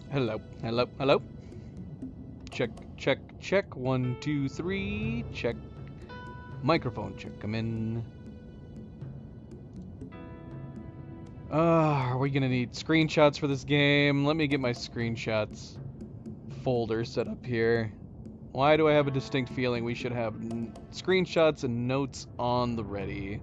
Hello, hello, hello. Check, check, check. 1, 2, 3. Check. Microphone check. Come in. Are we gonna need screenshots for this game? Let me get my screenshots folder set up here. Why do I have a distinct feeling we should have screenshots and notes on the ready?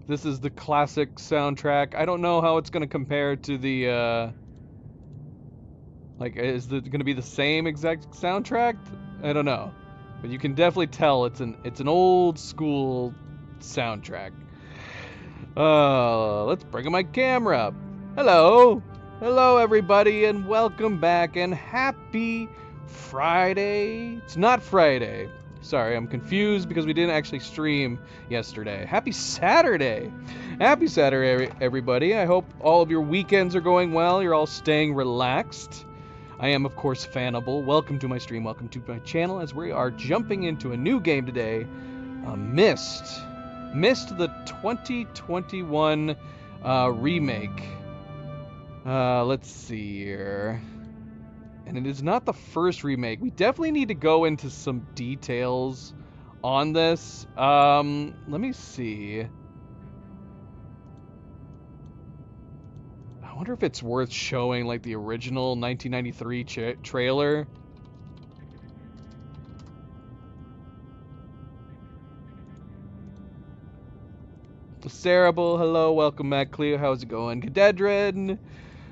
This is the classic soundtrack. I don't know how it's gonna compare to the, like, is it gonna be the same exact soundtrack? I don't know. But you can definitely tell it's an old school soundtrack. Let's bring my camera up. Hello. Hello, everybody, and welcome back, and happy Friday. It's not Friday. Sorry, I'm confused because we didn't actually stream yesterday. Happy Saturday. Happy Saturday, everybody. I hope all of your weekends are going well. You're all staying relaxed. I am, of course, Fanable. Welcome to my stream. Welcome to my channel as we are jumping into a new game today. Myst. Myst, the 2021 remake. Let's see here. And it is not the first remake. We definitely need to go into some details on this. Let me see. I wonder if it's worth showing like the original 1993 trailer. Cerebral, hello, welcome back. Cleo, how's it going? Cadedrin,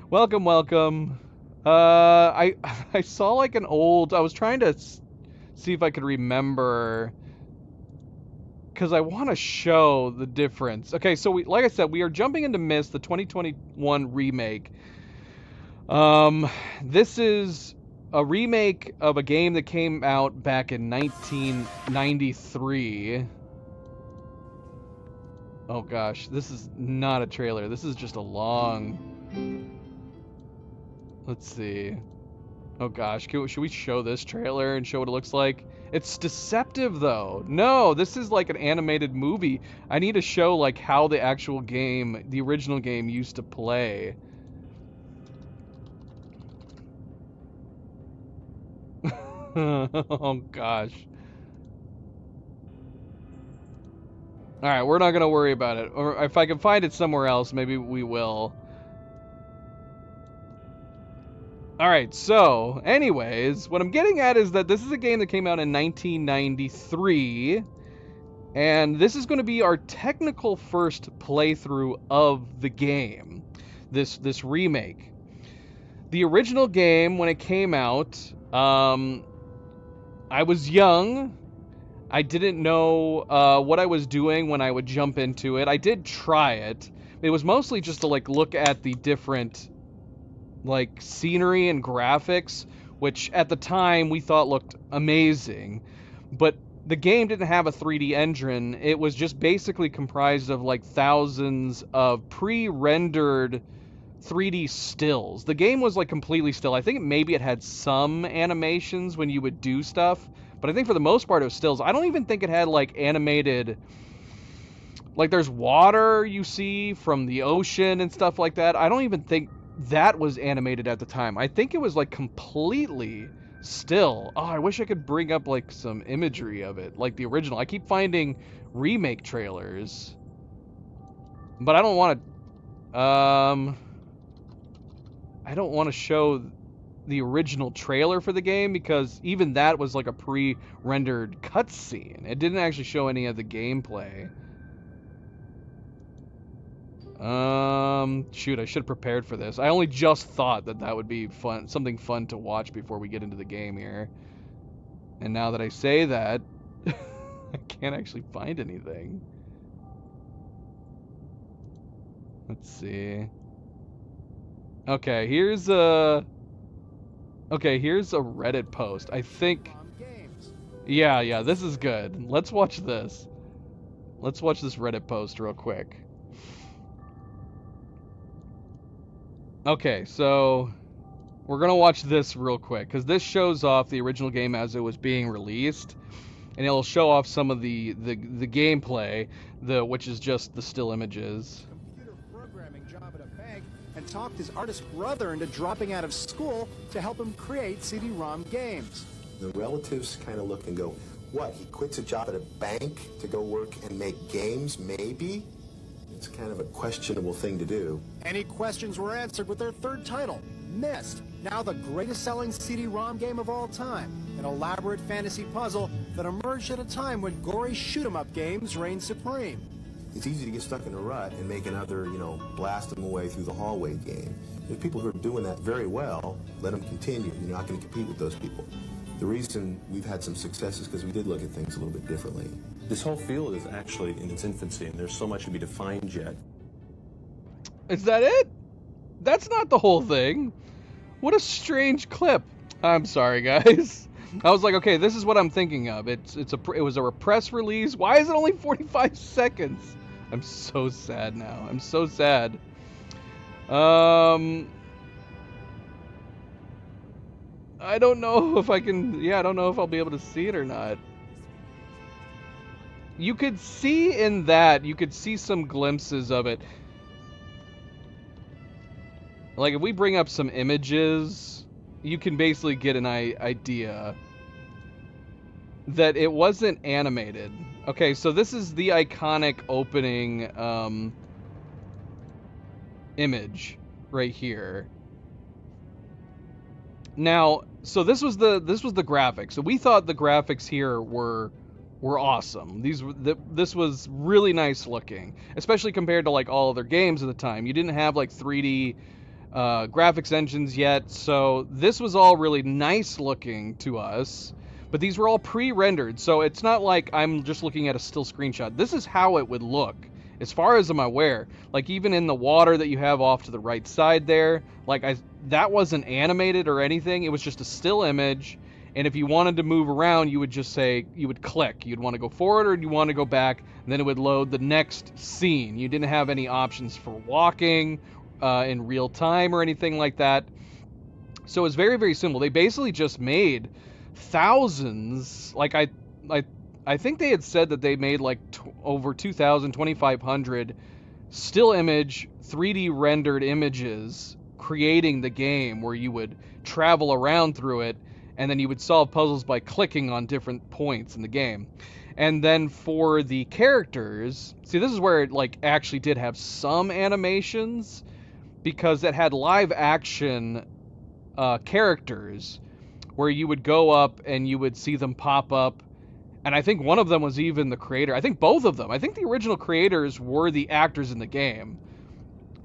welcome, welcome. I saw like an old. I was trying to see if I could remember, because I want to show the difference. Okay, so like I said, we are jumping into Myst, the 2021 remake. This is a remake of a game that came out back in 1993. Oh gosh, this is not a trailer. This is just a long... Let's see. Oh gosh, should we show this trailer and show what it looks like? It's deceptive though. No, this is like an animated movie. I need to show like how the actual game, the original game, used to play. Oh gosh. Alright, we're not gonna worry about it. Or if I can find it somewhere else, maybe we will. Alright, so, anyways, what I'm getting at is that this is a game that came out in 1993, and this is going to be our technical first playthrough of the game, this remake. The original game, when it came out, I was young. I didn't know what I was doing when I would jump into it. I did try it. It was mostly just to like look at the different like scenery and graphics, which at the time we thought looked amazing. But the game didn't have a 3D engine. It was just basically comprised of like thousands of pre-rendered 3D stills. The game was like completely still. I think maybe it had some animations when you would do stuff, but I think for the most part it was stills. I don't even think it had like animated, like there's water you see from the ocean and stuff like that. I don't even think that was animated at the time. I think it was like completely still. Oh, I wish I could bring up like some imagery of it, like the original. I keep finding remake trailers, but I don't want to. I don't want to show the original trailer for the game because even that was like a pre-rendered cutscene. It didn't actually show any of the gameplay. Shoot, I should have prepared for this. I only just thought that that would be fun, something fun to watch before we get into the game here. And now that I say that, I can't actually find anything. Let's see. Okay, here's a Reddit post. I think, yeah, this is good. Let's watch this. Let's watch this Reddit post real quick. Okay, so We're gonna watch this real quick because this shows off the original game as it was being released, and it'll show off some of the gameplay, which is just the still images. Computer programming job at a bank, and talked his artist brother into dropping out of school to help him create CD-ROM games. The relatives kind of look and go, what, he quits a job at a bank to go work and make games, maybe? It's kind of a questionable thing to do. Any questions were answered with their third title, Myst, now the greatest selling CD-ROM game of all time, an elaborate fantasy puzzle that emerged at a time when gory shoot-'em-up games reigned supreme. It's easy to get stuck in a rut and make another, blast them away through the hallway game. There's people who are doing that very well. Let them continue. You're not going to compete with those people. The reason we've had some success is because we did look at things a little bit differently. This whole field is actually in its infancy, and there's so much to be defined yet. Is that it? That's not the whole thing. What a strange clip. I'm sorry, guys. I was like, okay, this is what I'm thinking of. It was a press release. Why is it only 45 seconds? I'm so sad now. I'm so sad. I don't know if I can. Yeah, I don't know if I'll be able to see it or not. You could see in that. You could see some glimpses of it. Like, if we bring up some images, you can basically get an idea that it wasn't animated. Okay, so this is the iconic opening image right here. Now, so this was the graphics. So we thought the graphics here were awesome. This was really nice looking, especially compared to like all other games at the time. You didn't have like 3D graphics engines yet, so this was all really nice looking to us, but these were all pre-rendered, so it's not like I'm just looking at a still screenshot. This is how it would look, as far as I'm aware. Like, even in the water that you have off to the right side there, like, that wasn't animated or anything. It was just a still image, and if you wanted to move around, you would just say, you would click. You'd want to go forward or you want to go back, and then it would load the next scene. You didn't have any options for walking in real time or anything like that. So it's very, very simple. They basically just made thousands. Like, I think they had said that they made like over 2,000, 2,500 still image 3D rendered images, creating the game where you would travel around through it, and then you would solve puzzles by clicking on different points in the game. And then for the characters, see, this is where it like actually did have some animations, because it had live action characters where you would go up and you would see them pop up. And I think one of them was even the creator. I think both of them. I think the original creators were the actors in the game.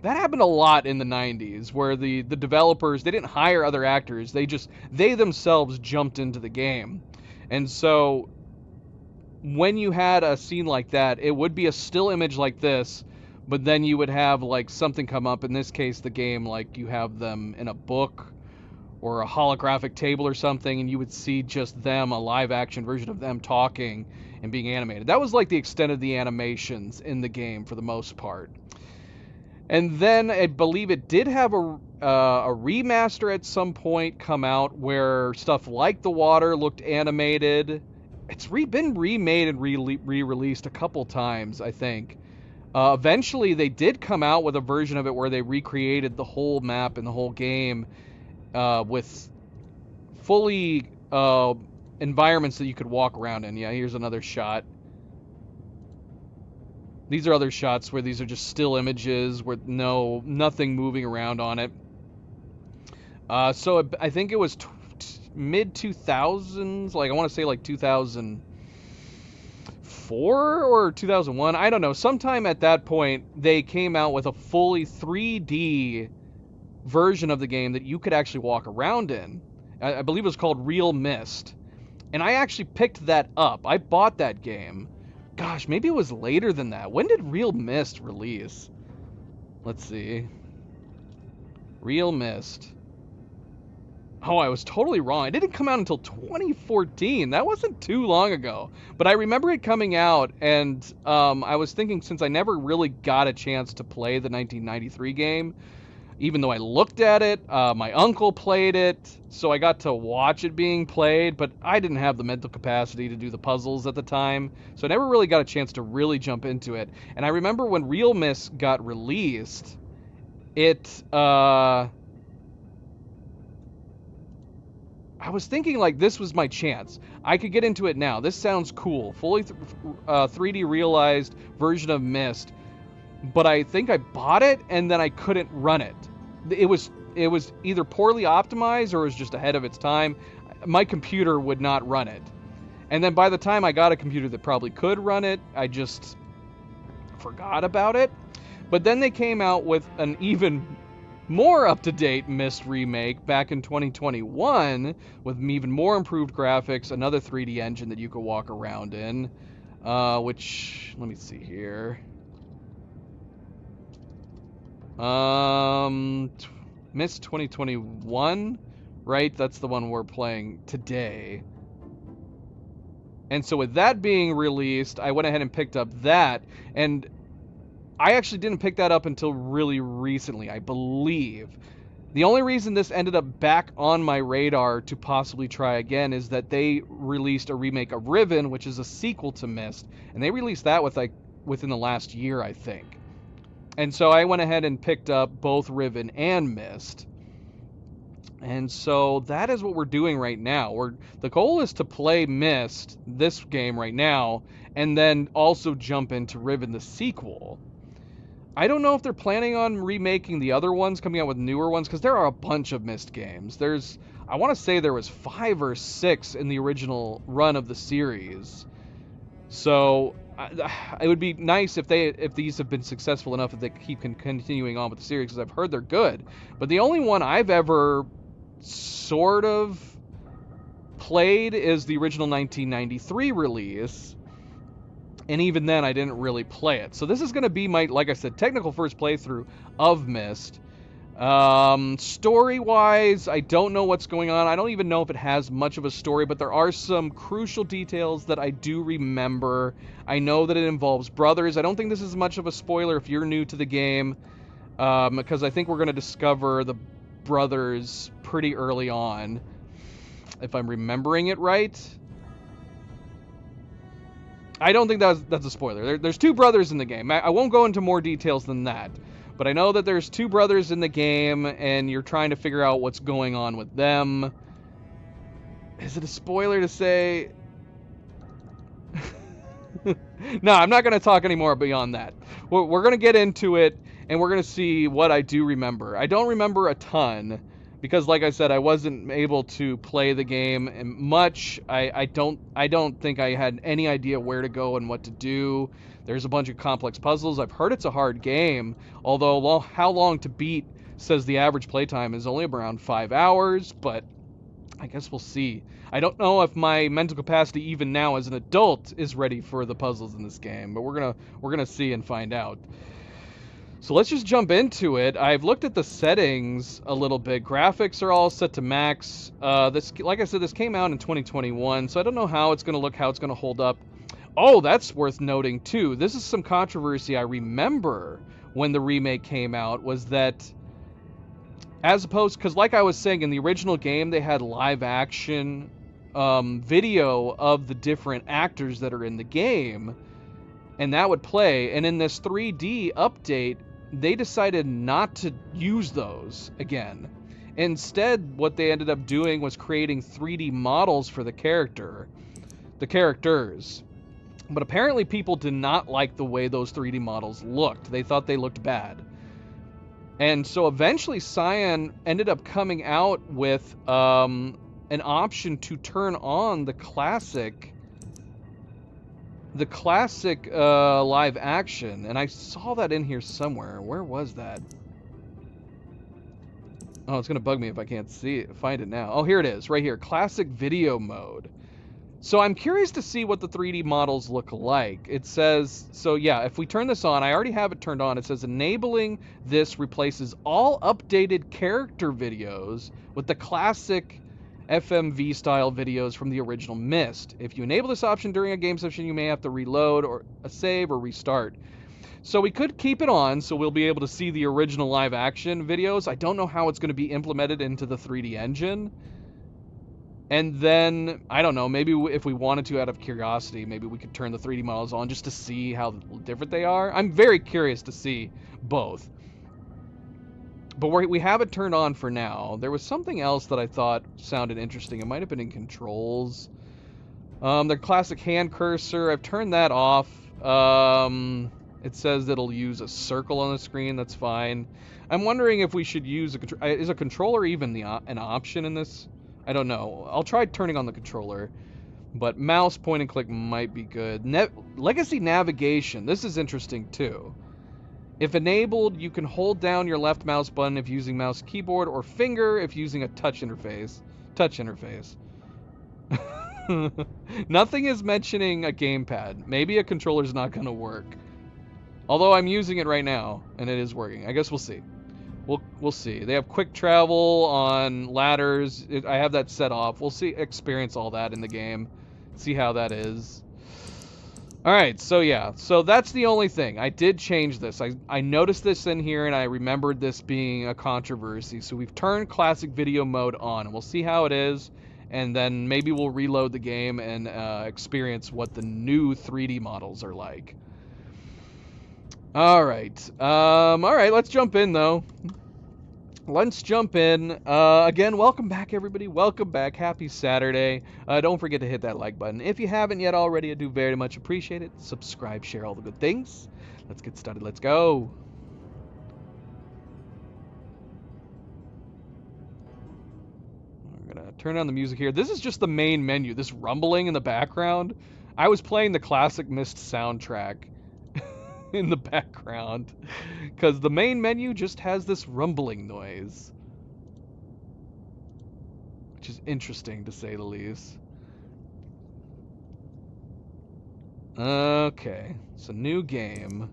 That happened a lot in the 90s, where the developers, they didn't hire other actors. They themselves jumped into the game. And so when you had a scene like that, it would be a still image like this, but then you would have like something come up. In this case, the game, like you have them in a book or a holographic table or something, and you would see just them, a live action version of them talking and being animated. That was like the extent of the animations in the game for the most part. And then I believe it did have a remaster at some point come out where stuff like the water looked animated. It's been remade and re-released a couple times, I think. Eventually, they did come out with a version of it where they recreated the whole map and the whole game with fully environments that you could walk around in. Yeah, here's another shot. These are other shots where these are just still images with nothing moving around on it. So I think it was mid-2000s, like I want to say like 2004 or 2001. I don't know. Sometime at that point, they came out with a fully 3D version of the game that you could actually walk around in. I believe it was called Real Myst. And I actually picked that up. I bought that game. Gosh, maybe it was later than that. When did Real Myst release? Let's see. Real Myst. Oh, I was totally wrong. It didn't come out until 2014. That wasn't too long ago. But I remember it coming out, and I was thinking, since I never really got a chance to play the 1993 game, even though I looked at it. My uncle played it, so I got to watch it being played, but I didn't have the mental capacity to do the puzzles at the time, so I never really got a chance to really jump into it. And I remember when Real Myst got released, I was thinking, like, this was my chance. I could get into it now. This sounds cool. Fully 3D realized version of Myst. But I think I bought it and then I couldn't run it. It was either poorly optimized or it was just ahead of its time. My computer would not run it. And then by the time I got a computer that probably could run it, I just forgot about it. But then they came out with an even more up-to-date Myst remake back in 2021 with even more improved graphics, another 3D engine that you could walk around in, which, let me see here. Myst 2021, right? That's the one we're playing today. And so with that being released, I went ahead and picked up that, and I actually didn't pick that up until really recently, I believe. The only reason this ended up back on my radar to possibly try again is that they released a remake of Riven, which is a sequel to Myst, and they released that within the last year, I think. And so I went ahead and picked up both Riven and Myst. And so that is what we're doing right now. The goal is to play Myst, this game right now, and then also jump into Riven, the sequel. I don't know if they're planning on remaking the other ones, coming out with newer ones, because there are a bunch of Myst games. I want to say there was 5 or 6 in the original run of the series. So it would be nice if these have been successful enough that they keep continuing on with the series, because I've heard they're good. But the only one I've ever sort of played is the original 1993 release. And even then, I didn't really play it. So this is going to be my, like I said, technical first playthrough of Myst. Story-wise, I don't know what's going on. I don't even know if it has much of a story, but there are some crucial details that I do remember. I know that it involves brothers. I don't think this is much of a spoiler if you're new to the game, because I think we're going to discover the brothers pretty early on, if I'm remembering it right. I don't think that's a spoiler. There's 2 brothers in the game. I won't go into more details than that. But I know that there's 2 brothers in the game, and you're trying to figure out what's going on with them. Is it a spoiler to say? No, I'm not going to talk anymore beyond that. We're going to get into it, and we're going to see what I do remember. I don't remember a ton, because like I said, I wasn't able to play the game much. I don't think I had any idea where to go and what to do. There's a bunch of complex puzzles. I've heard it's a hard game, although how long to beat says the average playtime is only around 5 hours, but I guess we'll see. I don't know if my mental capacity even now as an adult is ready for the puzzles in this game, but we're gonna see and find out. So let's just jump into it. I've looked at the settings a little bit. Graphics are all set to max. Like I said, this came out in 2021, so I don't know how it's gonna look, how it's gonna hold up. Oh, that's worth noting too. This is some controversy I remember when the remake came out, was that as opposed, because like I was saying, in the original game they had live action video of the different actors that are in the game, and that would play. And in this 3D update, they decided not to use those again. Instead, what they ended up doing was creating 3D models for the characters. But apparently people did not like the way those 3D models looked. They thought they looked bad. And so eventually Cyan ended up coming out with an option to turn on the classic live action. And I saw that in here somewhere. Where was that? Oh, it's going to bug me if I can't find it now. Oh, here it is, right here. Classic video mode. So I'm curious to see what the 3D models look like. It says, so yeah, if we turn this on, I already have it turned on. It says enabling this replaces all updated character videos with the classic FMV style videos from the original Myst. If you enable this option during a game session, you may have to reload or save or restart. So we could keep it on, so we'll be able to see the original live action videos. I don't know how it's going to be implemented into the 3D engine. And then, I don't know, maybe if we wanted to out of curiosity, maybe we could turn the 3D models on just to see how different they are. I'm very curious to see both. But we have it turned on for now. There was something else that I thought sounded interesting. It might have been in controls. The classic hand cursor, I've turned that off. It says it'll use a circle on the screen. That's fine. I'm wondering if we should use is a controller even an option in this? I don't know. I'll try turning on the controller, but mouse point and click might be good. Legacy navigation. This is interesting too. If enabled, you can hold down your left mouse button if using mouse keyboard or finger if using a touch interface. Nothing is mentioning a gamepad. Maybe a controller's not going to work. Although I'm using it right now and it is working. I guess we'll see. We'll see. They have quick travel on ladders. I have that set off. We'll see, experience all that in the game. See how that is. Alright, so yeah. So that's the only thing. I did change this. I noticed this in here and I remembered this being a controversy. So we've turned classic video mode on and we'll see how it is. And then maybe we'll reload the game and experience what the new 3D models are like. Alright, let's jump in though. Let's jump in. Again, welcome back everybody. Welcome back. Happy Saturday. Don't forget to hit that like button. If you haven't yet already, I do very much appreciate it. Subscribe, share all the good things. Let's get started. Let's go. I'm gonna turn on the music here. This is just the main menu. This rumbling in the background. I was playing the classic Myst soundtrack in the background because the main menu just has this rumbling noise, which is interesting to say the least. Okay, it's a new game.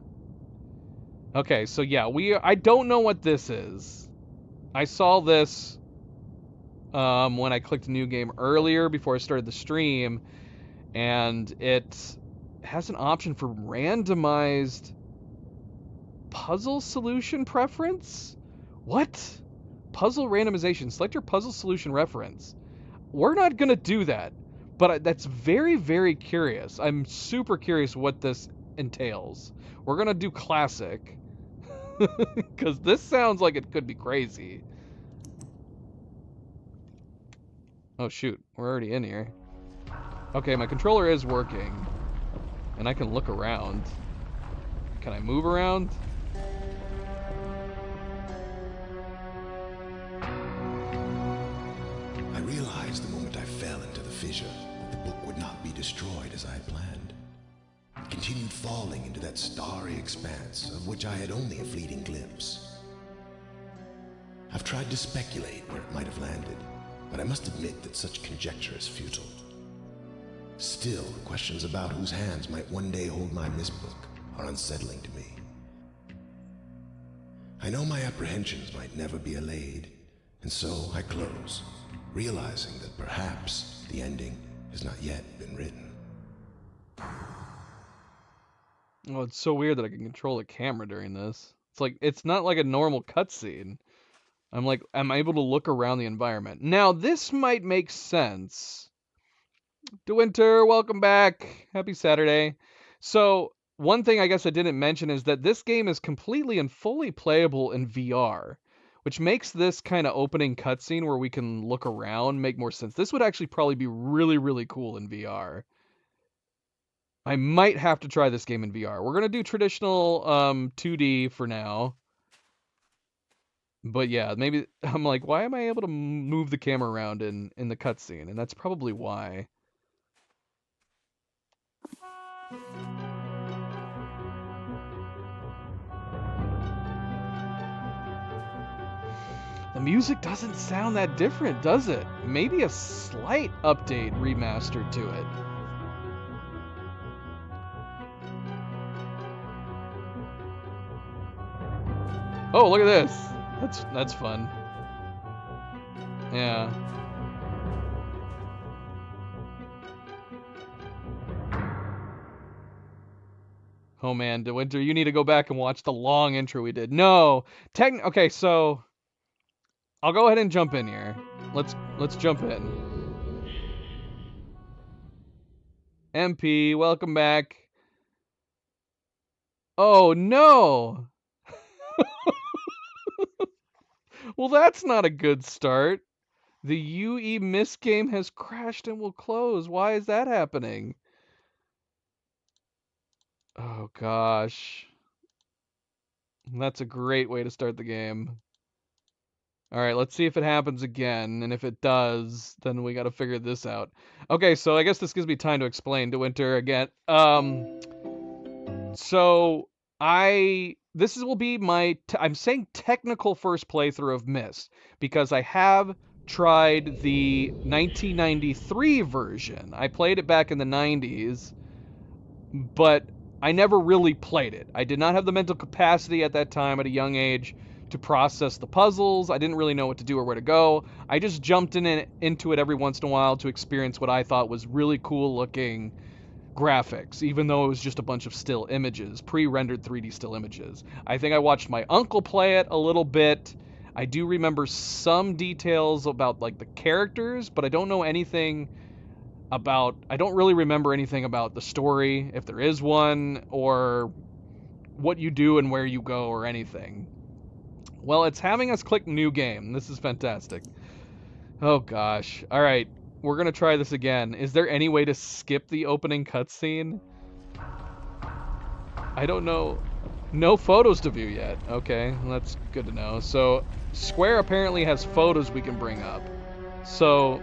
Okay, so yeah, I don't know what this is. I saw this when I clicked new game earlier before I started the stream, and it has an option for randomized puzzle solution preference? What? Puzzle randomization. Select your puzzle solution reference. We're not going to do that, but that's very, very curious. I'm super curious what this entails. We're going to do classic because this sounds like it could be crazy. Oh shoot, we're already in here. Okay, my controller is working. And I can look around. Can I move around? I realized the moment I fell into the fissure that the book would not be destroyed as I had planned. It continued falling into that starry expanse of which I had only a fleeting glimpse. I've tried to speculate where it might have landed, but I must admit that such conjecture is futile. Still, questions about whose hands might one day hold my Myst book are unsettling to me. I know my apprehensions might never be allayed, and so I close, realizing that perhaps the ending has not yet been written. Oh, it's so weird that I can control the camera during this. It's not like a normal cutscene. I'm able to look around the environment. Now, this might make sense. DeWinter, welcome back. Happy Saturday. So, one thing I guess I didn't mention is that this game is completely and fully playable in VR, which makes this kind of opening cutscene where we can look around make more sense. This would actually probably be really, really cool in VR. I might have to try this game in VR. We're going to do traditional 2D for now. But yeah, maybe I'm like, why am I able to move the camera around in the cutscene? And that's probably why. The music doesn't sound that different, does it? Maybe a slight update remastered to it. Oh, look at this. That's fun. Yeah. Oh man, DeWinter, you need to go back and watch the long intro we did. No, okay, so I'll go ahead and jump in here. Let's jump in. MP, welcome back. Oh no. Well, that's not a good start. The UE Miss game has crashed and will close. Why is that happening? Oh gosh. That's a great way to start the game. Alright, let's see if it happens again, and if it does, then we gotta figure this out. Okay, so I guess this gives me time to explain to Winter again. So this will be my I'm saying technical first playthrough of Myst because I have tried the 1993 version. I played it back in the 90s, but I never really played it. I did not have the mental capacity at that time at a young age to process the puzzles. I didn't really know what to do or where to go. I just jumped into it every once in a while to experience what I thought was really cool looking graphics, even though it was just a bunch of still images, pre-rendered 3D still images. I think I watched my uncle play it a little bit. I do remember some details about like the characters, but I don't know anything about, I don't really remember anything about the story, if there is one, or what you do and where you go or anything. Well, it's having us click new game. This is fantastic. Oh gosh. All right. We're going to try this again. Is there any way to skip the opening cutscene? I don't know. No photos to view yet. Okay, that's good to know. So, Square apparently has photos we can bring up. So,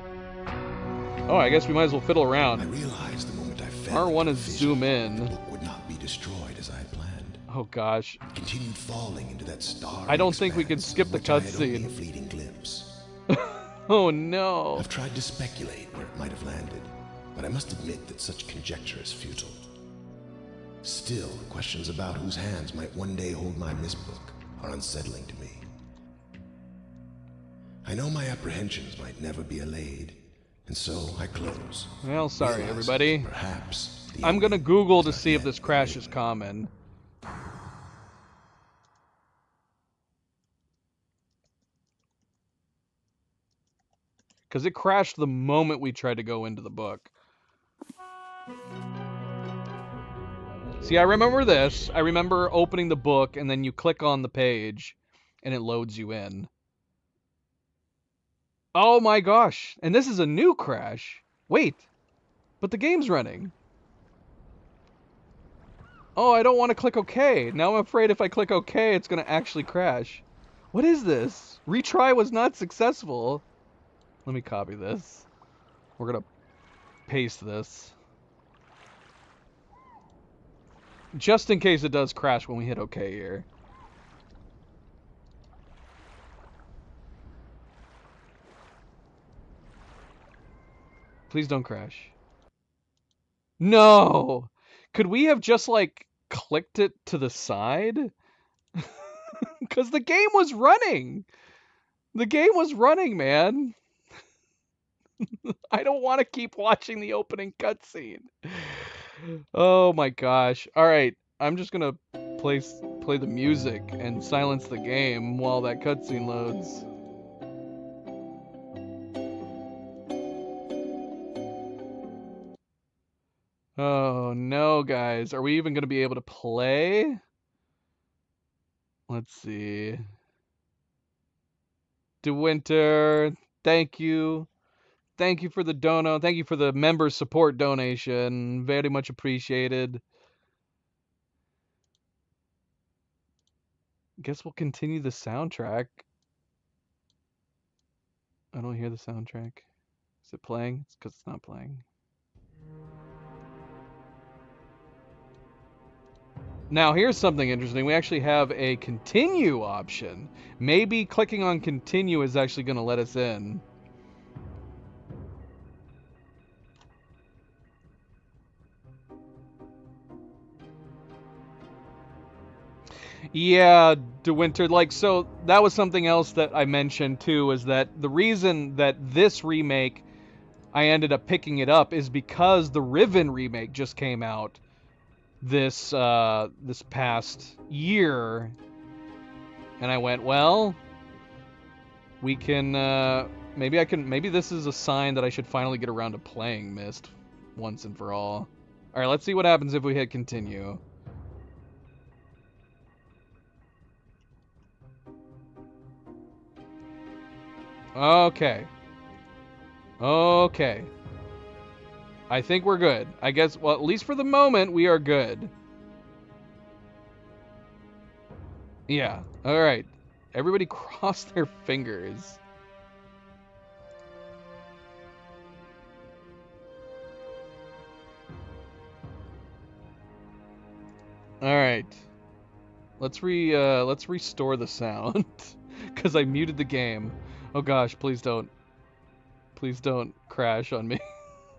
oh, I guess we might as well fiddle around. I realized the moment I fell R1 is into the zoom vision, in. the book would not be destroyed as I had planned. Oh gosh. It continued falling into that starry I don't think we can expanse skip of the which I had only cutscene. a fleeting glimpse. Oh no. I've tried to speculate where it might have landed, but I must admit that such conjecture is futile. Still, questions about whose hands might one day hold my Myst book are unsettling to me. I know my apprehensions might never be allayed, and so I close. Well, sorry realizing everybody. Perhaps I'm gonna ending Google is to not see if yet this crash is revealed. common. Because it crashed the moment we tried to go into the book. See, I remember this. I remember opening the book, and then you click on the page, and it loads you in. Oh my gosh. And this is a new crash. Wait. But the game's running. Oh, I don't want to click OK. Now I'm afraid if I click OK, it's going to actually crash. What is this? Retry was not successful. Let me copy this. We're going to paste this. Just in case it does crash when we hit OK here. Please don't crash. No! Could we have just, like, clicked it to the side? Because the game was running! The game was running, man! I don't want to keep watching the opening cutscene. Oh my gosh. Alright, I'm just gonna play the music and silence the game while that cutscene loads. Oh no, guys. Are we even gonna be able to play? Let's see. DeWinter, thank you. Thank you for the dono. Thank you for the member support donation. Very much appreciated. Guess we'll continue the soundtrack. I don't hear the soundtrack. Is it playing? It's because it's not playing. Now, here's something interesting. We actually have a continue option. Maybe clicking on continue is actually going to let us in. Yeah, DeWinter, like, so that was something else that I mentioned too, is that the reason that this remake, I ended up picking it up, is because the Riven remake just came out this this past year, and I went, well, we can maybe this is a sign that I should finally get around to playing Myst once and for all. All right, let's see what happens if we hit continue. Okay. Okay. I think we're good. I guess, well, at least for the moment, we are good. Yeah. All right. Everybody cross their fingers. All right. Let's restore the sound cuz I muted the game. Oh gosh, please don't crash on me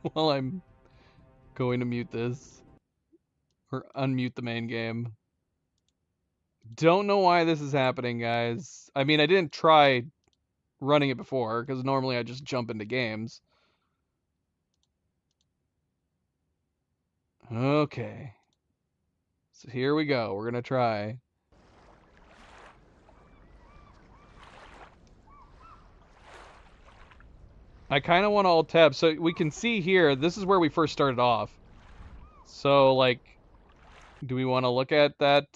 while I'm going to mute this or unmute the main game. Don't know why this is happening, guys. I mean, I didn't try running it before because normally I just jump into games. Okay. So here we go. We're going to try. I kind of want to alt tab so we can see here. This is where we first started off. So like, do we want to look at that?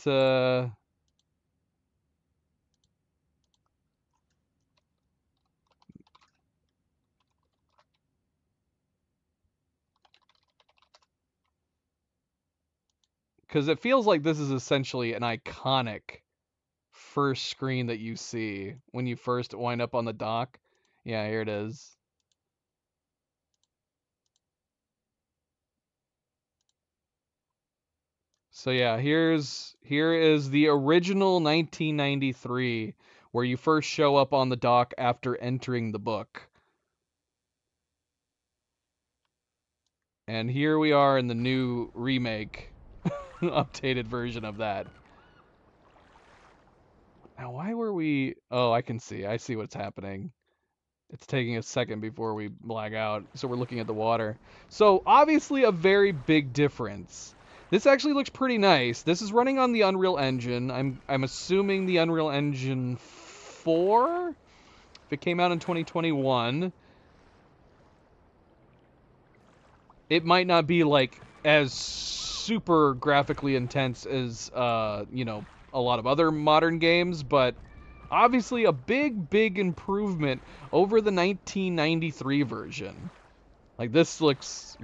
Because it feels like this is essentially an iconic first screen that you see when you first wind up on the dock. Yeah, here it is. So yeah, here is the original 1993 where you first show up on the dock after entering the book. And here we are in the new remake, updated version of that. Now, why were we... Oh, I can see. I see what's happening. It's taking a second before we lag out, so we're looking at the water. So, obviously a very big difference. This actually looks pretty nice. This is running on the Unreal Engine. I'm assuming the Unreal Engine 4? If it came out in 2021. It might not be, like, as super graphically intense as, you know, a lot of other modern games, but obviously a big improvement over the 1993 version. Like, this looks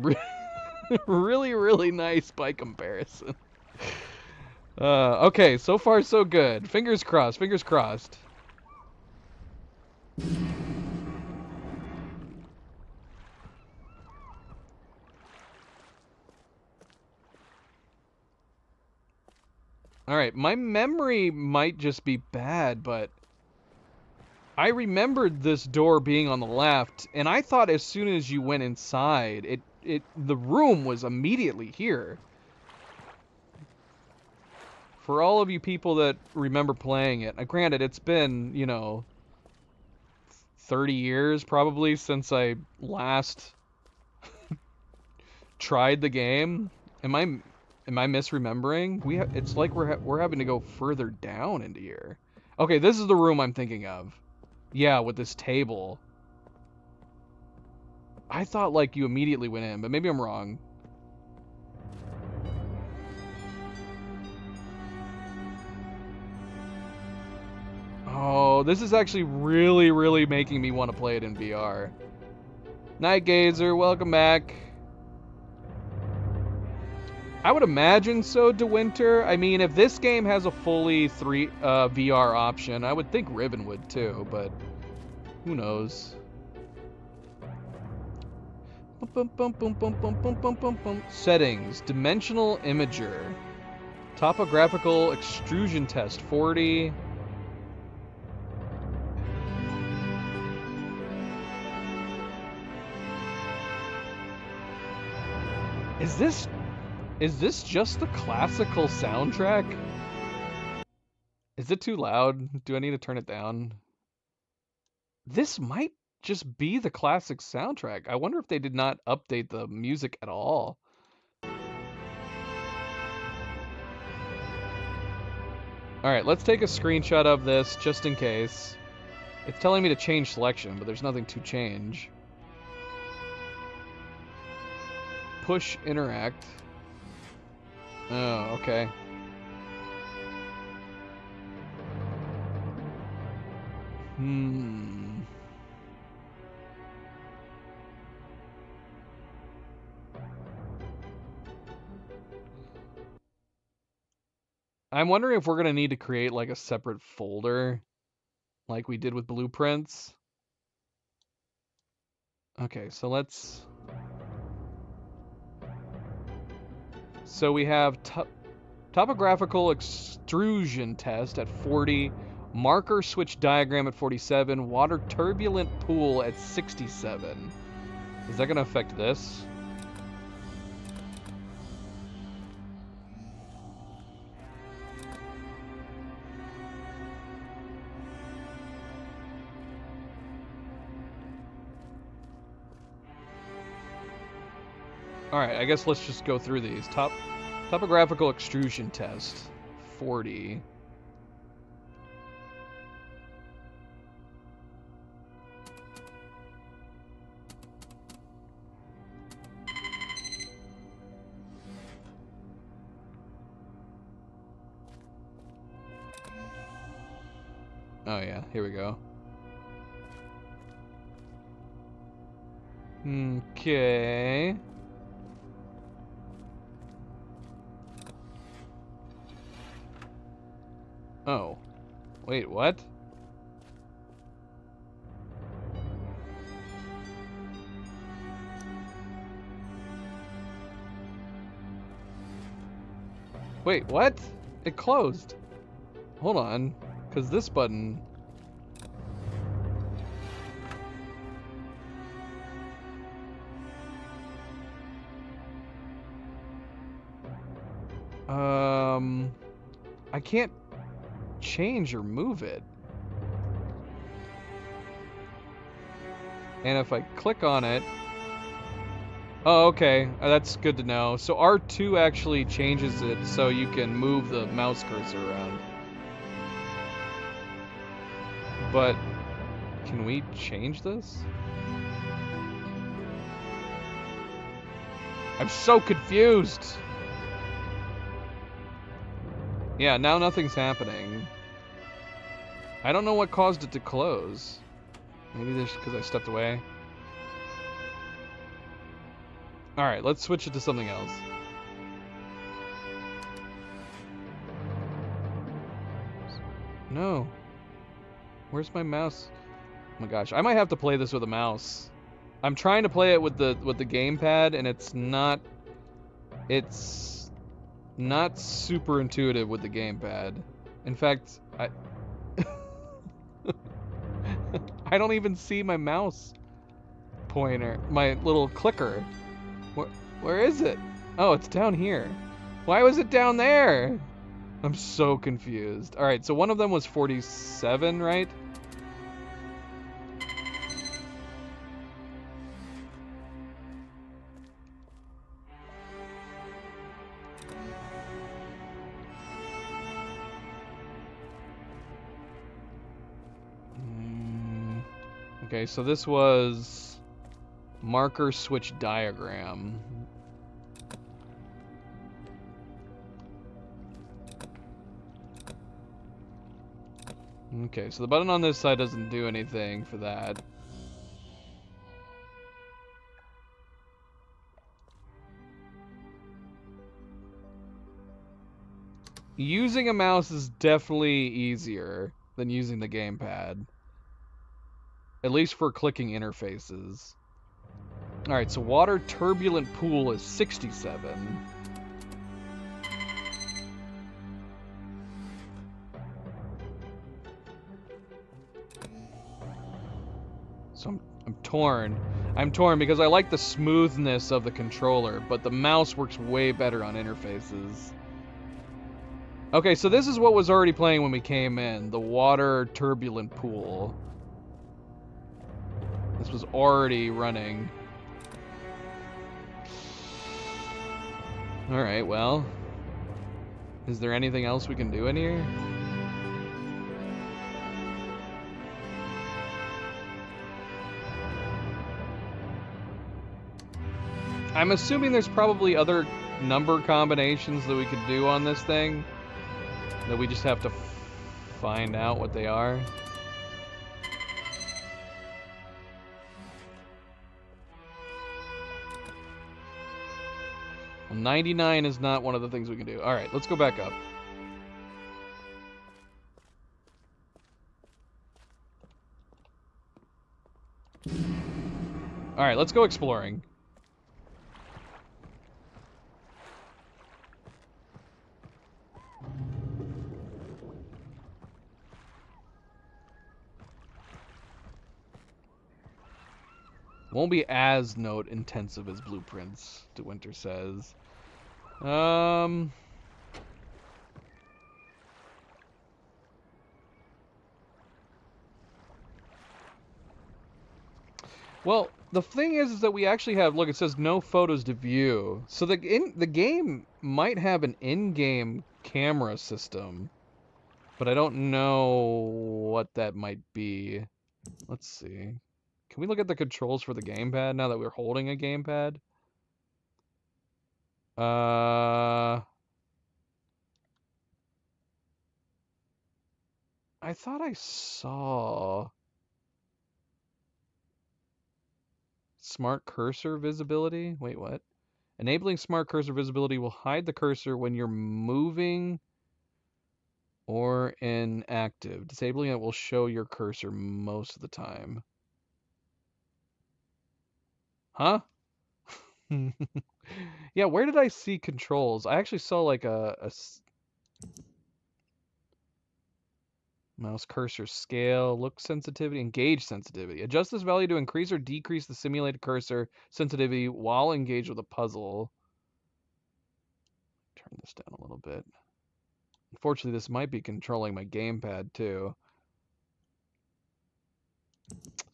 really nice by comparison. Okay, so far so good. Fingers crossed, fingers crossed. Alright, my memory might just be bad, but I remembered this door being on the left, and I thought as soon as you went inside, the room was immediately here. For all of you people that remember playing it, granted, it's been, you know, 30 years probably since I last tried the game. Am I misremembering? It's like we're having to go further down into here. Okay, this is the room I'm thinking of. Yeah, with this table. I thought like you immediately went in, but maybe I'm wrong. Oh, this is actually really making me want to play it in VR. Night Gazer, welcome back. I would imagine so, DeWinter. I mean, if this game has a fully VR option, I would think Riven would too, but who knows? Settings, Dimensional Imager. Topographical Extrusion Test, 40. Is this just the classical soundtrack? Is it too loud? Do I need to turn it down? This might just be the classic soundtrack. I wonder if they did not update the music at all. Alright, let's take a screenshot of this just in case. It's telling me to change selection, but there's nothing to change. Push interact. Oh, okay. I'm wondering if we're going to need to create like a separate folder like we did with blueprints. Okay, so let's... So we have topographical extrusion test at 40, marker switch diagram at 47, water turbulent pool at 67. Is that going to affect this? Alright, I guess let's just go through these. Topographical extrusion test, 40. Oh yeah, here we go. Okay. Oh. Wait, what? Wait, what? It closed. Hold on, because this button... I can't change or move it. And if I click on it... Oh, okay. That's good to know. So R2 actually changes it so you can move the mouse cursor around. But can we change this? I'm so confused. Yeah, now nothing's happening. I don't know what caused it to close. Maybe just because I stepped away. Alright, let's switch it to something else. No. Where's my mouse? Oh my gosh, I might have to play this with a mouse. I'm trying to play it with the gamepad, and it's not super intuitive with the gamepad. In fact, I don't even see my mouse pointer, my little clicker. Where is it? Oh, it's down here. Why was it down there? I'm so confused. All right, so one of them was 47, right? Okay, so this was marker switch diagram. Okay, so the button on this side doesn't do anything for that. Using a mouse is definitely easier than using the gamepad. At least for clicking interfaces. Alright, so water turbulent pool is 67. So I'm torn. I'm torn because I like the smoothness of the controller, but the mouse works way better on interfaces. Okay, so this is what was already playing when we came in. The water turbulent pool. This was already running. Alright, well. Is there anything else we can do in here? I'm assuming there's probably other number combinations that we could do on this thing that we just have to find out what they are. Well, 99 is not one of the things we can do. All right, let's go back up. All right, let's go exploring. Won't be as note intensive as Blueprints, DeWinter says. Well, the thing is that we actually have, look, it says no photos to view. So the game might have an in-game camera system, but I don't know what that might be. Let's see. Can we look at the controls for the gamepad now that we're holding a gamepad? I thought I saw smart cursor visibility. Wait, what? Enabling smart cursor visibility will hide the cursor when you're moving or inactive. Disabling it will show your cursor most of the time. Huh? Yeah, where did I see controls? I actually saw like a mouse cursor scale, look sensitivity, engage sensitivity. Adjust this value to increase or decrease the simulated cursor sensitivity while engaged with a puzzle. Turn this down a little bit. Unfortunately, this might be controlling my gamepad too.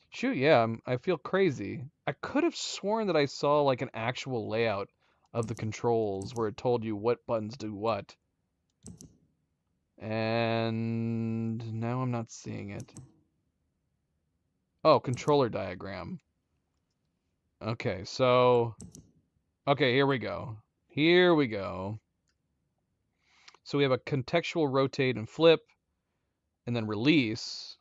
Shoot, yeah, I feel crazy. I could have sworn that I saw like an actual layout of the controls where it told you what buttons do what. And now I'm not seeing it. Oh, controller diagram. Okay, so... Okay, here we go. Here we go. So we have a contextual rotate and flip, and then release.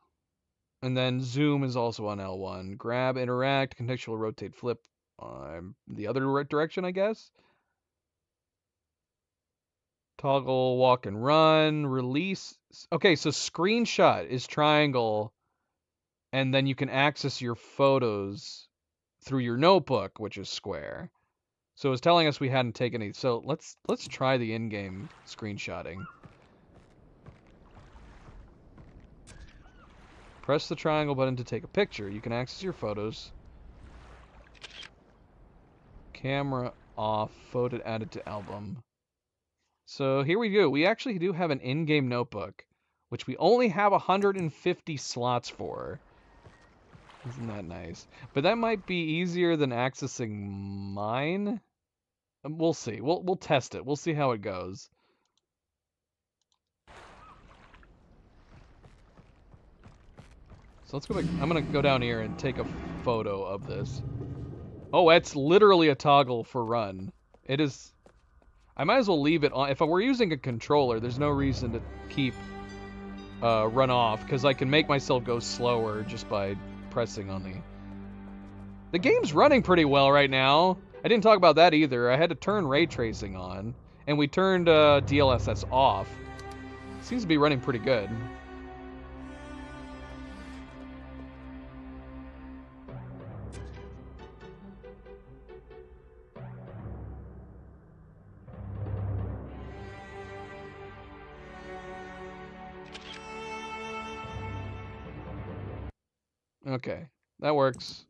And then zoom is also on L1. Grab, interact, contextual rotate, flip. The other direction, I guess. Toggle, walk and run, release. Okay, so screenshot is triangle, and then you can access your photos through your notebook, which is square. So it was telling us we hadn't taken any. So let's try the in-game screenshotting. Press the triangle button to take a picture. You can access your photos. Camera off, photo added to album. So here we go. We actually do have an in-game notebook, which we only have 150 slots for. Isn't that nice? But that might be easier than accessing mine. We'll see. We'll test it. We'll see how it goes. So let's go back. I'm gonna go down here and take a photo of this. Oh, it's literally a toggle for run. It is. I might as well leave it on. If I were using a controller, there's no reason to keep run off, because I can make myself go slower just by pressing on the game's running pretty well right now. I didn't talk about that either. I had to turn ray tracing on, and we turned DLSS off. Seems to be running pretty good. Okay, that works.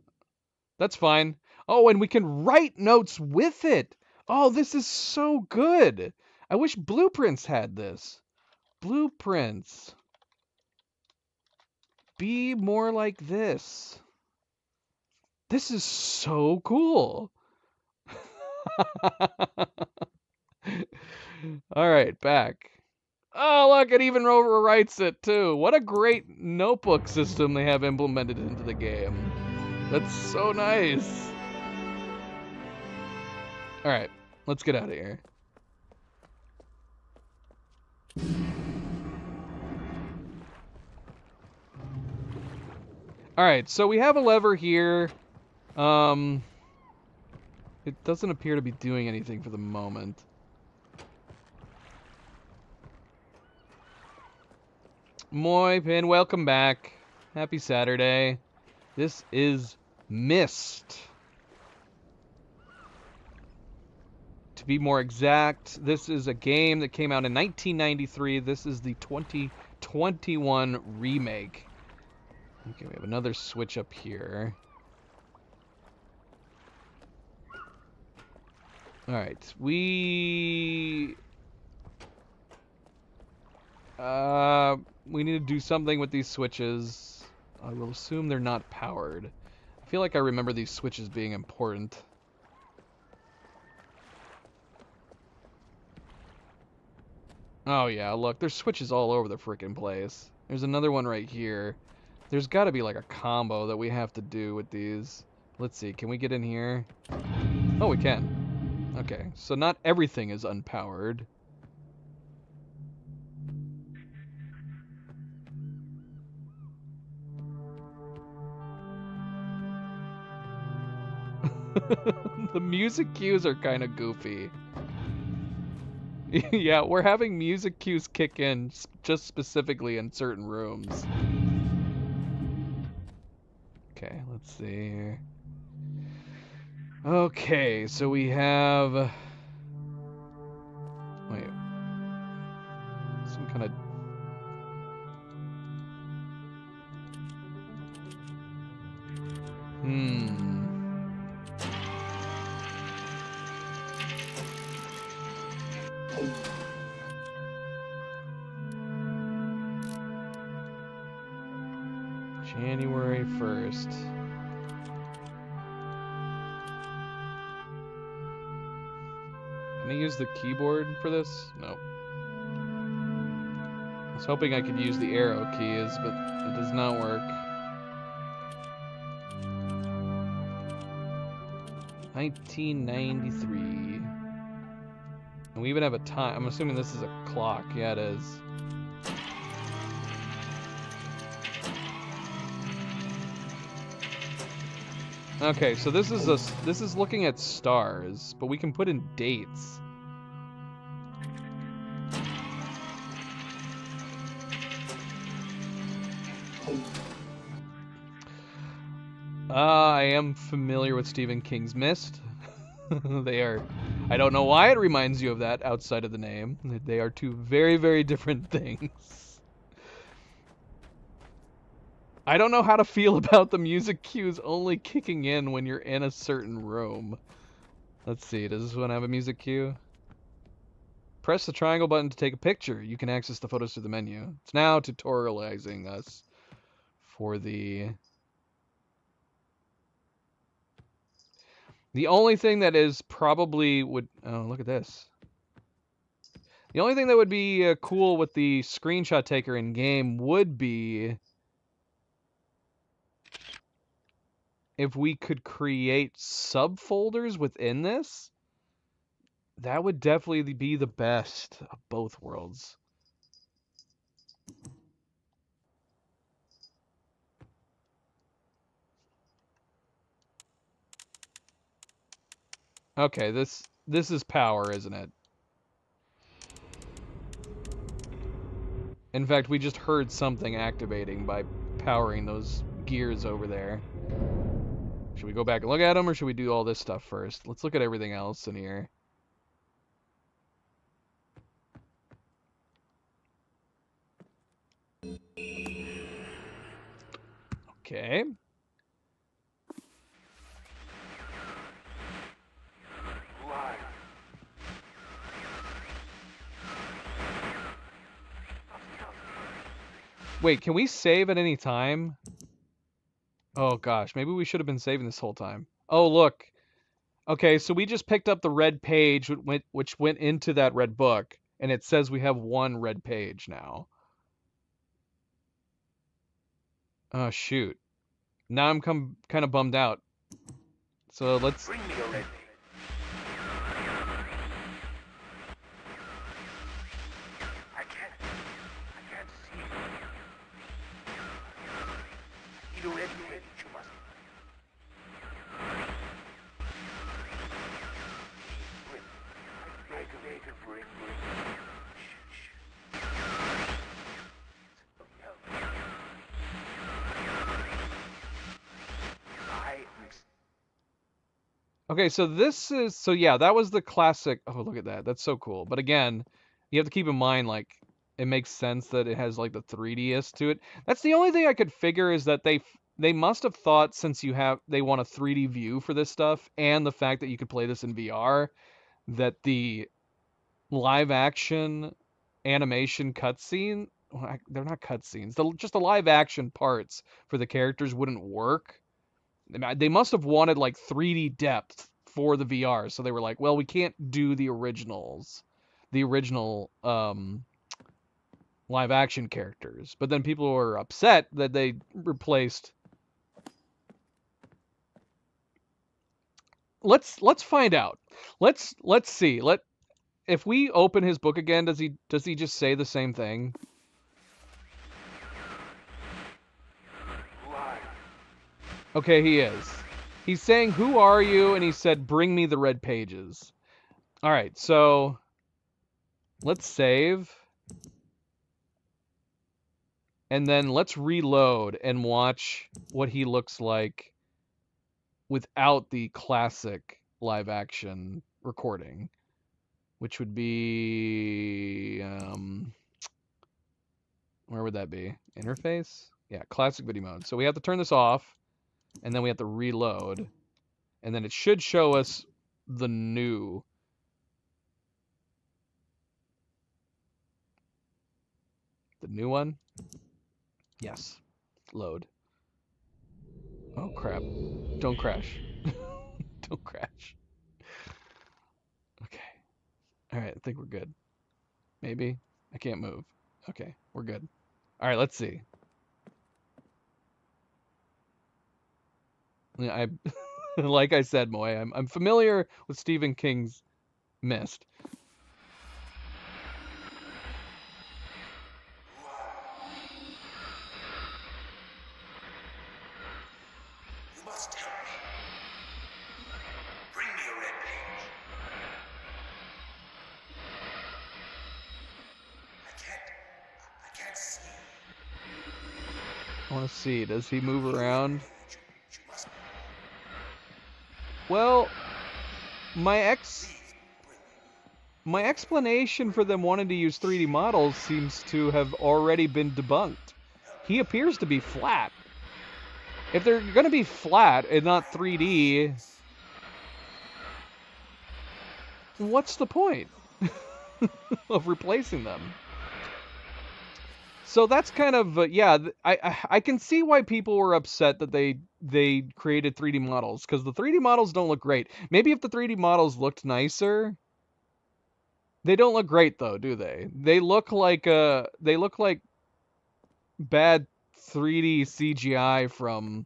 That's fine. Oh, and we can write notes with it. Oh, this is so good. I wish Blueprints had this. Blueprints. Be more like this. This is so cool. All right, back. Oh, look, it even overwrites it, too. What a great notebook system they have implemented into the game. That's so nice. Alright, let's get out of here. Alright, so we have a lever here. It doesn't appear to be doing anything for the moment. Moi Pin, welcome back. Happy Saturday. This is Myst. To be more exact, this is a game that came out in 1993. This is the 2021 remake. Okay, we have another switch up here. Alright, we need to do something with these switches. I will assume they're not powered. I feel like I remember these switches being important. Oh yeah, look, there's switches all over the frickin' place. There's another one right here. There's gotta be like a combo that we have to do with these. Let's see, can we get in here? Oh, we can. Okay, so not everything is unpowered. The music cues are kind of goofy. Yeah, we're having music cues kick in just specifically in certain rooms. Okay, let's see here. Okay, so we have... Wait. Some kind of... January 1st. Can I use the keyboard for this? No. I was hoping I could use the arrow keys, but it does not work. 1993. And we even have a time. I'm assuming this is a clock. Yeah, it is. Okay, so this is looking at stars, but we can put in dates. I am familiar with Stephen King's Myst. They are... I don't know why it reminds you of that outside of the name. They are two very, very different things. I don't know how to feel about the music cues only kicking in when you're in a certain room. Let's see, does this one have a music cue? Press the triangle button to take a picture. You can access the photos through the menu. It's now tutorializing us for the... The only thing that is probably would... Oh, look at this. The only thing that would be cool with the screenshot taker in game would be if we could create subfolders within this. That would definitely be the best of both worlds. Okay, this is power, isn't it? In fact, we just heard something activating by powering those gears over there. Should we go back and look at them, or should we do all this stuff first? Let's look at everything else in here. Okay. Wait, can we save at any time? Oh gosh, maybe we should have been saving this whole time. Oh, look. Okay, so we just picked up the red page which went into that red book, and it says we have one red page now. Oh, shoot. Now I'm kind of bummed out. So let's... Okay, so this is, so yeah, that was the classic. Oh, look at that. That's so cool. But again, you have to keep in mind, like, it makes sense that it has like the 3DS to it. That's the only thing I could figure is that they must have thought, since they want a 3D view for this stuff and the fact that you could play this in VR, that the live action animation cutscene, well, they're not cutscenes, just the live action parts for the characters wouldn't work. They must have wanted like 3D depth for the VR, so they were like, well, we can't do the original live action characters. But then people were upset that they replaced. Let's find out. Let's see. If we open his book again, does he just say the same thing? Okay, he is. He's saying, "Who are you?" And he said, "Bring me the red pages." All right, so let's save. And then let's reload and watch what he looks like without the classic live action recording, which would be, where would that be? Interface? Yeah, classic video mode. So we have to turn this off, and then we have to reload, and then it should show us the new. The new one? Yes. Load. Oh, crap. Don't crash. Don't crash. Okay. All right, I think we're good. Maybe. I can't move. Okay, we're good. All right, let's see. I like I said, Moy, I'm familiar with Stephen King's Mist. You must help me. Bring me a red page. I can't see. I want to see. Does he move around? Well, my explanation for them wanting to use 3D models seems to have already been debunked. He appears to be flat. If they're going to be flat and not 3D, what's the point of replacing them? So that's kind of, yeah, I can see why people were upset that they created 3D models, because the 3D models don't look great. Maybe if the 3D models looked nicer. They don't look great though, do they? They look like bad 3D CGI from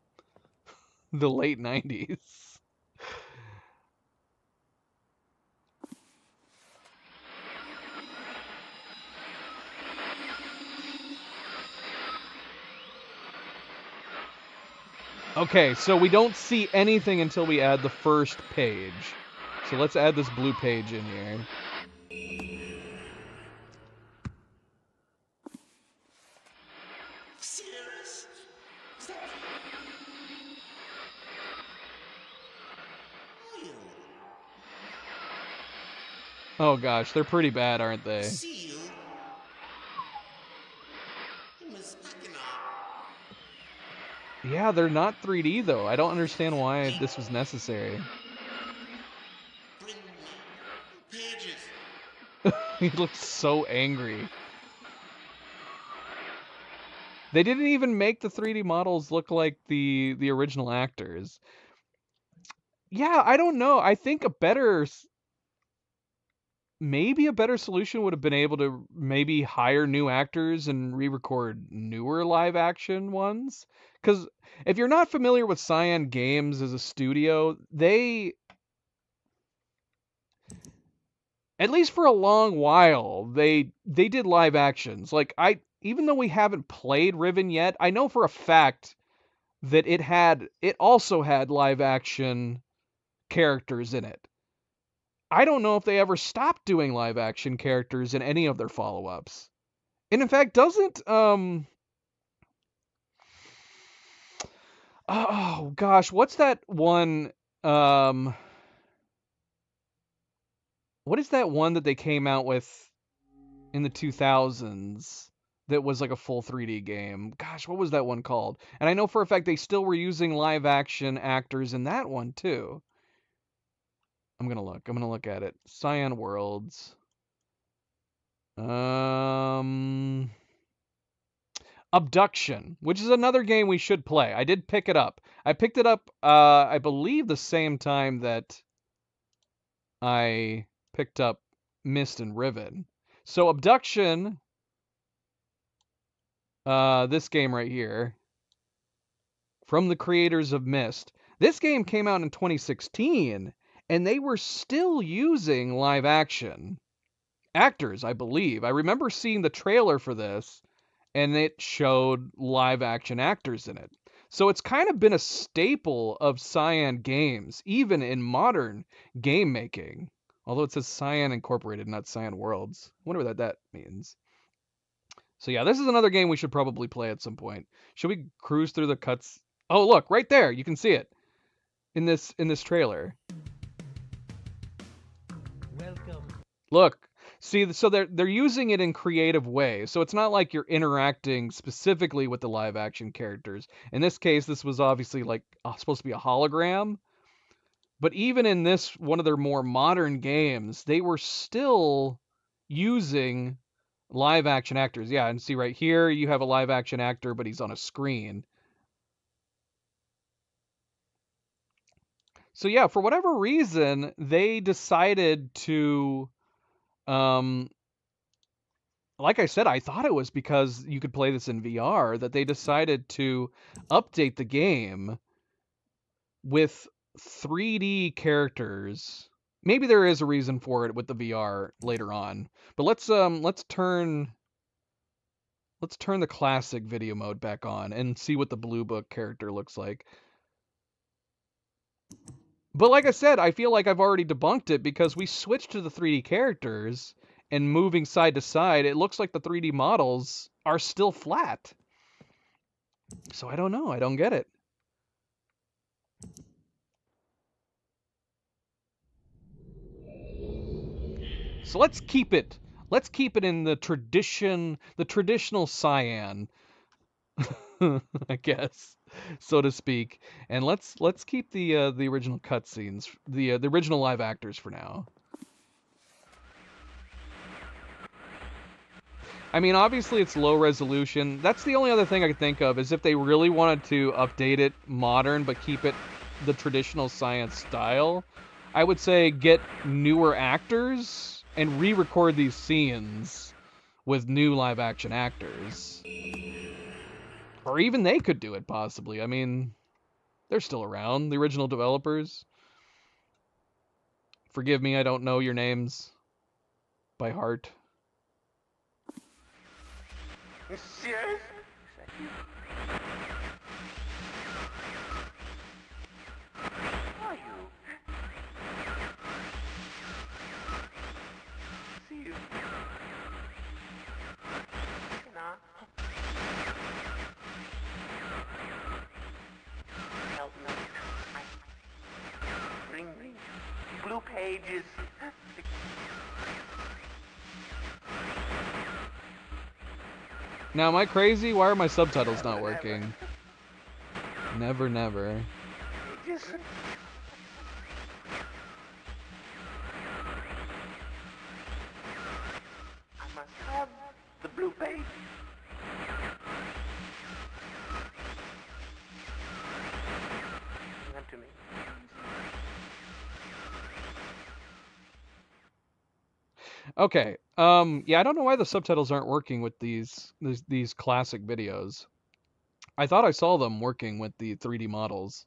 the late 90s. Okay, so we don't see anything until we add the first page. So let's add this blue page in here. Oh gosh, they're pretty bad, aren't they? Yeah, they're not 3D though. I don't understand why this was necessary. He looks so angry. They didn't even make the 3D models look like the original actors. Yeah, I don't know. I think maybe a better solution would have been able to maybe hire new actors and re-record newer live action ones. Because if you're not familiar with Cyan Games as a studio, they, at least for a long while, they did live actions. Like, even though we haven't played Riven yet, I know for a fact that it also had live action characters in it. I don't know if they ever stopped doing live action characters in any of their follow-ups. And in fact, doesn't oh gosh, what's that one what is that one that they came out with in the 2000s that was like a full 3D game? Gosh, what was that one called? And I know for a fact they still were using live action actors in that one too. I'm gonna look at it. Cyan Worlds. Abduction, which is another game we should play. I did pick it up. I picked it up, I believe the same time that I picked up Myst and Riven. So Abduction, this game right here, from the creators of Myst. This game came out in 2016, and they were still using live action actors, I believe. I remember seeing the trailer for this, and it showed live action actors in it. So it's kind of been a staple of Cyan games, even in modern game making. Although it says Cyan Incorporated, not Cyan Worlds. I wonder what that means. So yeah, this is another game we should probably play at some point. Should we cruise through the cuts? Oh, look, right there. You can see it in this trailer. Welcome. Look. See, so they're using it in creative ways. So it's not like you're interacting specifically with the live action characters. In this case, this was obviously like supposed to be a hologram. But even in this, one of their more modern games, they were still using live action actors. Yeah, and see right here, you have a live action actor, but he's on a screen. So yeah, for whatever reason, they decided to like I said, I thought it was because you could play this in VR that they decided to update the game with 3D characters. Maybe there is a reason for it with the VR later on. But let's turn the classic video mode back on and see what the Blue Book character looks like. But like I said, I feel like I've already debunked it because we switched to the 3D characters and moving side to side, it looks like the 3D models are still flat. So I don't know. I don't get it. So let's keep it. Let's keep it in the traditional Cyan, I guess, so to speak. And let's keep the original cutscenes, the original live actors for now. I mean, obviously it's low resolution. That's the only other thing I could think of is if they really wanted to update it modern but keep it the traditional Cyan style, I would say get newer actors and re-record these scenes with new live action actors. Or even they could do it, possibly. I mean, they're still around, the original developers. Forgive me, I don't know your names by heart. Monsieur? Who are you? See you. Cannot. Help me. Bring me blue pages. Now, am I crazy? Why are my subtitles not working? Never, never. Just... I must have the blue page. Give them to me. Okay. Yeah, I don't know why the subtitles aren't working with these classic videos. I thought I saw them working with the 3D models.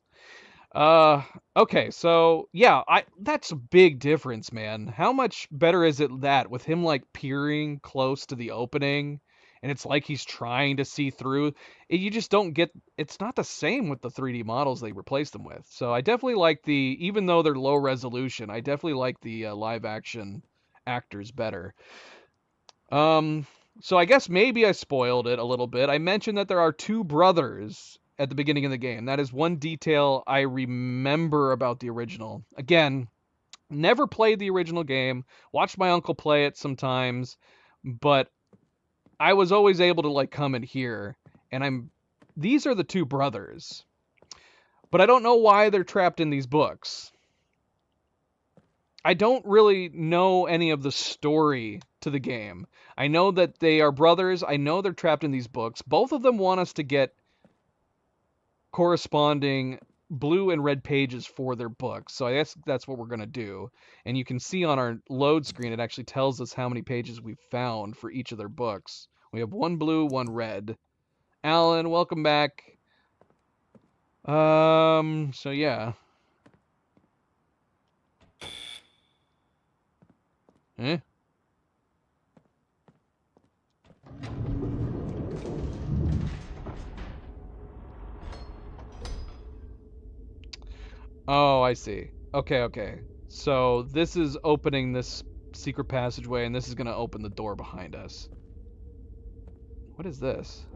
Okay, so yeah, that's a big difference, man. How much better is it that with him like peering close to the opening and it's like he's trying to see through. You just don't get, it's not the same with the 3D models they replaced them with. So I definitely like the, even though they're low resolution, I definitely like the live action actors better. So I guess maybe I spoiled it a little bit. I mentioned that there are two brothers at the beginning of the game. That is one detail I remember about the original. Again, never played the original game, watched my uncle play it sometimes, but I was always able to like come in here, and these are the two brothers. But I don't know why they're trapped in these books. I don't really know any of the story to the game. I know that they are brothers. I know they're trapped in these books. Both of them want us to get corresponding blue and red pages for their books. So I guess that's what we're going to do. And you can see on our load screen, it actually tells us how many pages we've found for each of their books. We have one blue, one red. Alan, welcome back. So yeah. Eh? Oh, I see. Okay. So this is opening this secret passageway, and this is going to open the door behind us. What is this?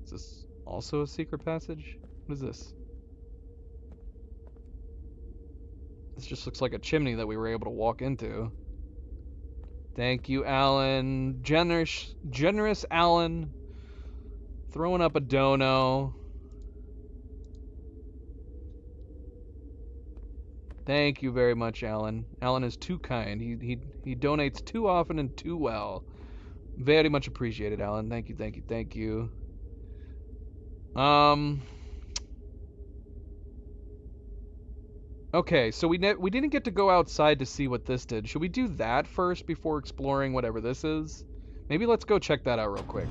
Is this also a secret passage? What is this? This just looks like a chimney that we were able to walk into. Thank you, Alan. Generous Alan. Throwing up a dono. Thank you very much, Alan. Alan is too kind. He donates too often and too well. Very much appreciated, Alan. Thank you. Okay, so we didn't get to go outside to see what this did. Should we do that first before exploring whatever this is? Maybe let's go check that out real quick.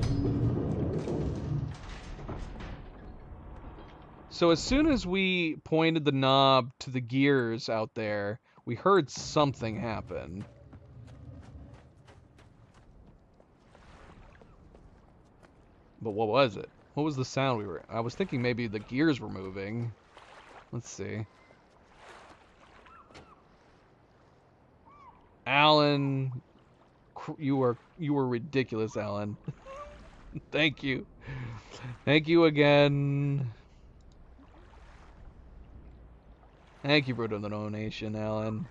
So as soon as we pointed the knob to the gears out there, we heard something happen. But what was it? What was the sound we were... I was thinking maybe the gears were moving. Let's see. Alan, you were ridiculous, Alan. Thank you. Thank you again. Thank you for the donation, Alan.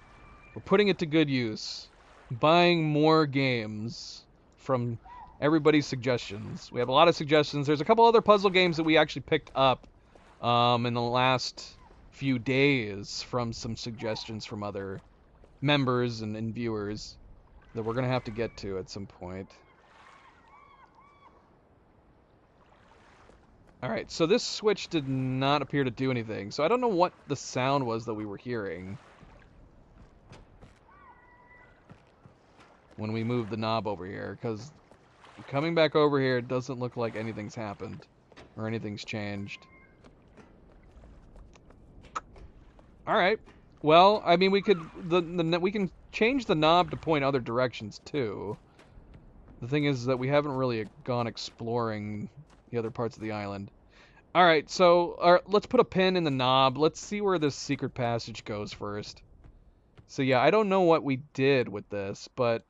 We're putting it to good use. Buying more games from everybody's suggestions. We have a lot of suggestions. There's a couple other puzzle games that we actually picked up in the last few days from some suggestions from other members and viewers that we're going to have to get to at some point. Alright, so this switch did not appear to do anything, so I don't know what the sound was that we were hearing when we moved the knob over here, because coming back over here, it doesn't look like anything's happened or anything's changed. Alright. Well, I mean, we could we can change the knob to point other directions too. The thing is that we haven't really gone exploring the other parts of the island. All right, so let's put a pin in the knob. Let's see where this secret passage goes first. So yeah, I don't know what we did with this, but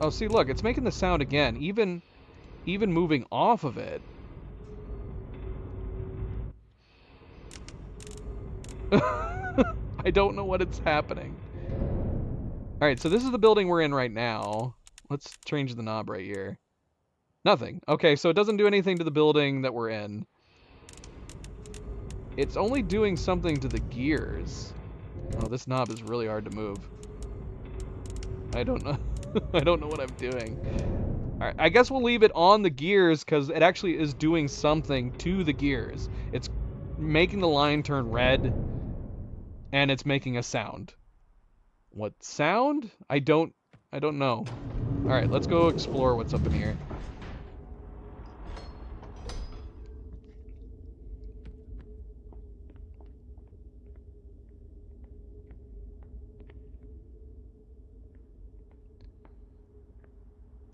oh, see, look, it's making the sound again, even moving off of it. I don't know what it's happening. Alright, so this is the building we're in right now. Let's change the knob right here. Nothing. Okay, so it doesn't do anything to the building that we're in. It's only doing something to the gears. Oh, this knob is really hard to move. I don't know. I don't know what I'm doing. Alright, I guess we'll leave it on the gears because it actually is doing something to the gears. It's making the line turn red, and it's making a sound. What sound? I don't know. Alright, let's go explore what's up in here.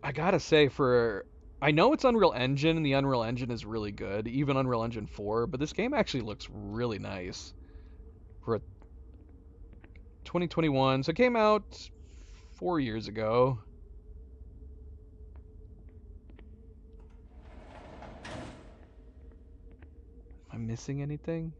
I gotta say, I know it's Unreal Engine, and the Unreal Engine is really good, even Unreal Engine 4, but this game actually looks really nice for a 2021. So it came out 4 years ago. Am I missing anything?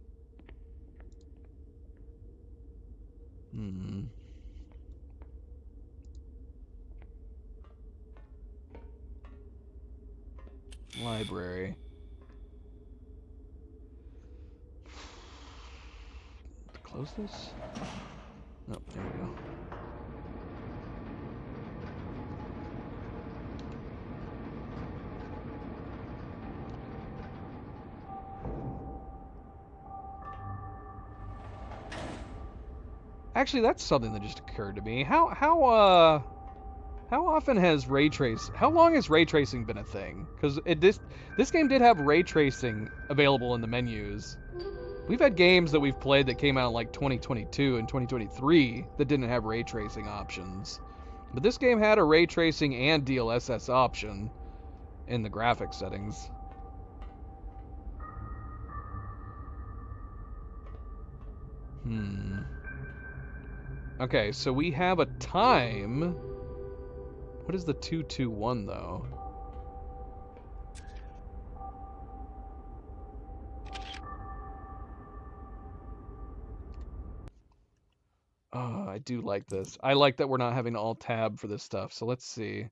Library. Close this? Oh, there we go. Actually, that's something that just occurred to me. How often has how long has ray tracing been a thing? Because this game did have ray tracing available in the menus. We've had games that we've played that came out in like 2022 and 2023 that didn't have ray tracing options. But this game had a ray tracing and DLSS option in the graphics settings. Okay, so we have a time. What is the 221 though? Oh, I do like this. I like that we're not having to alt-tab for this stuff. So let's see.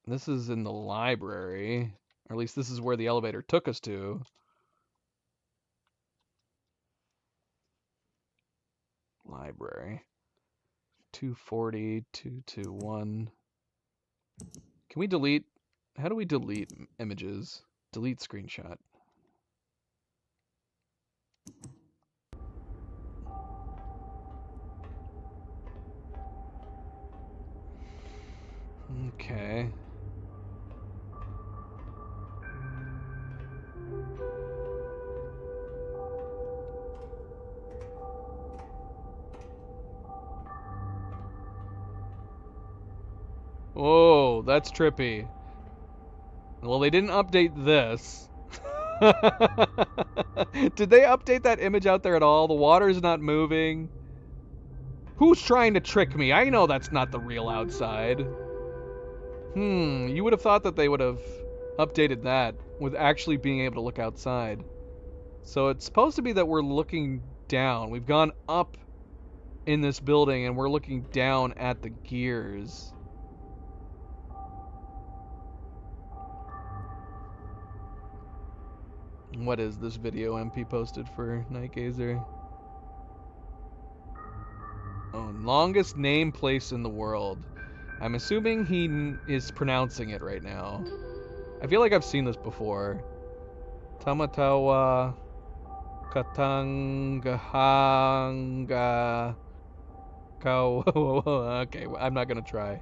This is in the library, or at least this is where the elevator took us to. Library. 240, 221. Can we delete? How do we delete images? Delete screenshot. Okay. Oh, that's trippy. Well, they didn't update this. Did they update that image out there at all? The water's not moving. Who's trying to trick me? I know that's not the real outside. You would have thought that they would have updated that with actually being able to look outside. So it's supposed to be that we're looking down. We've gone up in this building and we're looking down at the gears. What is this video MP posted for Nightgazer? Oh, longest name place in the world. I'm assuming he is pronouncing it right now. I feel like I've seen this before. Tamatawa Katangahanga Kau. Okay, I'm not gonna try.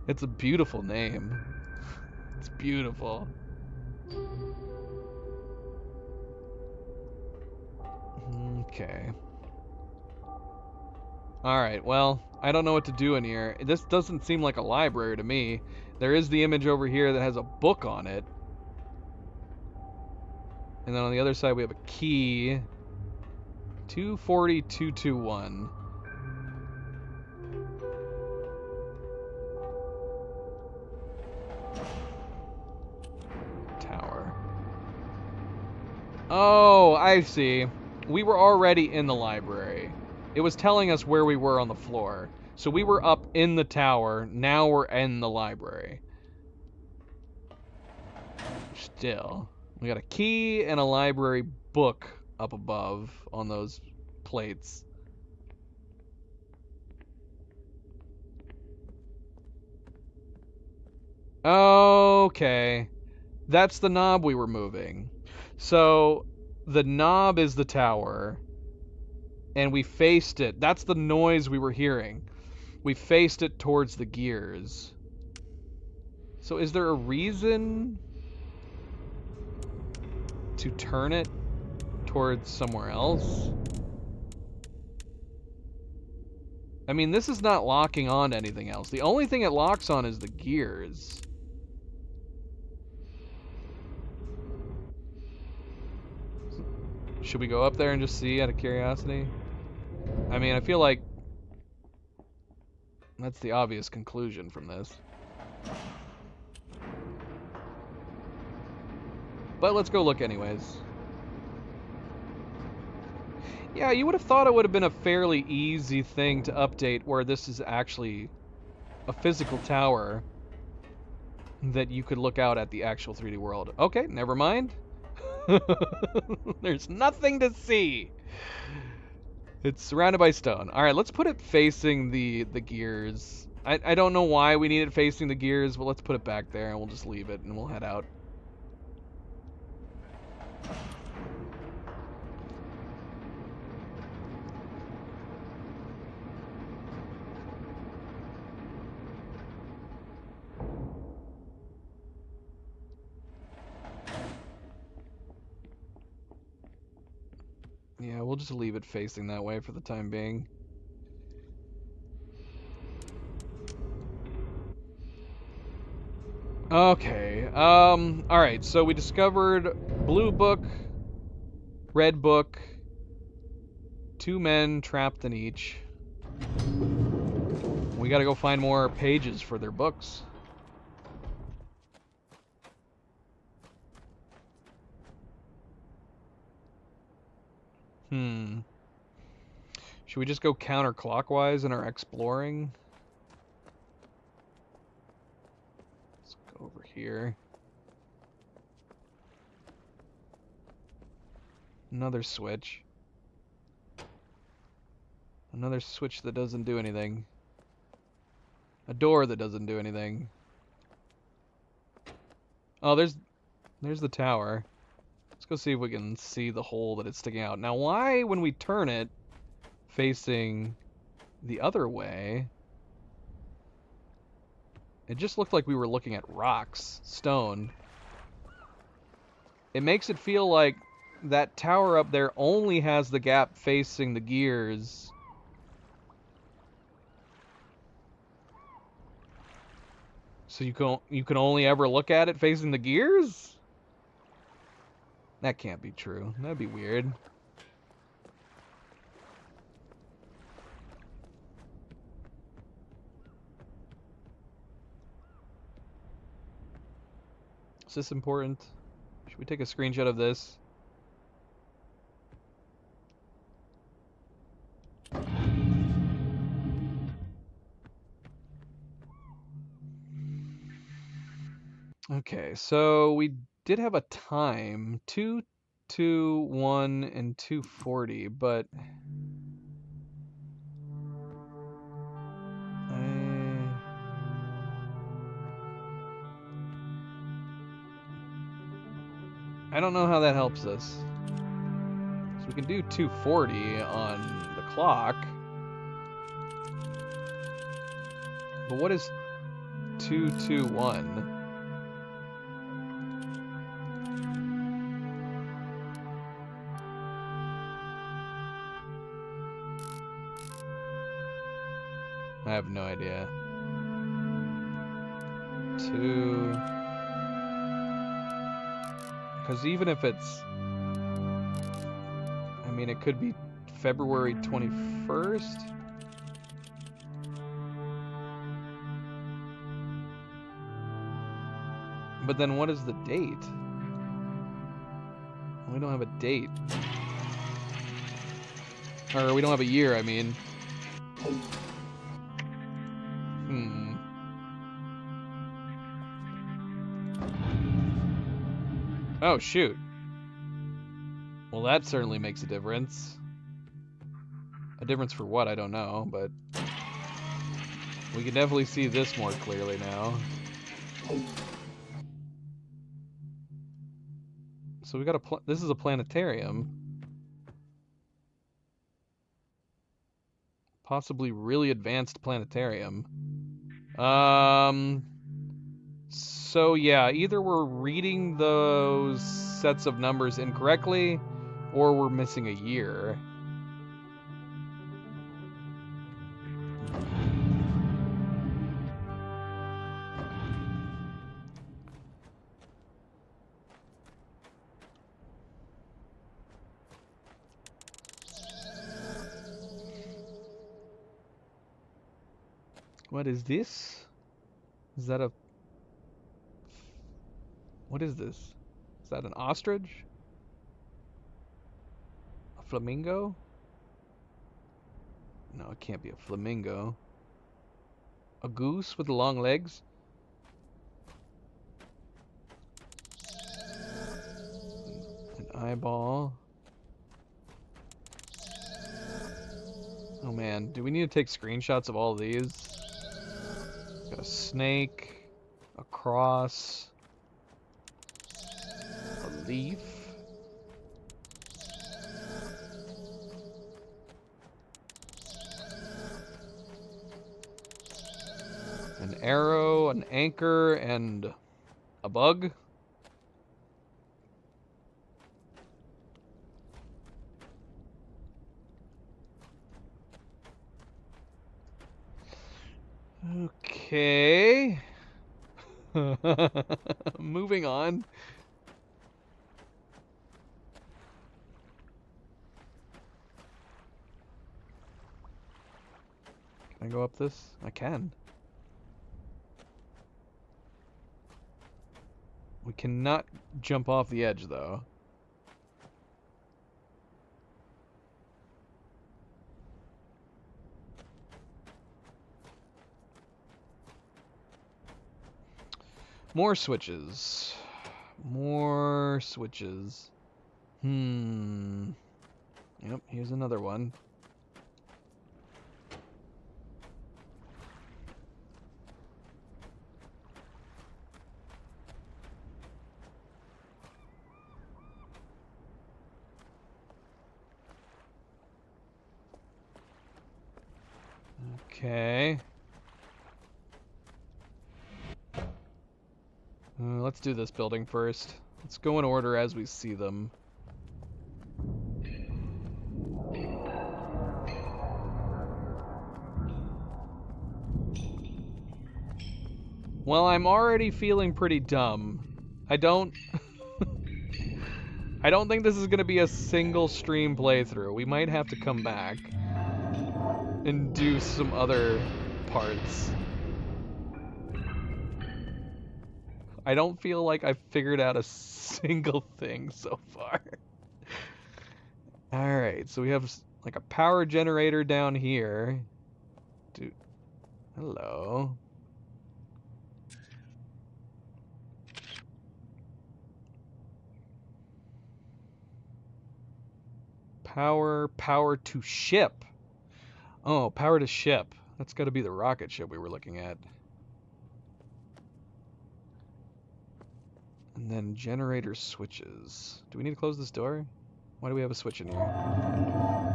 It's a beautiful name. It's beautiful. Okay. Alright, well, I don't know what to do in here. This doesn't seem like a library to me. There is the image over here that has a book on it. And then on the other side we have a key. 240221. Tower. Oh, I see. We were already in the library. It was telling us where we were on the floor. So we were up in the tower. Now we're in the library. Still. We got a key and a library book up above on those plates. Okay. That's the knob we were moving. So the knob is the tower. And we faced it. That's the noise we were hearing. We faced it towards the gears. So is there a reason to turn it towards somewhere else? I mean, this is not locking on to anything else. The only thing it locks on is the gears. Should we go up there and just see out of curiosity? I mean, I feel like that's the obvious conclusion from this. But let's go look anyways. Yeah, you would have thought it would have been a fairly easy thing to update where this is actually a physical tower that you could look out at the actual 3D world. Okay, never mind. There's nothing to see. It's surrounded by stone. All right, let's put it facing the gears. I don't know why we need it facing the gears, but let's put it back there and we'll just leave it and we'll head out. Yeah, we'll just leave it facing that way for the time being. Okay, alright, so we discovered blue book, red book, 2 men trapped in each. We gotta go find more pages for their books. Should we just go counterclockwise in our exploring? Let's go over here. Another switch. Another switch that doesn't do anything. A door that doesn't do anything. Oh, there's the tower. Let's go see if we can see the hole that it's sticking out. Now, why, when we turn it facing the other way, it just looked like we were looking at rocks, stone. It makes it feel like that tower up there only has the gap facing the gears. So you can only ever look at it facing the gears? That can't be true. That'd be weird. Is this important? Should we take a screenshot of this? Okay, so we did have a time, 2:21 and 2:40, but I don't know how that helps us. So we can do 2:40 on the clock. But what is 2:21? I have no idea. 2... Because even if it's... I mean, it could be February 21st? But then what is the date? We don't have a date. Or we don't have a year, I mean. Oh, shoot. Well, that certainly makes a difference. A difference for what, I don't know, but... we can definitely see this more clearly now. So we got this is a planetarium. Possibly really advanced planetarium. So yeah, either we're reading those sets of numbers incorrectly, or we're missing a year. What is this? Is that a... What is this? Is that an ostrich? A flamingo? No, it can't be a flamingo. A goose with long legs? An eyeball. Oh man, do we need to take screenshots of all these? Got a snake, a cross, a leaf. An arrow, an anchor, and a bug. Okay. Moving on. Can I go up this? I can. We cannot jump off the edge, though. More switches. More switches. Yep, here's another one. Okay. Let's do this building first. Let's go in order as we see them. Well, I'm already feeling pretty dumb. I don't think this is gonna be a single stream playthrough. We might have to come back and do some other parts. I don't feel like I've figured out a single thing so far. Alright, so we have like a power generator down here. Dude, hello. Power to ship. Oh, power to ship. That's got to be the rocket ship we were looking at. And then generator switches. Do we need to close this door? Why do we have a switch in here?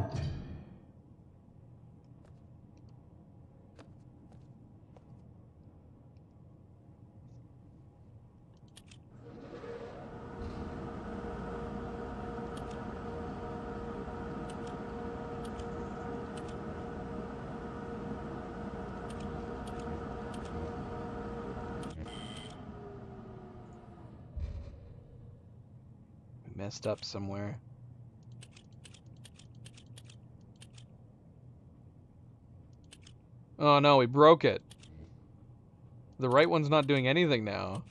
Messed up somewhere. Oh no, we broke it. The right one's not doing anything now.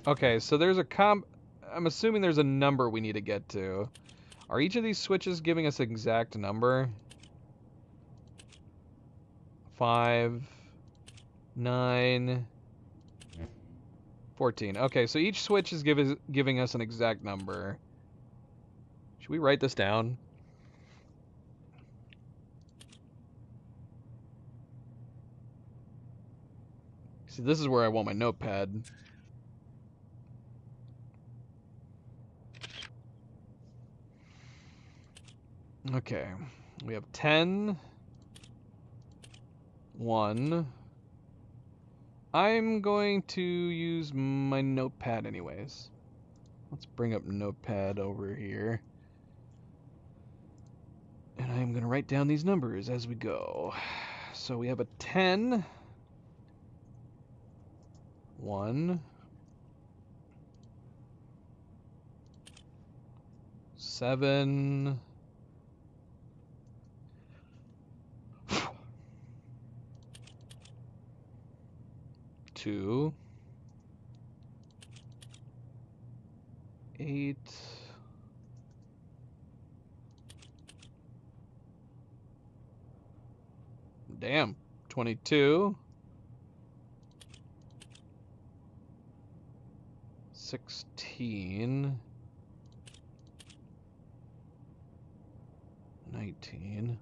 Okay, so there's a I'm assuming there's a number we need to get to. Are each of these switches giving us an exact number? 5, 9, 14. Okay, so each switch is giving us an exact number. Should we write this down? See, this is where I want my notepad. Okay, we have 10, 1. I'm going to use my notepad anyways. Let's bring up notepad over here. And I'm going to write down these numbers as we go. So we have a 10, 1, 7, 2, 8. Damn. 22. 16. 19.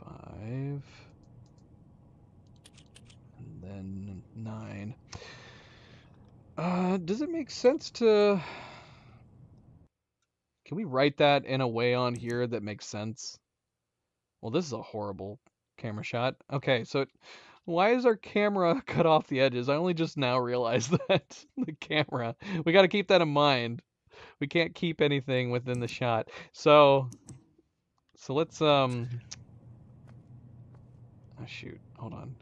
5. And then 9. Does it make sense to... Can we write that in a way on here that makes sense? Well, this is a horrible camera shot. Okay, so why is our camera cut off the edges? I only just now realized that. The camera. We got to keep that in mind. We can't keep anything within the shot. So let's oh shoot. Hold on.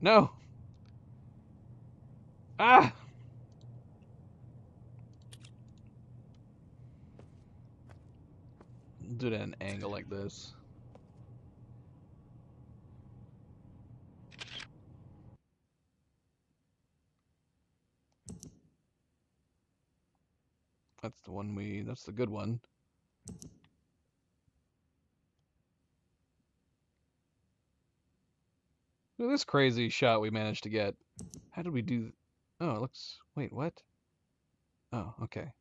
No. Ah. Do it at an angle like this. That's the one that's the good one. Look at this crazy shot we managed to get. How did we do? Oh, it looks, wait, what? Oh, okay.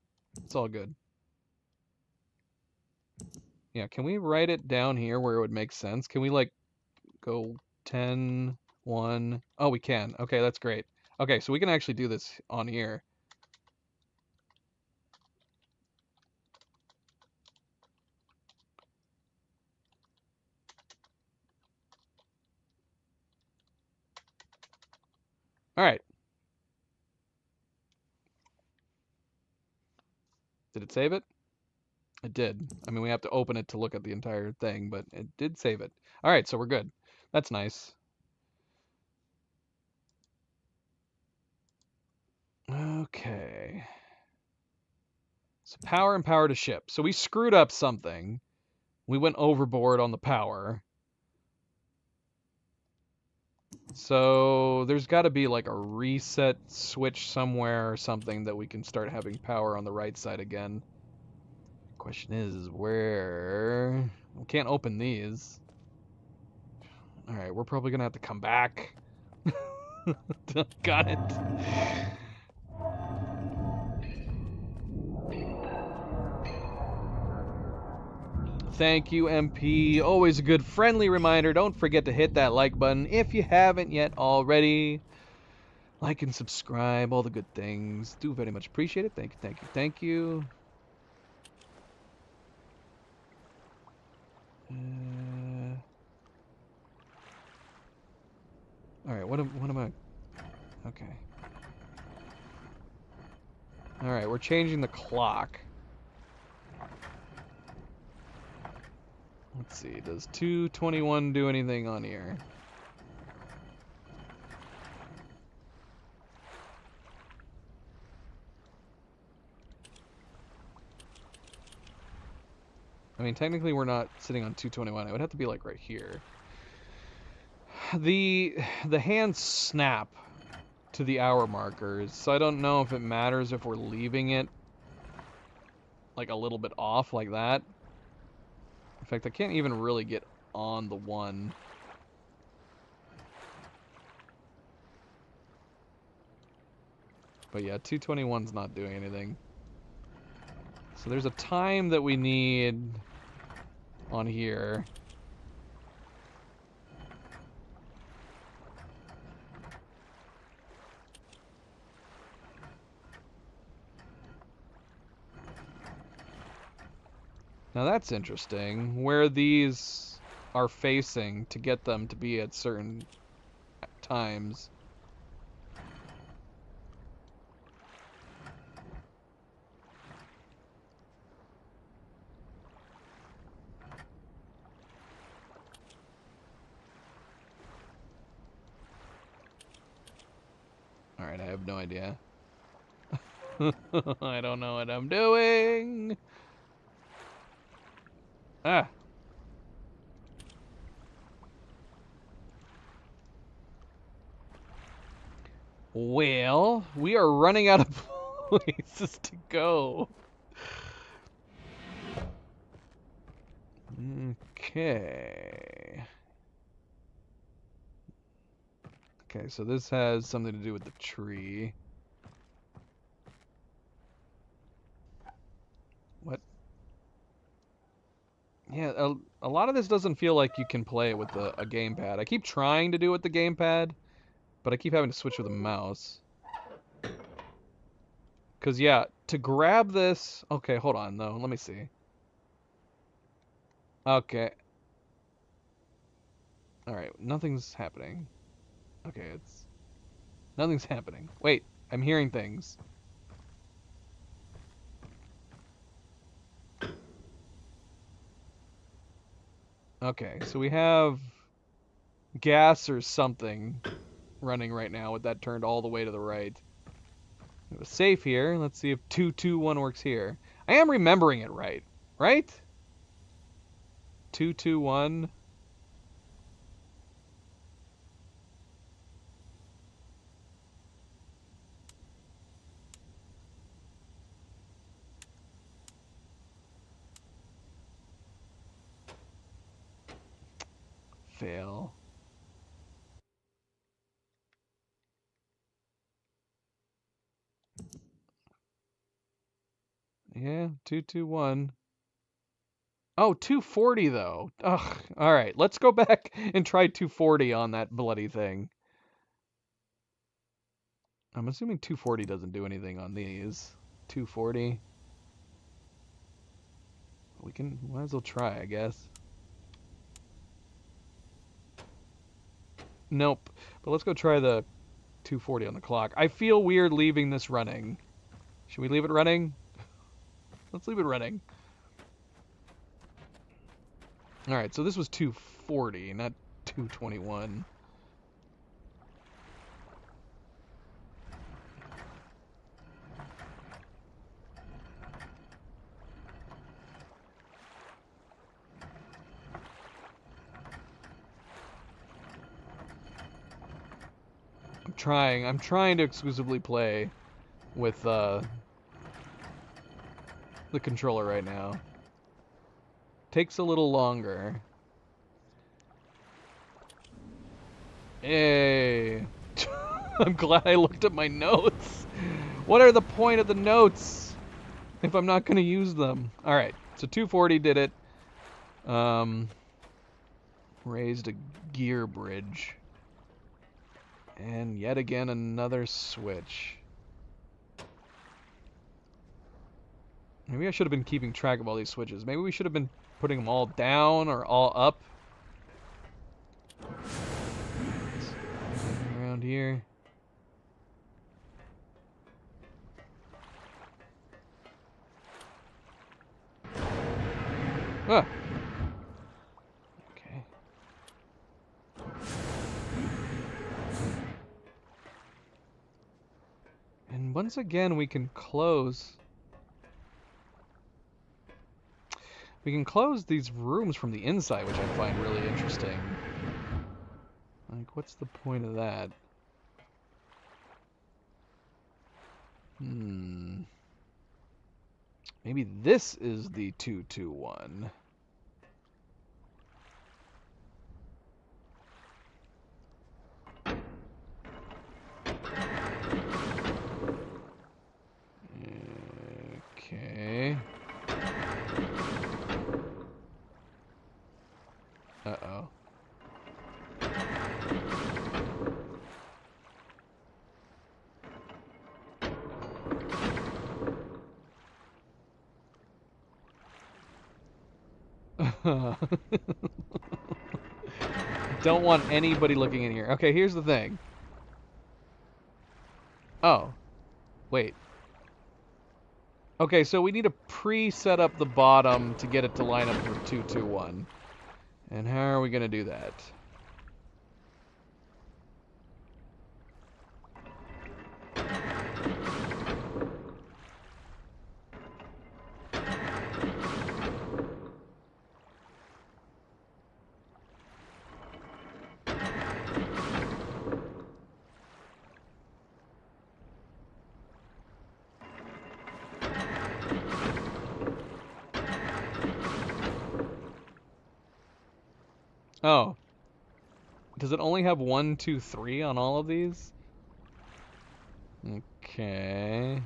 It's all good. Yeah, can we write it down here where it would make sense? Can we like go 10, 1? Oh, we can. Okay, that's great. Okay, so we can actually do this on here. All right. Did it save it? It did. I mean, we have to open it to look at the entire thing, but it did save it. All right, so we're good. That's nice. Okay. So power and power to ship. So we screwed up something. We went overboard on the power. So there's got to be like a reset switch somewhere or something that we can start having power on the right side again. Question is where? We can't open these. All right, we're probably gonna have to come back. Got it. Thank you, MP. Always a good friendly reminder. Don't forget to hit that like button if you haven't yet already. Like and subscribe, all the good things. Do very much appreciate it. Thank you, thank you, thank you. All right, what am I? Okay. All right, we're changing the clock. Let's see, does 2:21 do anything on here? I mean, technically we're not sitting on 2:21. It would have to be like right here. The hands snap to the hour markers, so I don't know if it matters if we're leaving it like a little bit off like that. In fact, I can't even really get on the 1. But yeah, 2:21's not doing anything. So there's a time that we need on here. Now that's interesting, where these are facing to get them to be at certain times. Alright, I have no idea. I don't know what I'm doing. Ah. Well, we are running out of places to go. Okay. Okay, so this has something to do with the tree. What? Yeah, a lot of this doesn't feel like you can play it with a gamepad. I keep trying to do it with the gamepad, but I keep having to switch with a mouse. Because, yeah, to grab this... Okay, hold on, though. Let me see. Okay. Alright, nothing's happening. Okay, it's... Nothing's happening. Wait, I'm hearing things. Okay, so we have gas or something running right now with that turned all the way to the right. We have a safe here. Let's see if 221 works here. I am remembering it right. Right? 221. Fail. Yeah, 221. Oh, 240 though. Ugh. All right, let's go back and try 240 on that bloody thing. I'm assuming 240 doesn't do anything on these. 240. We can might as well try, I guess. Nope. But let's go try the 240 on the clock. I feel weird leaving this running. Should we leave it running? Let's leave it running. Alright, so this was 240, not 221. I'm trying to exclusively play with the controller right now. Takes a little longer. Hey. I'm glad I looked at my notes. What are the point of the notes if I'm not going to use them? Alright, so 240 did it. Raised a gear bridge. And yet again another switch. Maybe I should have been keeping track of all these switches. Maybe we should have been putting them all down or all up. Around here. Ah. Okay. And once again we can close. We can close these rooms from the inside, which I find really interesting. Like, what's the point of that? Maybe this is the 221. Okay. Uh-oh. Don't want anybody looking in here. Okay, here's the thing. Oh. Wait. Okay, so we need to pre-set up the bottom to get it to line up for 221. And how are we going to do that? Oh. Does it only have 1, 2, 3 on all of these? Okay.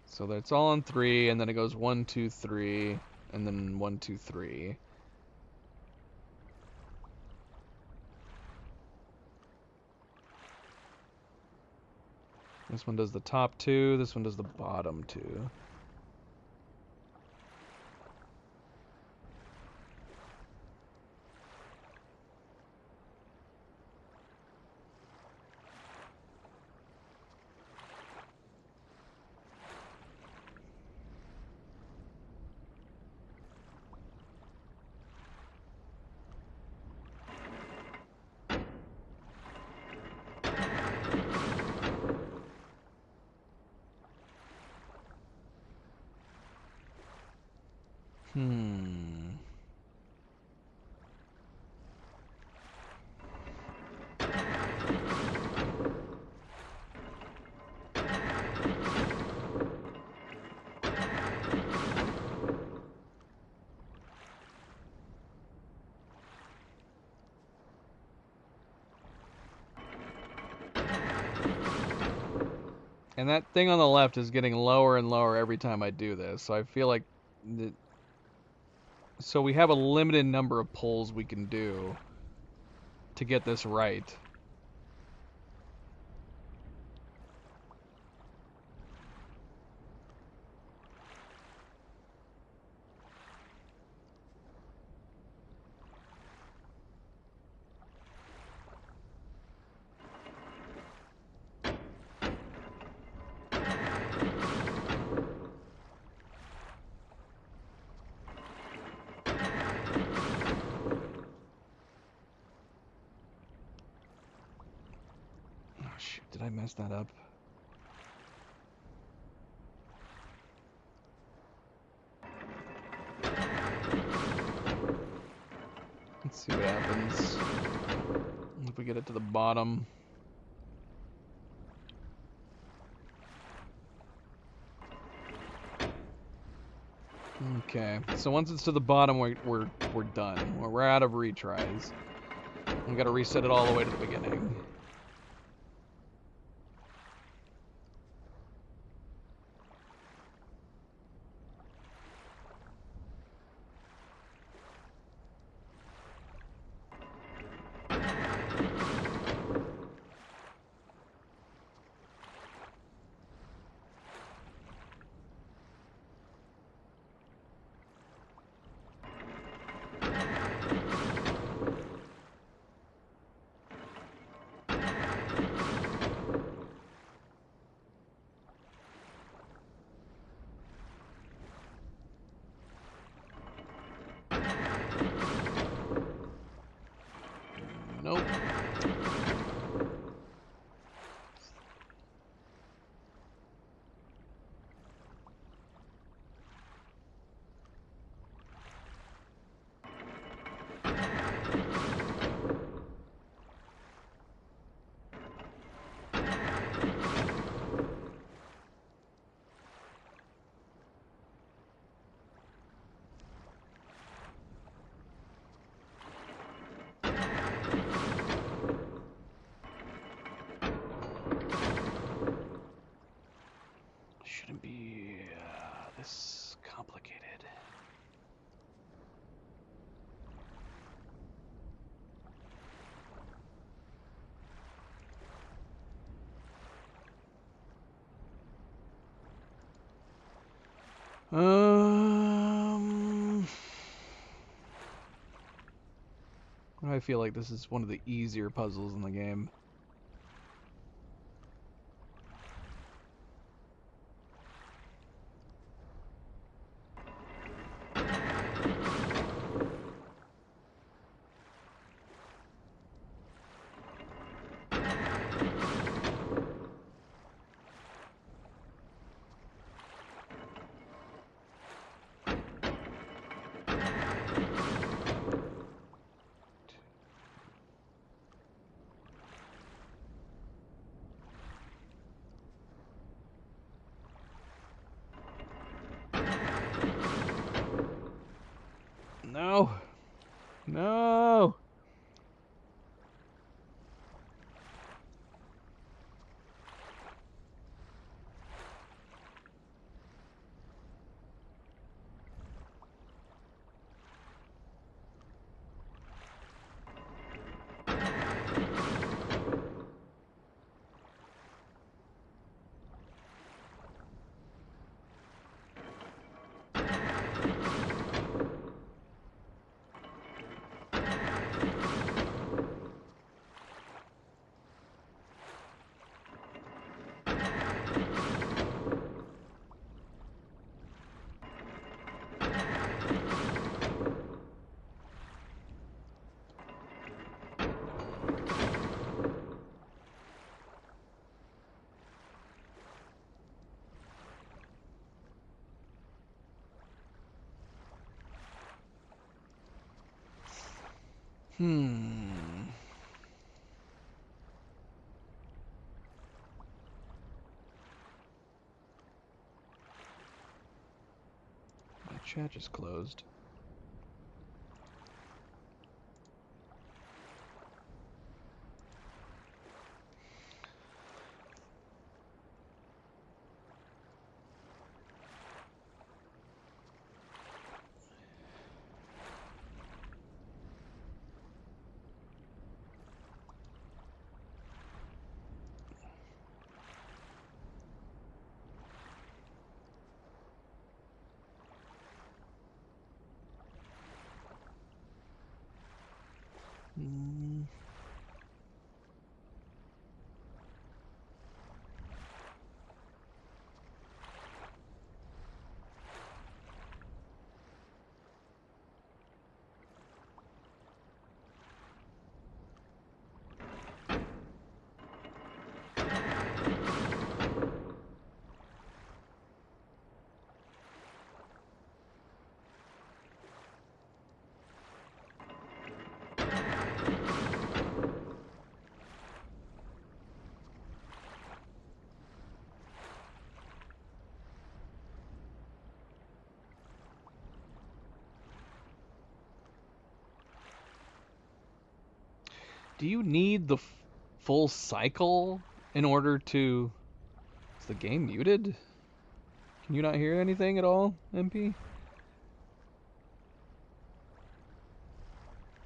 So that's all on 3, and then it goes 1, 2, 3, and then 1, 2, 3. This one does the top 2, this one does the bottom 2. Hmm. And that thing on the left is getting lower and lower every time I do this, so I feel like... So we have a limited number of pulls we can do to get this right. Oh shoot, did I mess that up? Let's see what happens if we get it to the bottom. Okay, so once it's to the bottom, we're done. We're out of retries. We gotta reset it all the way to the beginning. Nope. Shouldn't be this complicated. I feel like this is one of the easier puzzles in the game. No. No. Hmm. My chat just closed. Hmm. Do you need the full cycle in order to... Is the game muted? Can you not hear anything at all, MP?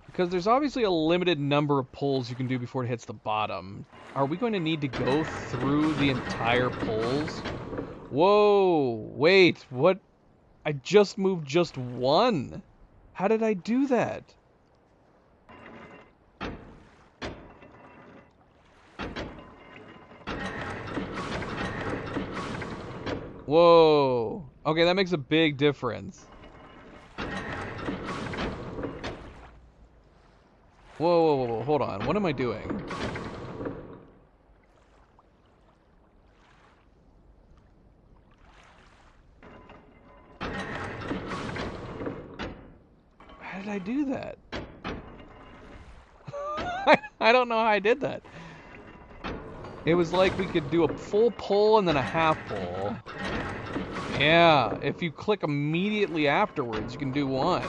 Because there's obviously a limited number of pulls you can do before it hits the bottom. Are we going to need to go through the entire pulls? Whoa! Wait, what? I just moved just one! How did I do that? Whoa! Okay, that makes a big difference. Whoa, hold on. What am I doing? How did I do that? I don't know how I did that. It was like we could do a full pull and then a half pull. Yeah, if you click immediately afterwards, you can do one.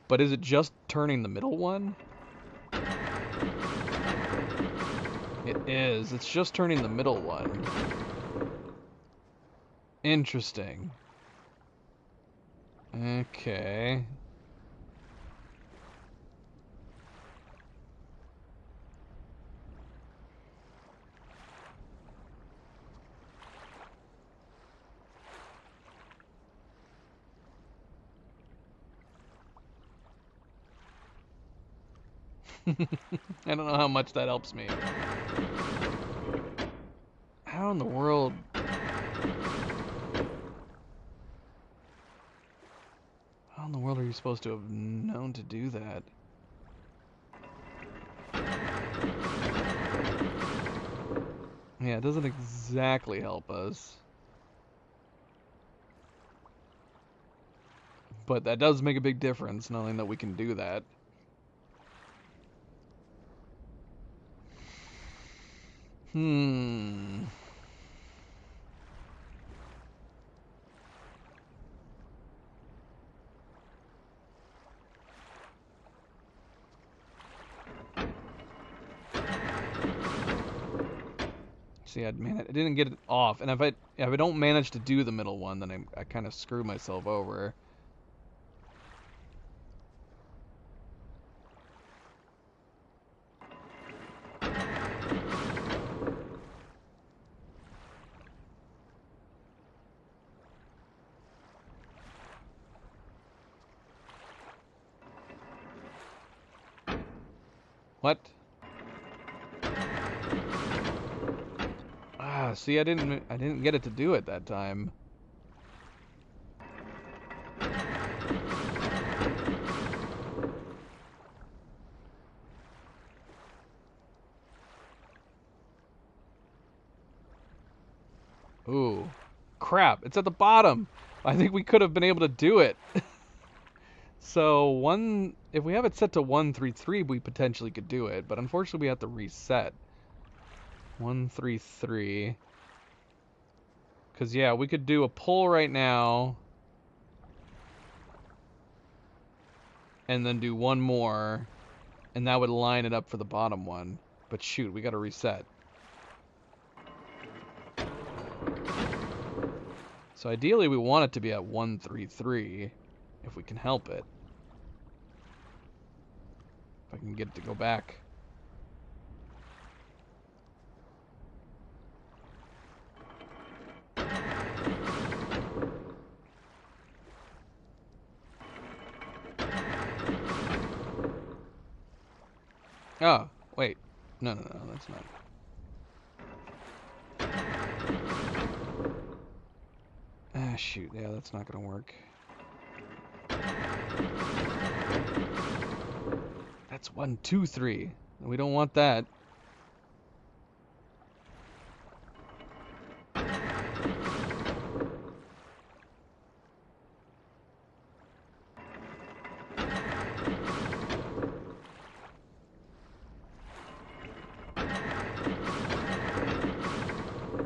But is it just turning the middle one? It is. It's just turning the middle one. Interesting. Okay. I don't know how much that helps me. How in the world... How in the world are you supposed to have known to do that? Yeah, it doesn't exactly help us. But that does make a big difference, knowing that we can do that. Hmm... See, I didn't get it off, and if I don't manage to do the middle one, then I kind of screw myself over. What? Ah, see, I didn't get it to do it that time. Ooh, crap! It's at the bottom. I think we could have been able to do it. So if we have it set to 133, we potentially could do it, but unfortunately we have to reset. 133. Because, yeah, we could do a pull right now. And then do one more. And that would line it up for the bottom one. But shoot, we gotta reset. So ideally we want it to be at 133. If we can help it. If I can get it to go back. Oh, wait. No, that's not. Ah, shoot. Yeah, that's not gonna work. That's 1, 2, 3. We don't want that.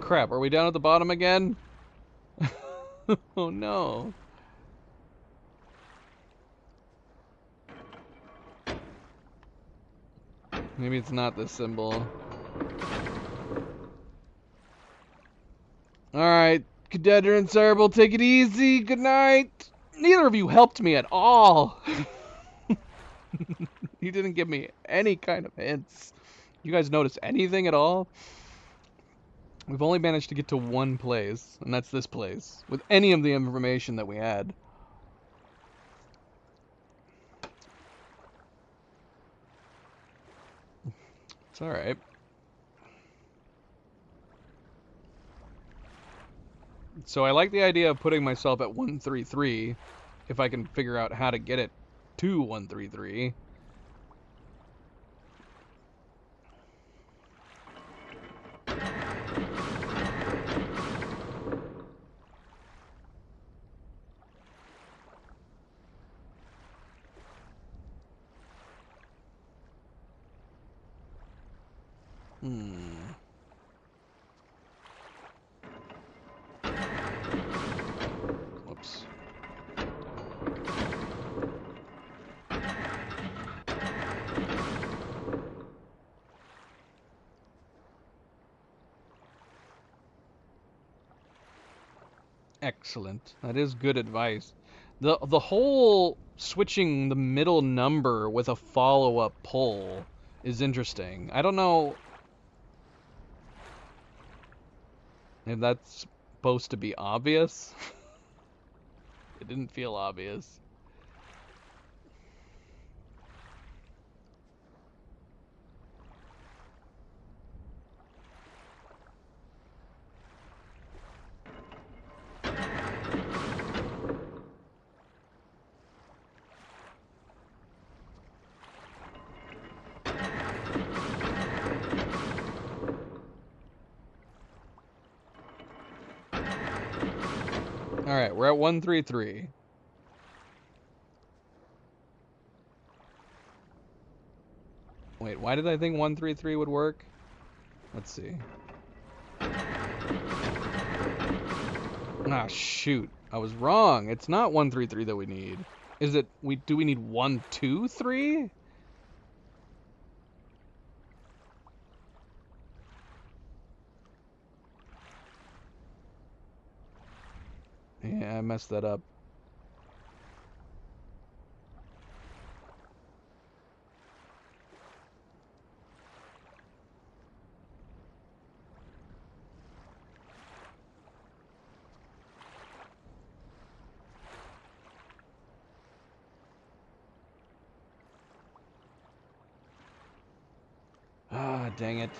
Crap, are we down at the bottom again? Oh no. Maybe it's not this symbol. Alright, Cadedra and Cerebral, take it easy. Good night. Neither of you helped me at all. You didn't give me any kind of hints. You guys notice anything at all? We've only managed to get to one place, and that's this place, with any of the information that we had. It's alright. So I like the idea of putting myself at 133, if I can figure out how to get it to 133. Whoops. Excellent. That is good advice. The whole switching the middle number with a follow-up pull is interesting. I don't know if that's supposed to be obvious. It didn't feel obvious. Alright, we're at 133. Wait, why did I think 133 would work? Let's see. Ah, shoot. I was wrong. It's not 133 that we need. Is it, do we need 1, 2, 3? Yeah, I messed that up. Ah, dang it.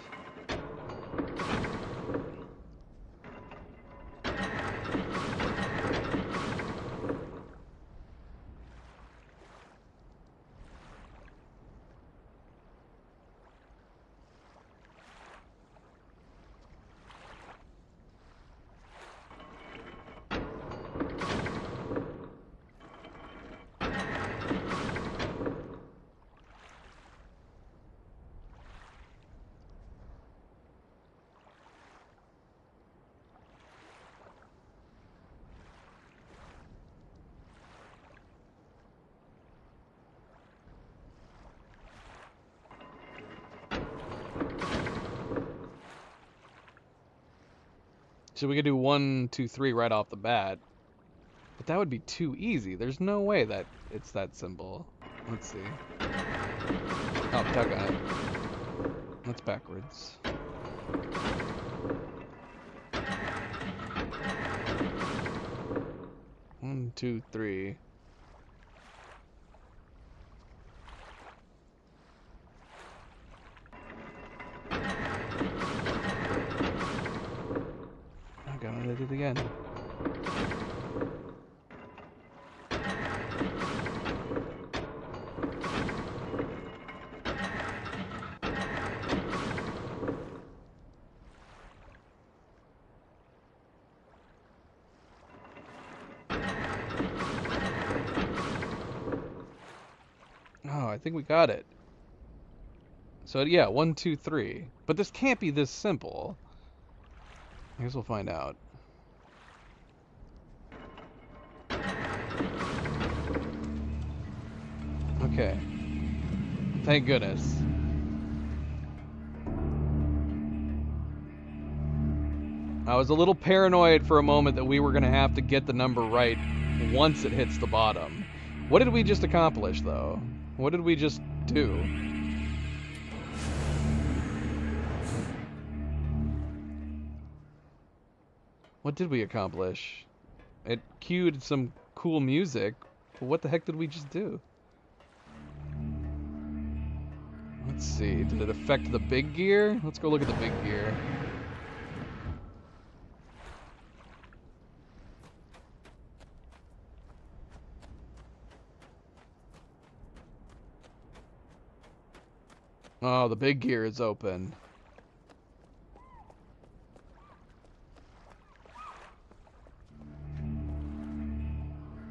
So we could do 1, 2, 3 right off the bat. But that would be too easy. There's no way that it's that simple. Let's see. Oh, doggone it. That's backwards. One, two, three. I did it again. Oh, I think we got it. So yeah, 1, 2, 3. But this can't be this simple. I guess we'll find out. Okay. Thank goodness. I was a little paranoid for a moment that we were going to have to get the number right once it hits the bottom. What did we just accomplish, though? What did we just do? What did we accomplish? It cued some cool music. What the heck did we just do? Let's see. Did it affect the big gear? Let's go look at the big gear. Oh, the big gear is open.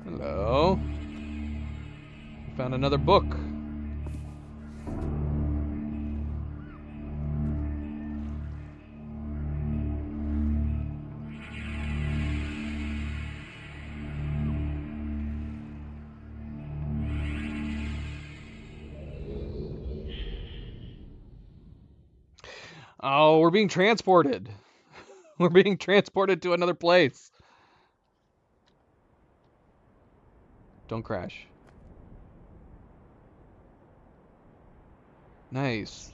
Hello. Found another book. Oh, we're being transported. We're being transported to another place. Don't crash. Nice.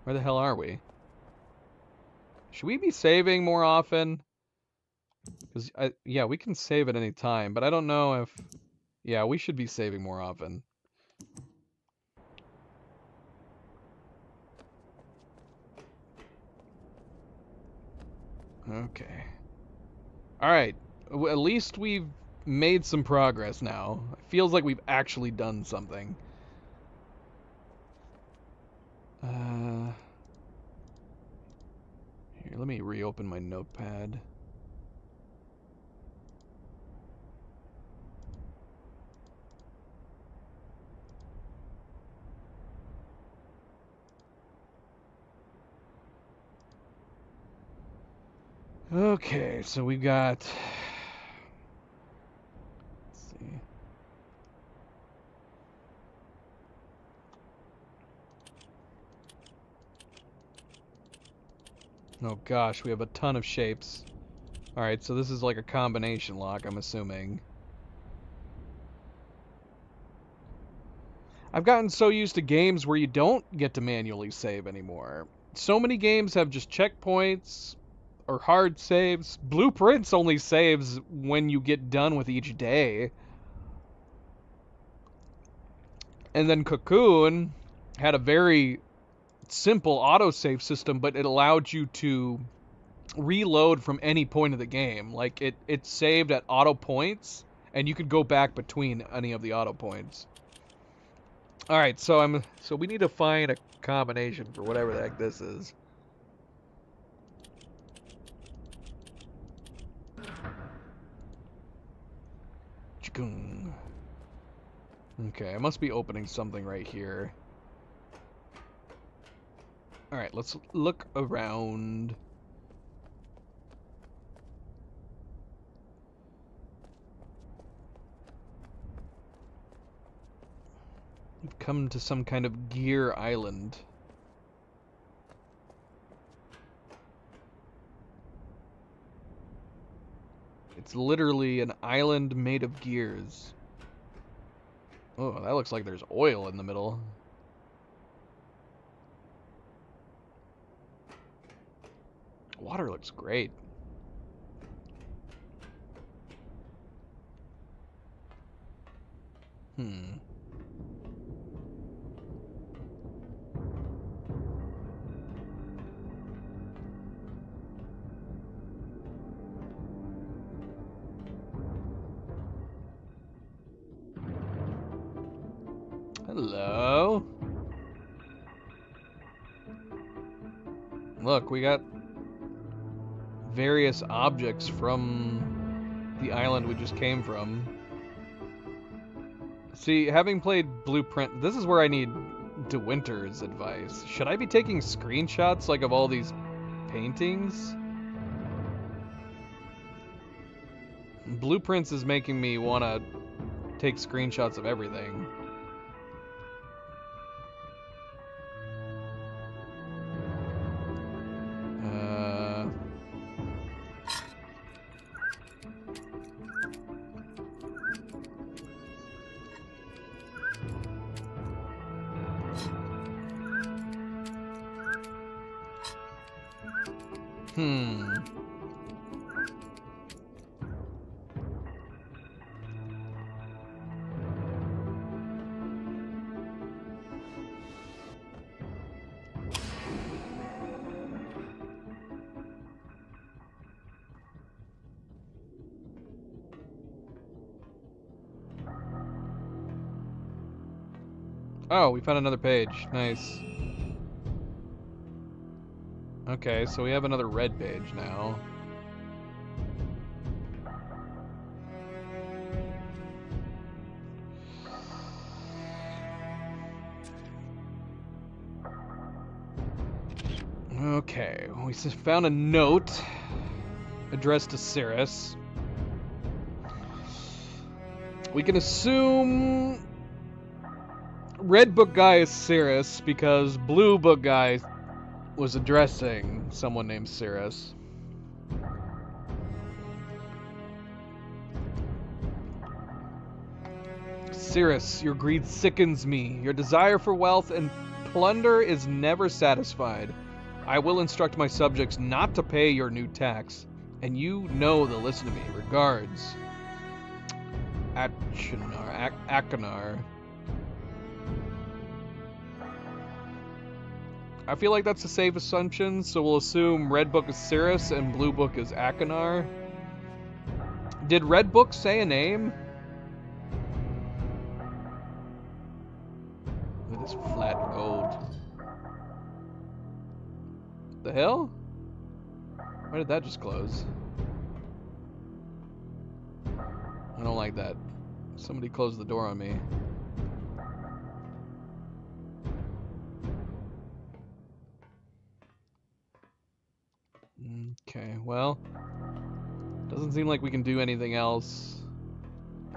Where the hell are we? Should we be saving more often? Because, yeah, we can save at any time, but I don't know if... Yeah, we should be saving more often. Okay. Alright. At least we've made some progress now. It feels like we've actually done something. Here, let me reopen my notepad. Okay, so we've got... Let's see. Oh gosh, we have a ton of shapes. Alright, so this is like a combination lock, I'm assuming. I've gotten so used to games where you don't get to manually save anymore. So many games have just checkpoints or hard saves. Blueprints only saves when you get done with each day. And then Cocoon had a very simple autosave system, but it allowed you to reload from any point of the game. Like it saved at auto points, and you could go back between any of the auto points. All right, so we need to find a combination for whatever the heck this is. Chikung. Okay, I must be opening something right here. All right, let's look around. We've come to some kind of gear island. It's literally an island made of gears. Oh, that looks like there's oil in the middle. Water looks great. Hello. Look, we got various objects from the island we just came from. See, having played Blueprint, this is where I need DeWinter's advice. Should I be taking screenshots like of all these paintings? Blueprints is making me want to take screenshots of everything. Oh, we found another page. Nice. Okay, so we have another red page now. Okay, we found a note addressed to Cirrus. We can assume Red Book Guy is Cirrus because Blue Book Guy was addressing someone named Cirrus. Cirrus, your greed sickens me. Your desire for wealth and plunder is never satisfied. I will instruct my subjects not to pay your new tax, and you know they'll listen to me. Regards, Achenar. I feel like that's a safe assumption, so we'll assume Red Book is Cirrus and Blue Book is Achenar. Did Red Book say a name? Look at this flat gold. The hell? Why did that just close? I don't like that. Somebody closed the door on me. Okay, well, doesn't seem like we can do anything else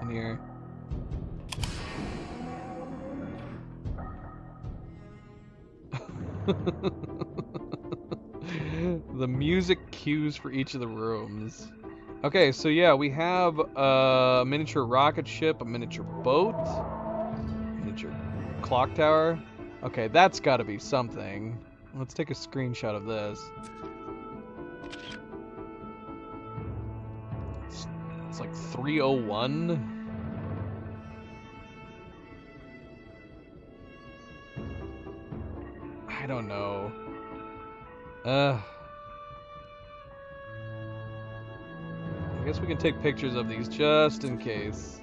in here. The music cues for each of the rooms. Okay, so yeah, we have a miniature rocket ship, a miniature boat, miniature clock tower. Okay, that's got to be something. Let's take a screenshot of this. It's like 301. I don't know. I guess we can take pictures of these just in case.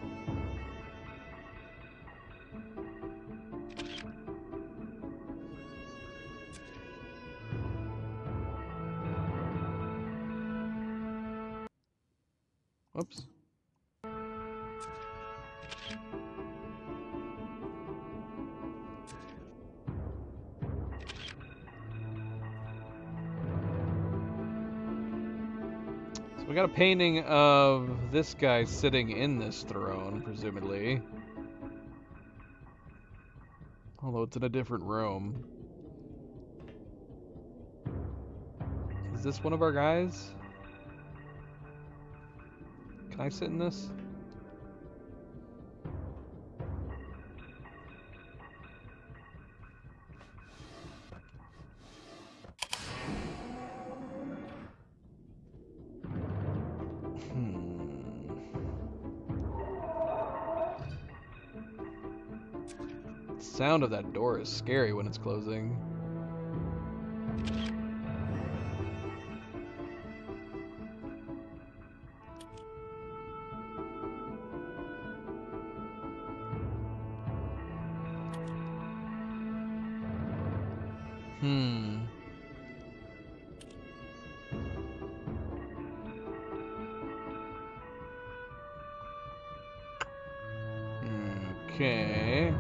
Whoops. So we got a painting of this guy sitting in this throne, presumably. Although it's in a different room. Is this one of our guys? Can I sit in this? The sound of that door is scary when it's closing. Okay.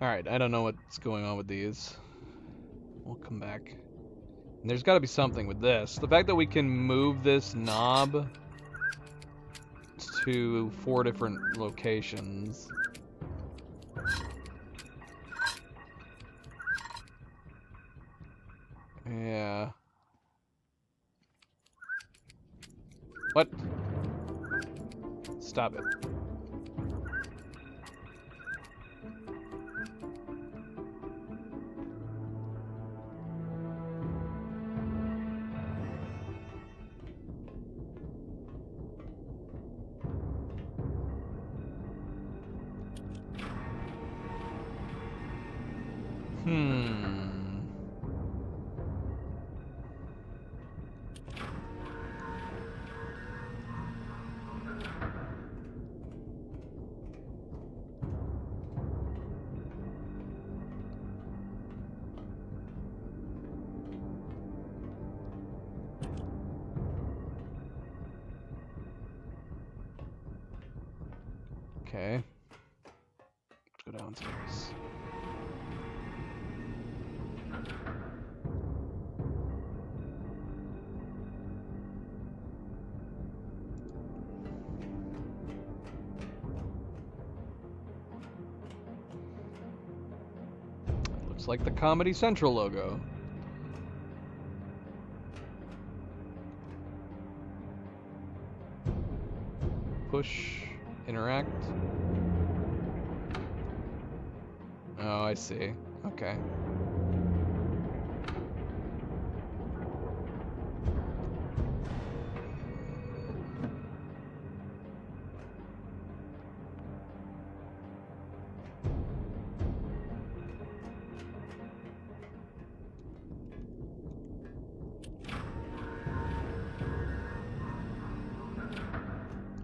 Alright, I don't know what's going on with these. We'll come back. And there's got to be something with this. The fact that we can move this knob to 4 different locations. Yeah. What? Stop it. Okay. Let's go downstairs. Looks like the Comedy Central logo. Push, interact. Oh, I see. Okay.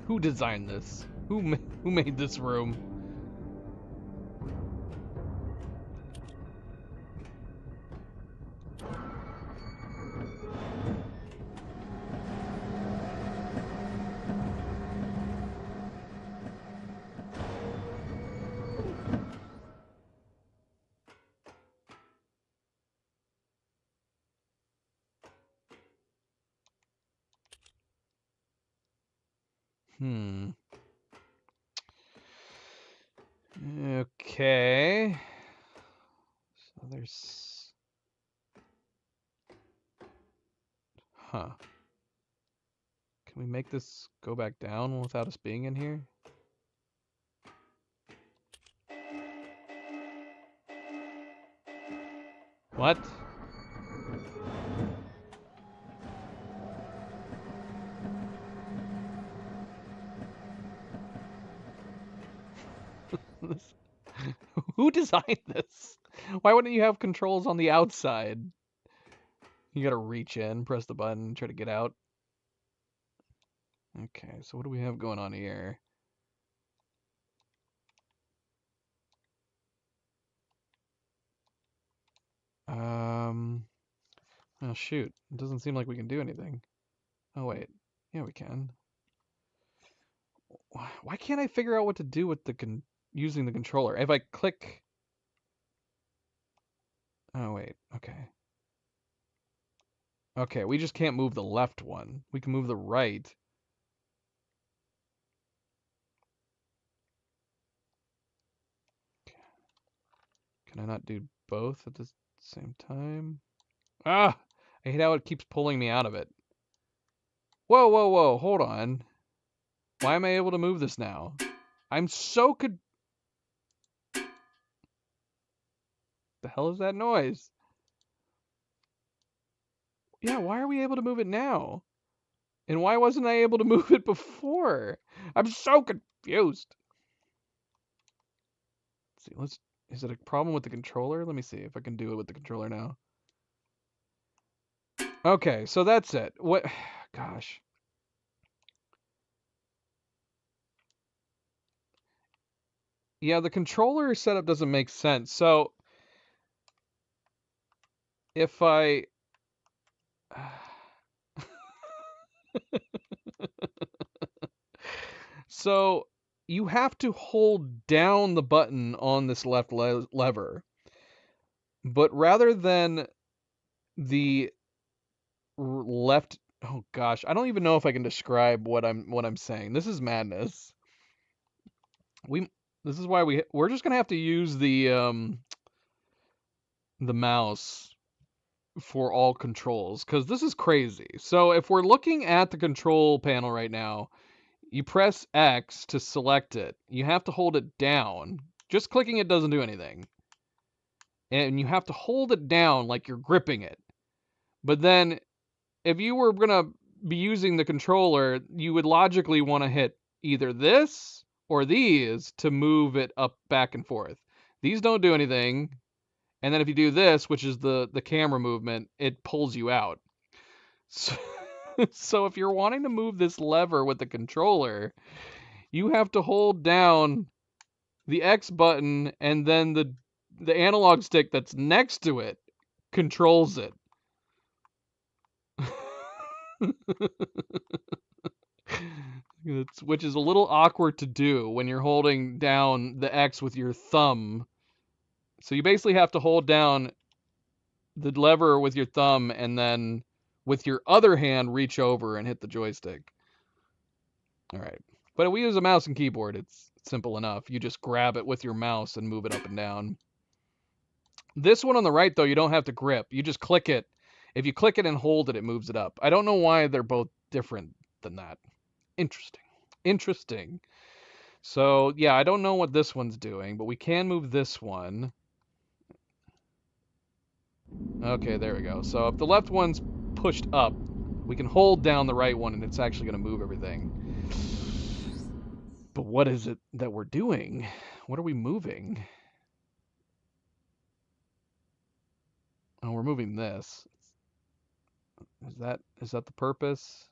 Who designed this? Who made this room? Okay. So there's... Huh. Can we make this go back down without us being in here? What? Who designed this? Why wouldn't you have controls on the outside? You gotta reach in, press the button, try to get out. Okay, so what do we have going on here? Oh shoot, it doesn't seem like we can do anything. Oh wait, yeah we can. Why can't I figure out what to do with the using the controller? If I click... Oh wait, okay. Okay, we just can't move the left one. We can move the right. Can I not do both at the same time? Ah! I hate how it keeps pulling me out of it. Whoa, whoa, whoa, hold on. Why am I able to move this now? I'm so The hell is that noise? Yeah, why are we able to move it now? And why wasn't I able to move it before? I'm so confused. Let's see, is it a problem with the controller? Let me see if I can do it with the controller now. Okay, so that's it. What? Gosh. Yeah, the controller setup doesn't make sense. So if I... So you have to hold down the button on this left lever. But rather than the left... Oh gosh, I don't even know if I can describe what I'm saying. This is madness. This is why we're just gonna have to use the mouse for all controls, because this is crazy. So if we're looking at the control panel right now, you press X to select it. You have to hold it down. Just clicking it doesn't do anything. And you have to hold it down like you're gripping it. But then if you were gonna be using the controller, you would logically want to hit either this or these to move it up, back and forth. These don't do anything. And then if you do this, which is the camera movement, it pulls you out. So if you're wanting to move this lever with the controller, you have to hold down the X button, and then the analog stick that's next to it controls it. Which is a little awkward to do when you're holding down the X with your thumb. So you basically have to hold down the lever with your thumb and then with your other hand reach over and hit the joystick. All right. But if we use a mouse and keyboard, it's simple enough. You just grab it with your mouse and move it up and down. This one on the right, though, you don't have to grip. You just click it. If you click it and hold it, it moves it up. I don't know why they're both different than that. Interesting. So, yeah, I don't know what this one's doing, but we can move this one. Okay, there we go. So if the left one's pushed up, we can hold down the right one and it's actually going to move everything. But what is it that we're doing? What are we moving? Oh, we're moving this. Is that the purpose?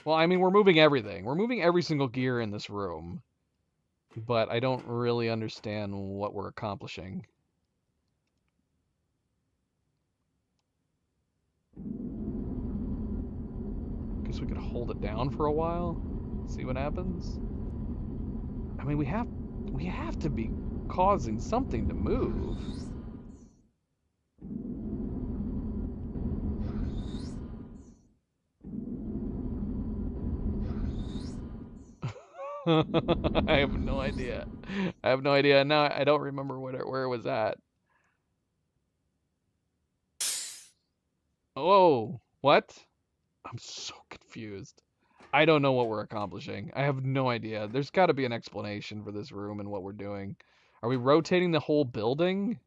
Well, I mean, we're moving everything. We're moving every single gear in this room. But I don't really understand what we're accomplishing. Guess we could hold it down for a while. See what happens. I mean, we have We have to be causing something to move. I have no idea. I have no idea. Now I don't remember where it was at. Oh, what? I'm so confused. I don't know what we're accomplishing. I have no idea. There's got to be an explanation for this room and what we're doing. Are we rotating the whole building?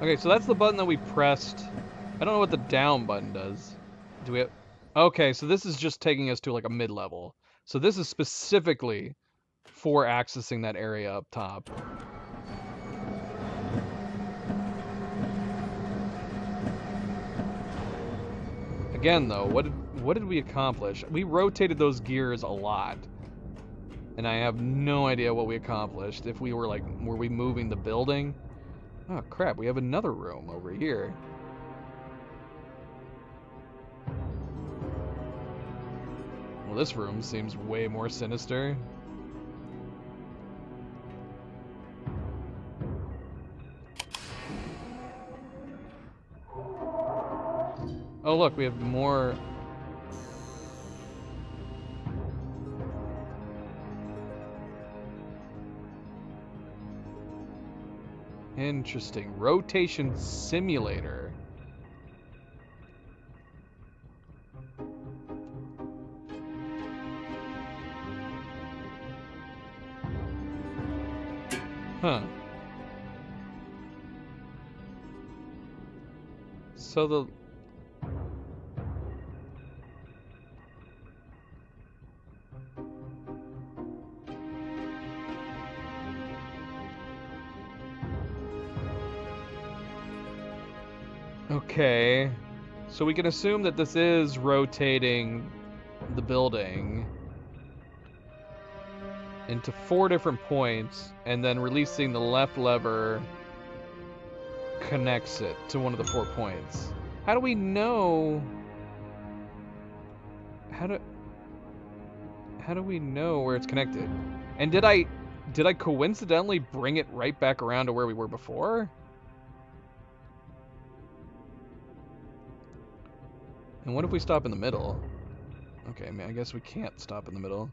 Okay, so that's the button that we pressed. I don't know what the down button does. Do we have... Okay, so this is just taking us to like a mid-level. So this is specifically for accessing that area up top. Again, though, what did we accomplish? We rotated those gears a lot. And I have no idea what we accomplished. If we were like, were we moving the building? Oh crap, we have another room over here. Well, this room seems way more sinister. Oh look, we have more... Interesting. Rotation simulator. Huh. So the... Okay, so we can assume that this is rotating the building into 4 different points, and then releasing the left lever connects it to one of the 4 points. How do we know? How do we know where it's connected? And did I coincidentally bring it right back around to where we were before? And what if we stop in the middle? Okay, I mean, I guess we can't stop in the middle.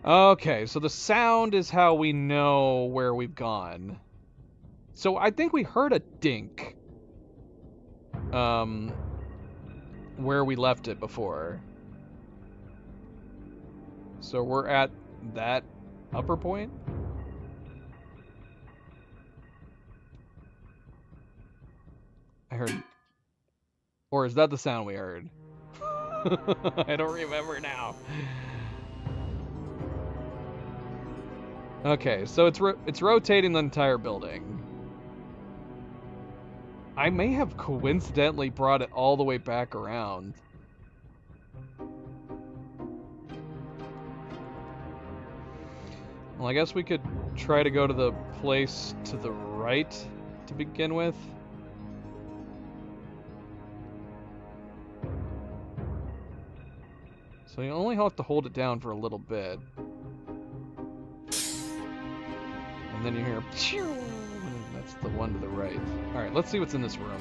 Okay, so the sound is how we know where we've gone. So I think we heard a dink. Where we left it before. So we're at that upper point? I heard... Or is that the sound we heard? I don't remember now. Okay, so it's rotating the entire building. I may have coincidentally brought it all the way back around. Well, I guess we could try to go to the place to the right to begin with. So you only have to hold it down for a little bit. And then you hear... That's the one to the right. Alright, let's see what's in this room.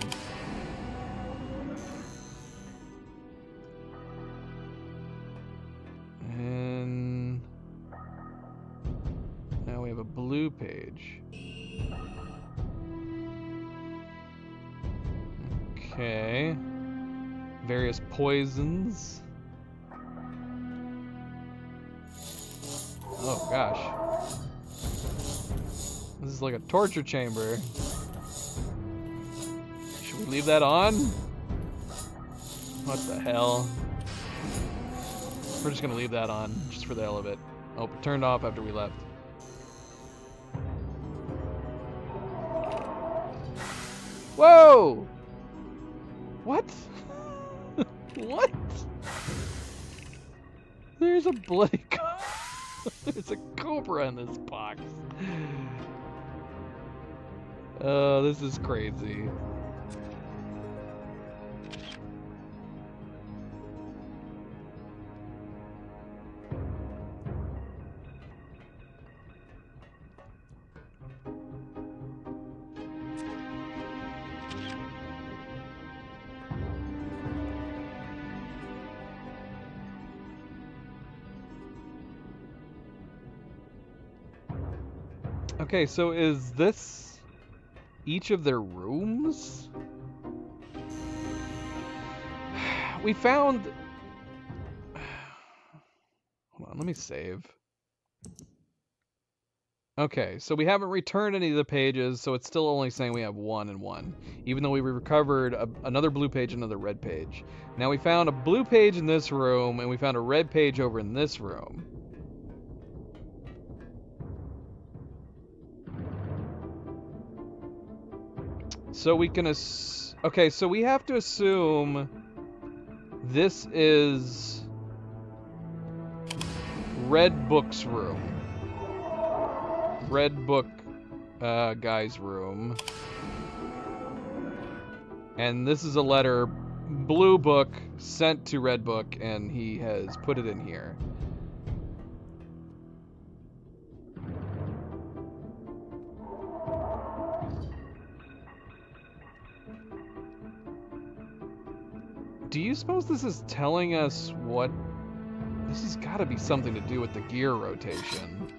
And... now we have a blue page. Okay. Various poisons. Oh gosh. This is like a torture chamber. Should we leave that on? What the hell? We're just gonna leave that on, just for the hell of it. Oh, it turned off after we left. Whoa! What? What? There's a bloody there's a cobra in this box. Oh, this is crazy. Okay, so is this each of their rooms? We found... Hold on, let me save. Okay, so we haven't returned any of the pages, so it's still only saying we have 1 and 1, even though we recovered another blue page, another red page. Now we found a blue page in this room, and we found a red page over in this room. So we can okay, so we have to assume this is Red Book's room. Red Book guy's room. And this is a letter Blue Book sent to Red Book, and he has put it in here. Do you suppose this is telling us what... This has got to be something to do with the gear rotation.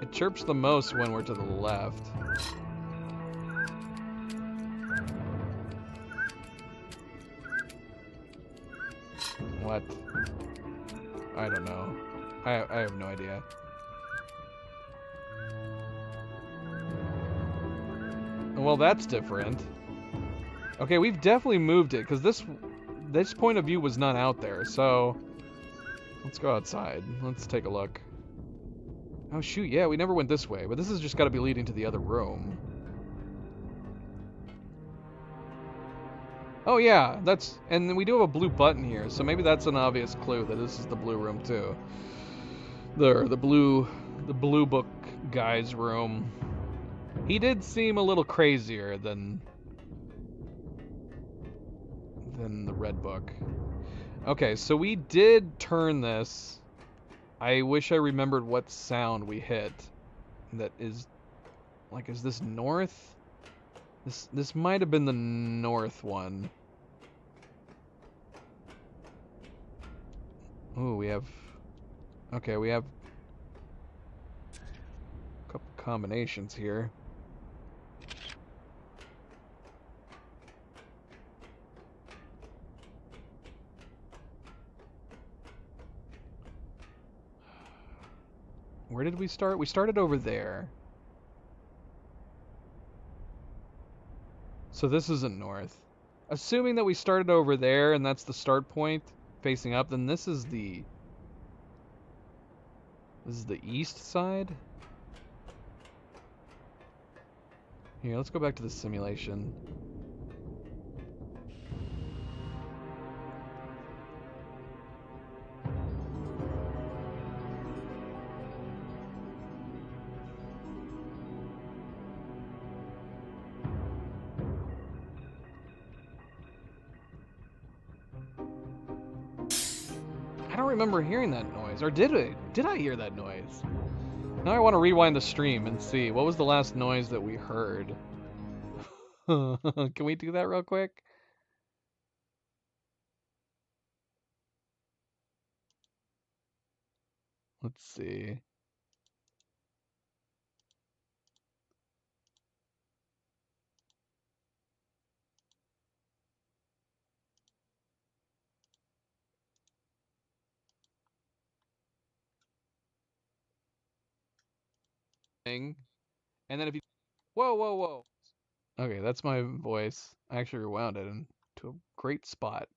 It chirps the most when we're to the left. What? I don't know. I have no idea. Well, that's different. Okay, we've definitely moved it, because this point of view was not out there, so... Let's go outside. Let's take a look. Oh, shoot, yeah, we never went this way, but this has just got to be leading to the other room. Oh, yeah, that's... And then we do have a blue button here, so maybe that's an obvious clue that this is the blue room, too. The blue book guy's room. He did seem a little crazier than the red book. Okay, so we did turn this. I wish I remembered what sound we hit. That is, like, is this north? This might have been the north one. Ooh, we have... Okay, we have a couple combinations here. Where did we start? We started over there. So this isn't north. Assuming that we started over there and that's the start point facing up, then this is the east side. Here, let's go back to the simulation. I don't remember hearing that noise, or did I? Did I hear that noise? Now I want to rewind the stream and see what was the last noise that we heard. Can we do that real quick? Let's see. And then if you... Whoa, whoa, whoa. Okay, that's my voice. I actually rewound it into a great spot.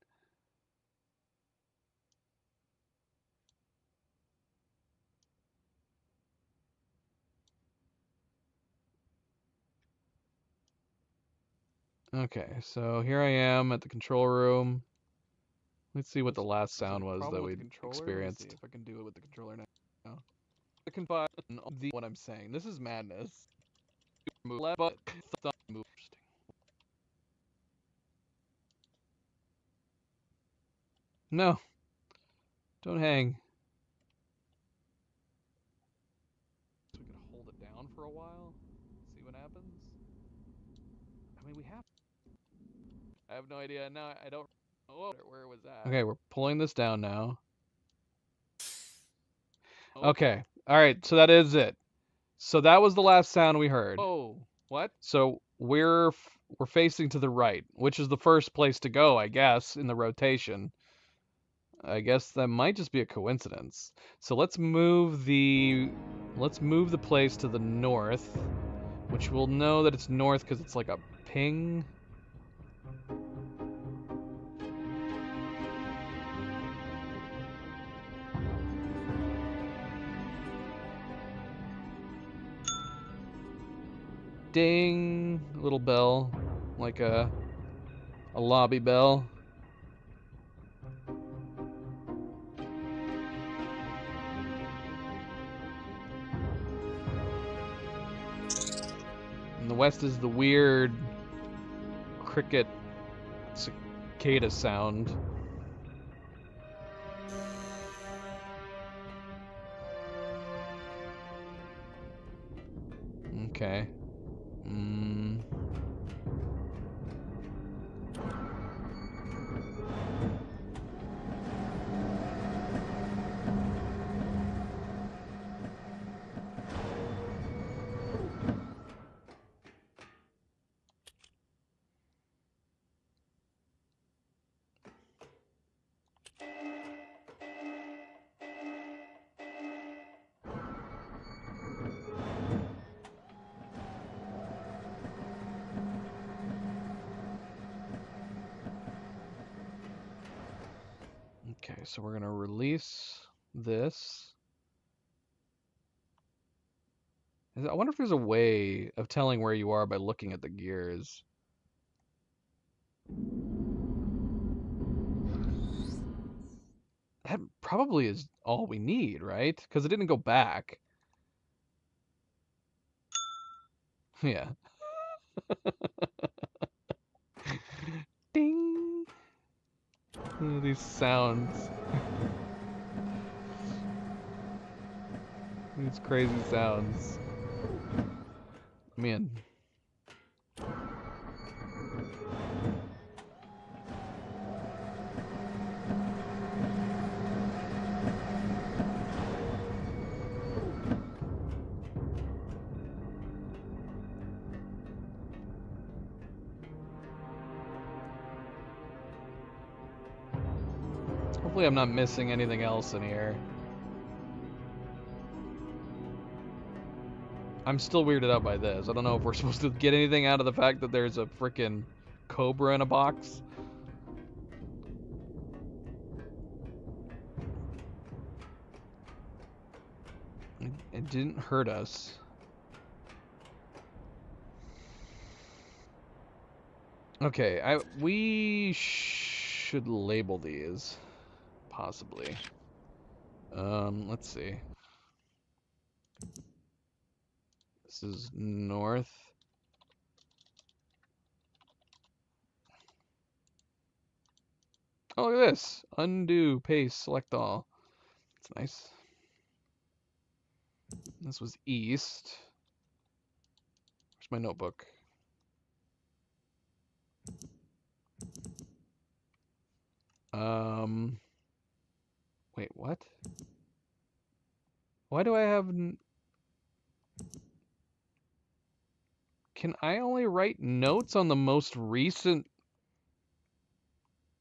Okay, so here I am at the control room. Let's see what the last sound was that we experienced. Let me see if I can do it with the controller now. I can find what I'm saying. This is madness. Move left, but thumb move. No, don't hang. So we can hold it down for a while, see what happens. I mean, we have. I have no idea. Now I don't know where was that. Okay, we're pulling this down now. Okay. All right, so that is it. So that was the last sound we heard. Oh, what? So we're facing to the right, which is the first place to go, I guess, in the rotation. I guess that might just be a coincidence. So let's move the place to the north, which we'll know that it's north because it's like a ping. Ding, a little bell, like a lobby bell. And the west is the weird cricket cicada sound. Okay. Okay, so we're gonna release this. I wonder if there's a way of telling where you are by looking at the gears. That probably is all we need, right? Because it didn't go back. Yeah. Ding! These sounds. These crazy sounds. Man. Hopefully I'm not missing anything else in here. I'm still weirded out by this. I don't know if we're supposed to get anything out of the fact that there's a frickin' cobra in a box. It didn't hurt us. Okay, we should label these, possibly. Let's see. This is north. Oh, look at this. Undo, paste, select all. That's nice. This was east. Where's my notebook? Wait, what? Why do I have... Can I only write notes on the most recent...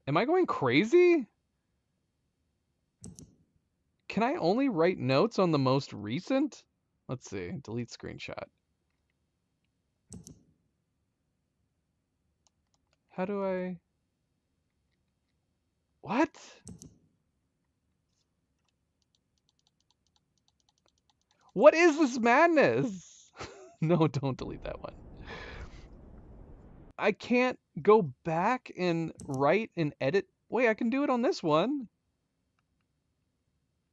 Am I going crazy? Can I only write notes on the most recent? Let's see. Delete screenshot. How do I... What? What is this madness? No, don't delete that one. I can't go back and write and edit. Wait, I can do it on this one.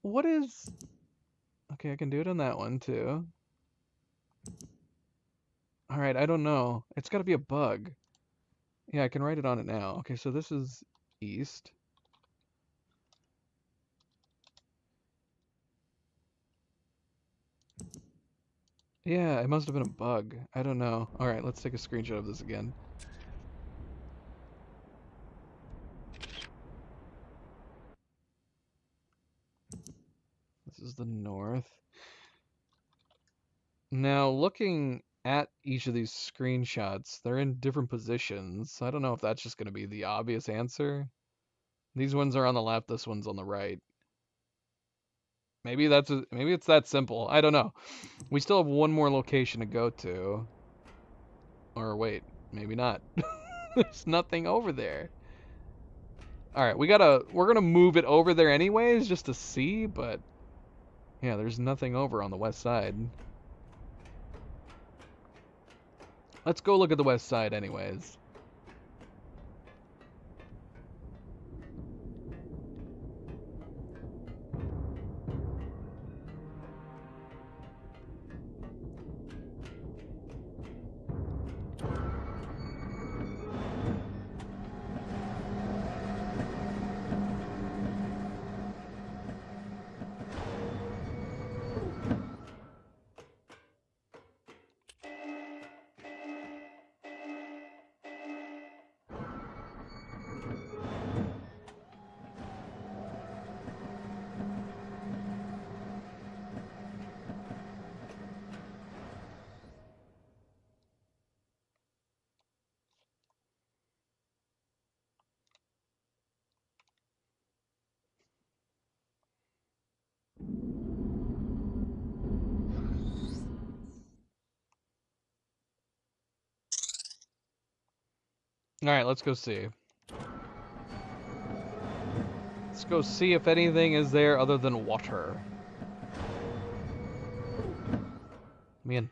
What is... Okay, I can do it on that one too. Alright, I don't know. It's gotta be a bug. Yeah, I can write it on it now. Okay, so this is east. Yeah, it must have been a bug. I don't know. Alright, let's take a screenshot of this again. This is the north. Now, looking at each of these screenshots, they're in different positions. So I don't know if that's just going to be the obvious answer. These ones are on the left, this one's on the right. Maybe maybe it's that simple. I don't know. We still have one more location to go to. Or wait, maybe not. There's nothing over there. All right, we're going to move it over there anyways just to see, but yeah, there's nothing over on the west side. Let's go look at the west side anyways. All right, let's go see. Let's go see if anything is there other than water. Man.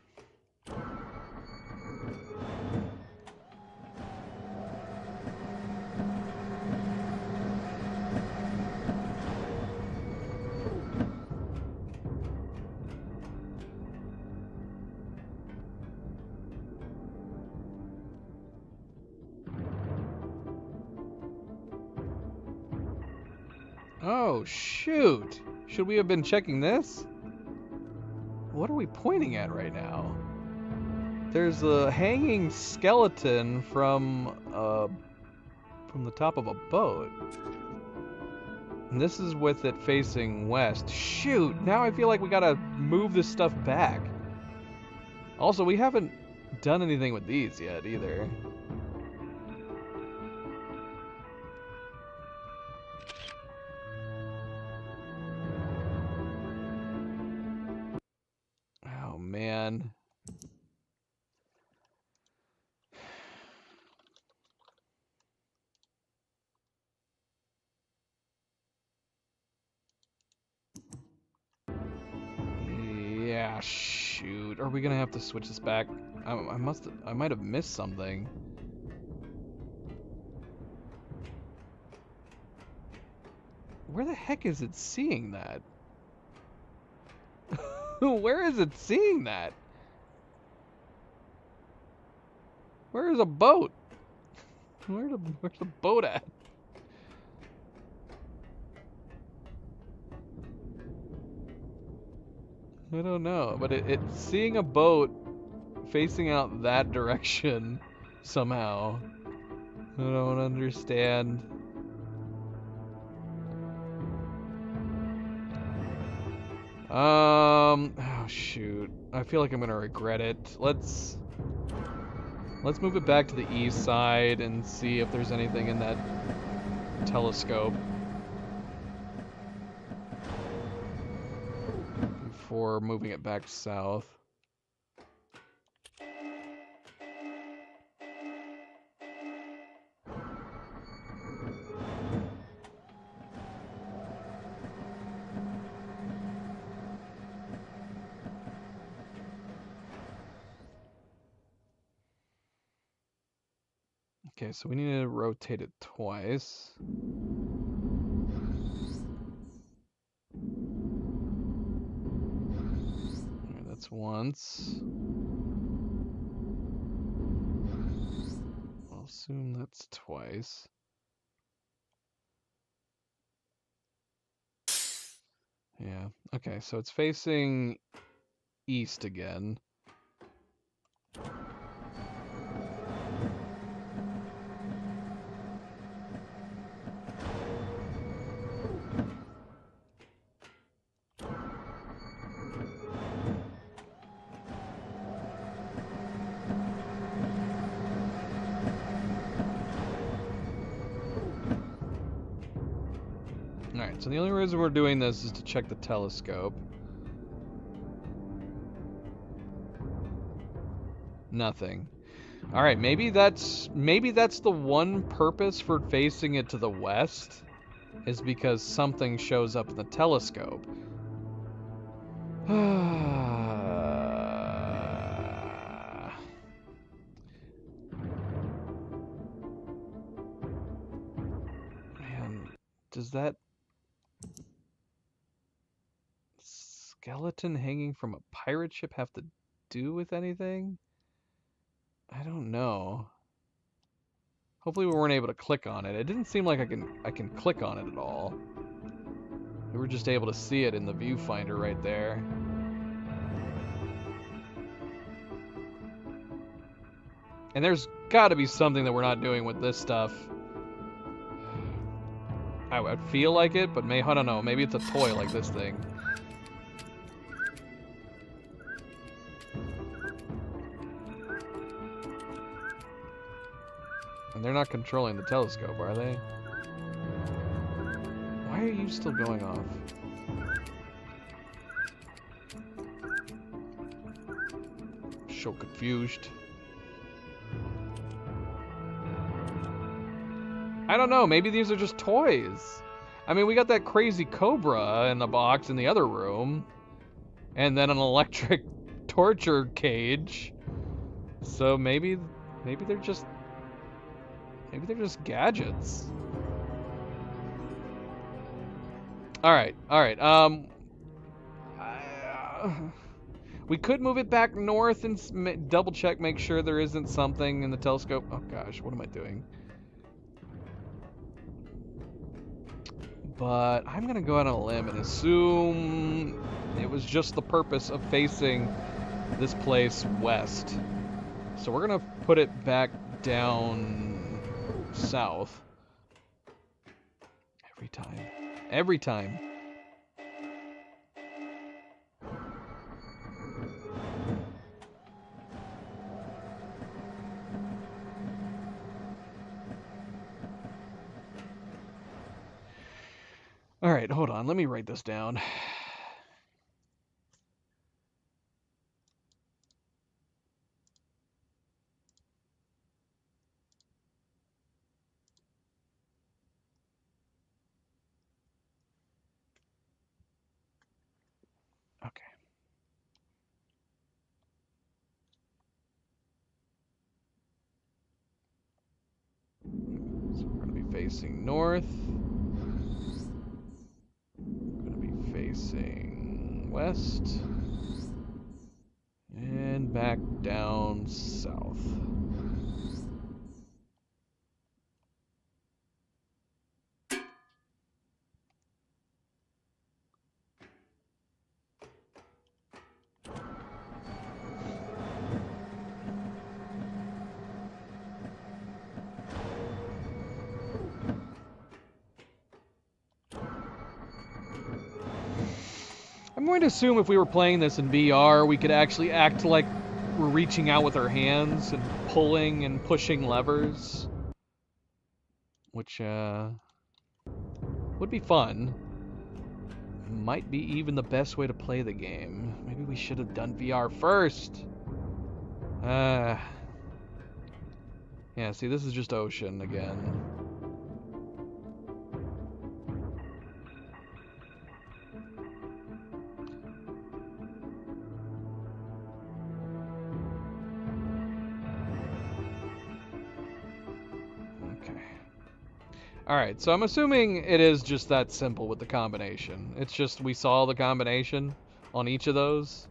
Oh, shoot. Should we have been checking this? What are we pointing at right now? There's a hanging skeleton from the top of a boat. And this is with it facing west. Shoot, now I feel like we gotta move this stuff back. Also, we haven't done anything with these yet either. Oh, man. Yeah, shoot. Are we gonna have to switch this back? I might have missed something. Where the heck is it seeing that? Where is it seeing that? Where is a boat? Where's the boat at? I don't know, but it's seeing a boat facing out that direction somehow. I don't understand. Oh shoot. I feel like I'm gonna regret it. Let's move it back to the east side and see if there's anything in that telescope before moving it back south. Okay, so we need to rotate it twice. Alright, that's once. I'll assume that's twice. Yeah, okay, so it's facing east again. Alright, so the only reason we're doing this is to check the telescope. Nothing. Alright, maybe that's the one purpose for facing it to the west, is because something shows up in the telescope. Man, does that skeleton hanging from a pirate ship have to do with anything? I don't know. Hopefully we weren't able to click on it. It didn't seem like I can click on it at all. We were just able to see it in the viewfinder right there. And there's got to be something that we're not doing with this stuff. I would feel like it, but I don't know. Maybe it's a toy like this thing. And they're not controlling the telescope, are they? Why are you still going off? So confused. I don't know, maybe these are just toys. I mean, we got that crazy cobra in the box in the other room. And then an electric torture cage. So maybe they're just gadgets. All right. We could move it back north and double check, make sure there isn't something in the telescope. Oh gosh, what am I doing? But I'm gonna go out on a limb and assume it was just the purpose of facing this place west. So we're gonna put it back down south. Every time. All right, hold on. Let me write this down. Okay. So we're going to be facing north. We're going to be facing west. And back down south. I'm going to assume if we were playing this in VR, we could actually act like we're reaching out with our hands and pulling and pushing levers. Which, would be fun. Might be even the best way to play the game. Maybe we should have done VR first. Yeah, see, this is just ocean again. Alright, so I'm assuming it is just that simple with the combination. It's just we saw the combination on each of those.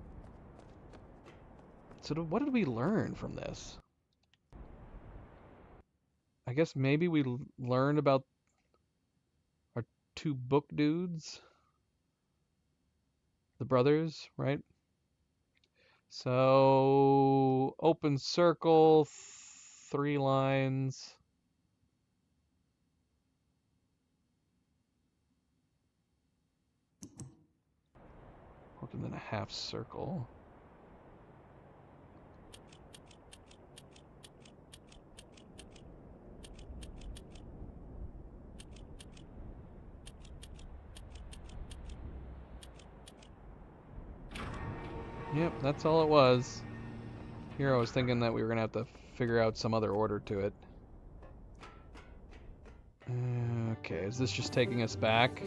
So what did we learn from this? I guess maybe we learned about our two book dudes. The brothers, right? So, open circle, 3 lines. And then a half circle. Yep, that's all it was. Here I was thinking that we were going to have to figure out some other order to it. Okay, is this just taking us back?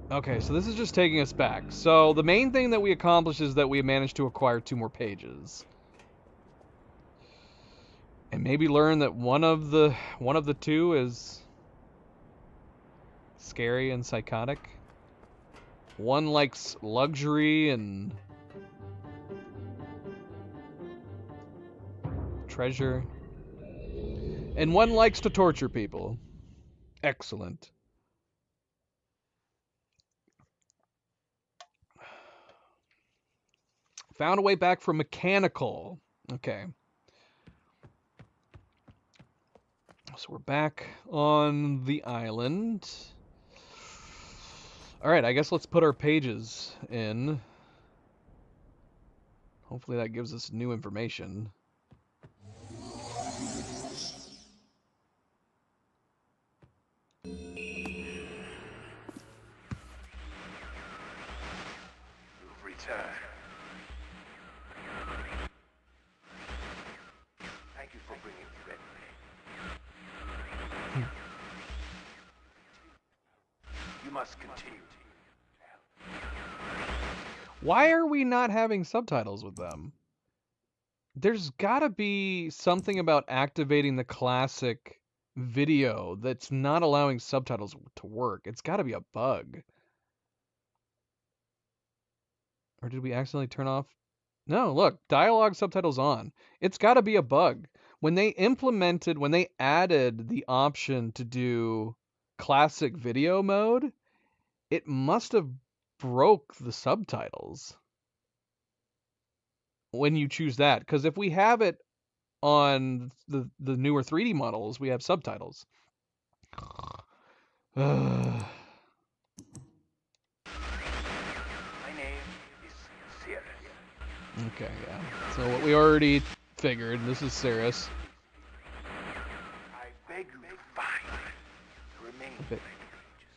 Okay, so this is just taking us back. So the main thing that we accomplished is that we managed to acquire 2 more pages. And maybe learn that one of the 2 is scary and psychotic. One likes luxury and treasure. And one likes to torture people. Excellent. Found a way back from mechanical. Okay. So we're back on the island. Alright, I guess let's put our pages in. Hopefully that gives us new information. Thank you for bringing bread. You must continue. Why are we not having subtitles with them? There's gotta be something about activating the classic video that's not allowing subtitles to work. It's gotta be a bug. Or did we accidentally turn off? No, look, dialogue subtitles on. It's gotta be a bug. When they added the option to do classic video mode, it must have broke the subtitles when you choose that, because if we have it on the newer 3D models, we have subtitles. My name is Cirrus. Okay, yeah. So what we already figured, this is Cirrus. I beg you to find the remaining Okay. pages.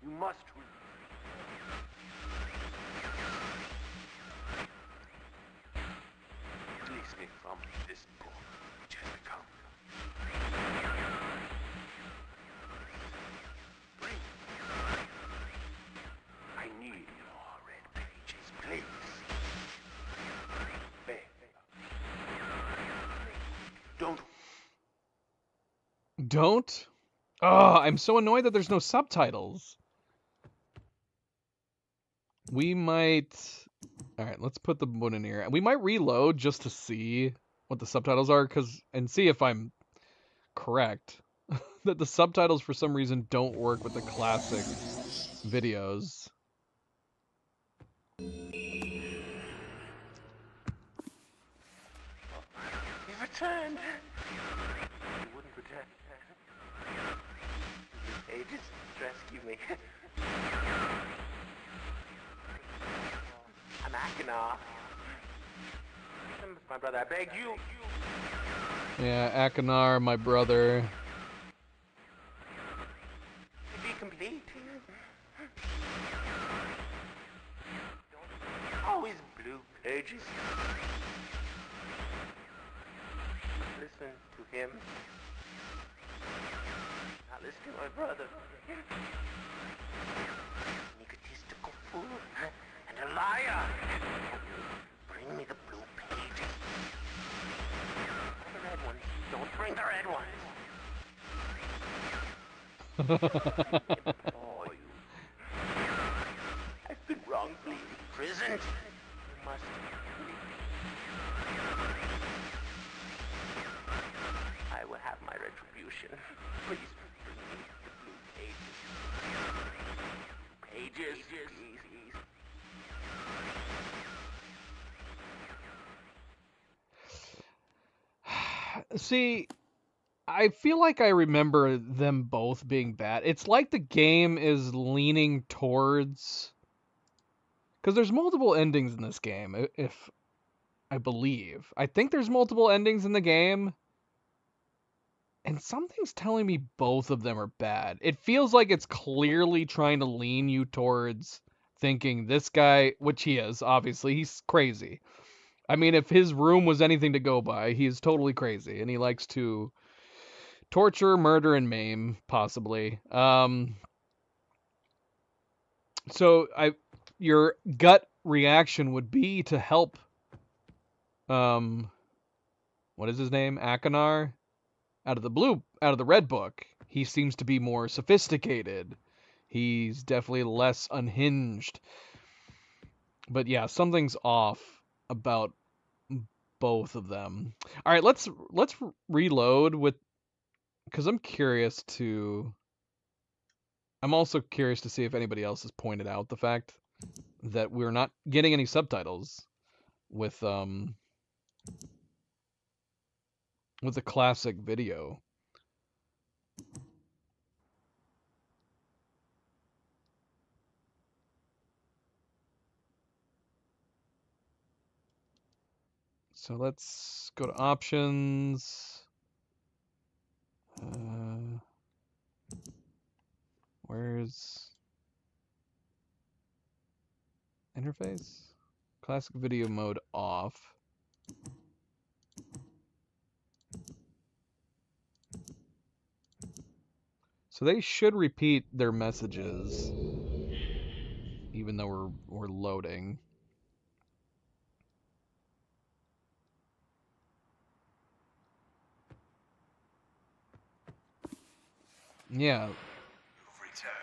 You must release me from this book which has become. Bring. I need more red pages, please. Beg. Don't? Oh, I'm so annoyed that there's no subtitles. We might... Alright, let's put the one in here. We might reload just to see what the subtitles are, and see if I'm correct. That the subtitles for some reason don't work with the classic videos. You've returned. You wouldn't return. Ages rescue me. I'm Akinar. My brother, I beg you. Yeah, Akinar, my brother. To be complete. Always blue pages. Listen to him. Not listen to my brother. An egotistical fool and a liar. Bring me the blue pages. Not the red ones. Don't bring the red ones. implore you. I've been wrongfully imprisoned. You must free me. I will have my retribution. Please bring me the blue pages. Pages, please. See, I feel like I remember them both being bad. It's like the game is leaning towards, because there's multiple endings in this game, if I believe. I think there's multiple endings in the game, and something's telling me both of them are bad. It feels like it's clearly trying to lean you towards thinking this guy, which he is, obviously, he's crazy. I mean, if his room was anything to go by, he is totally crazy, and he likes to torture, murder, and maim, possibly. So your gut reaction would be to help. What is his name? Akanar, out of the red book. He seems to be more sophisticated. He's definitely less unhinged. But yeah, something's off about both of them. All right, let's reload with, because I'm also curious to see if anybody else has pointed out the fact that we're not getting any subtitles with the classic video. So let's go to options. Where's interface? Classic video mode off. So they should repeat their messages, even though we're loading. Yeah. You've returned.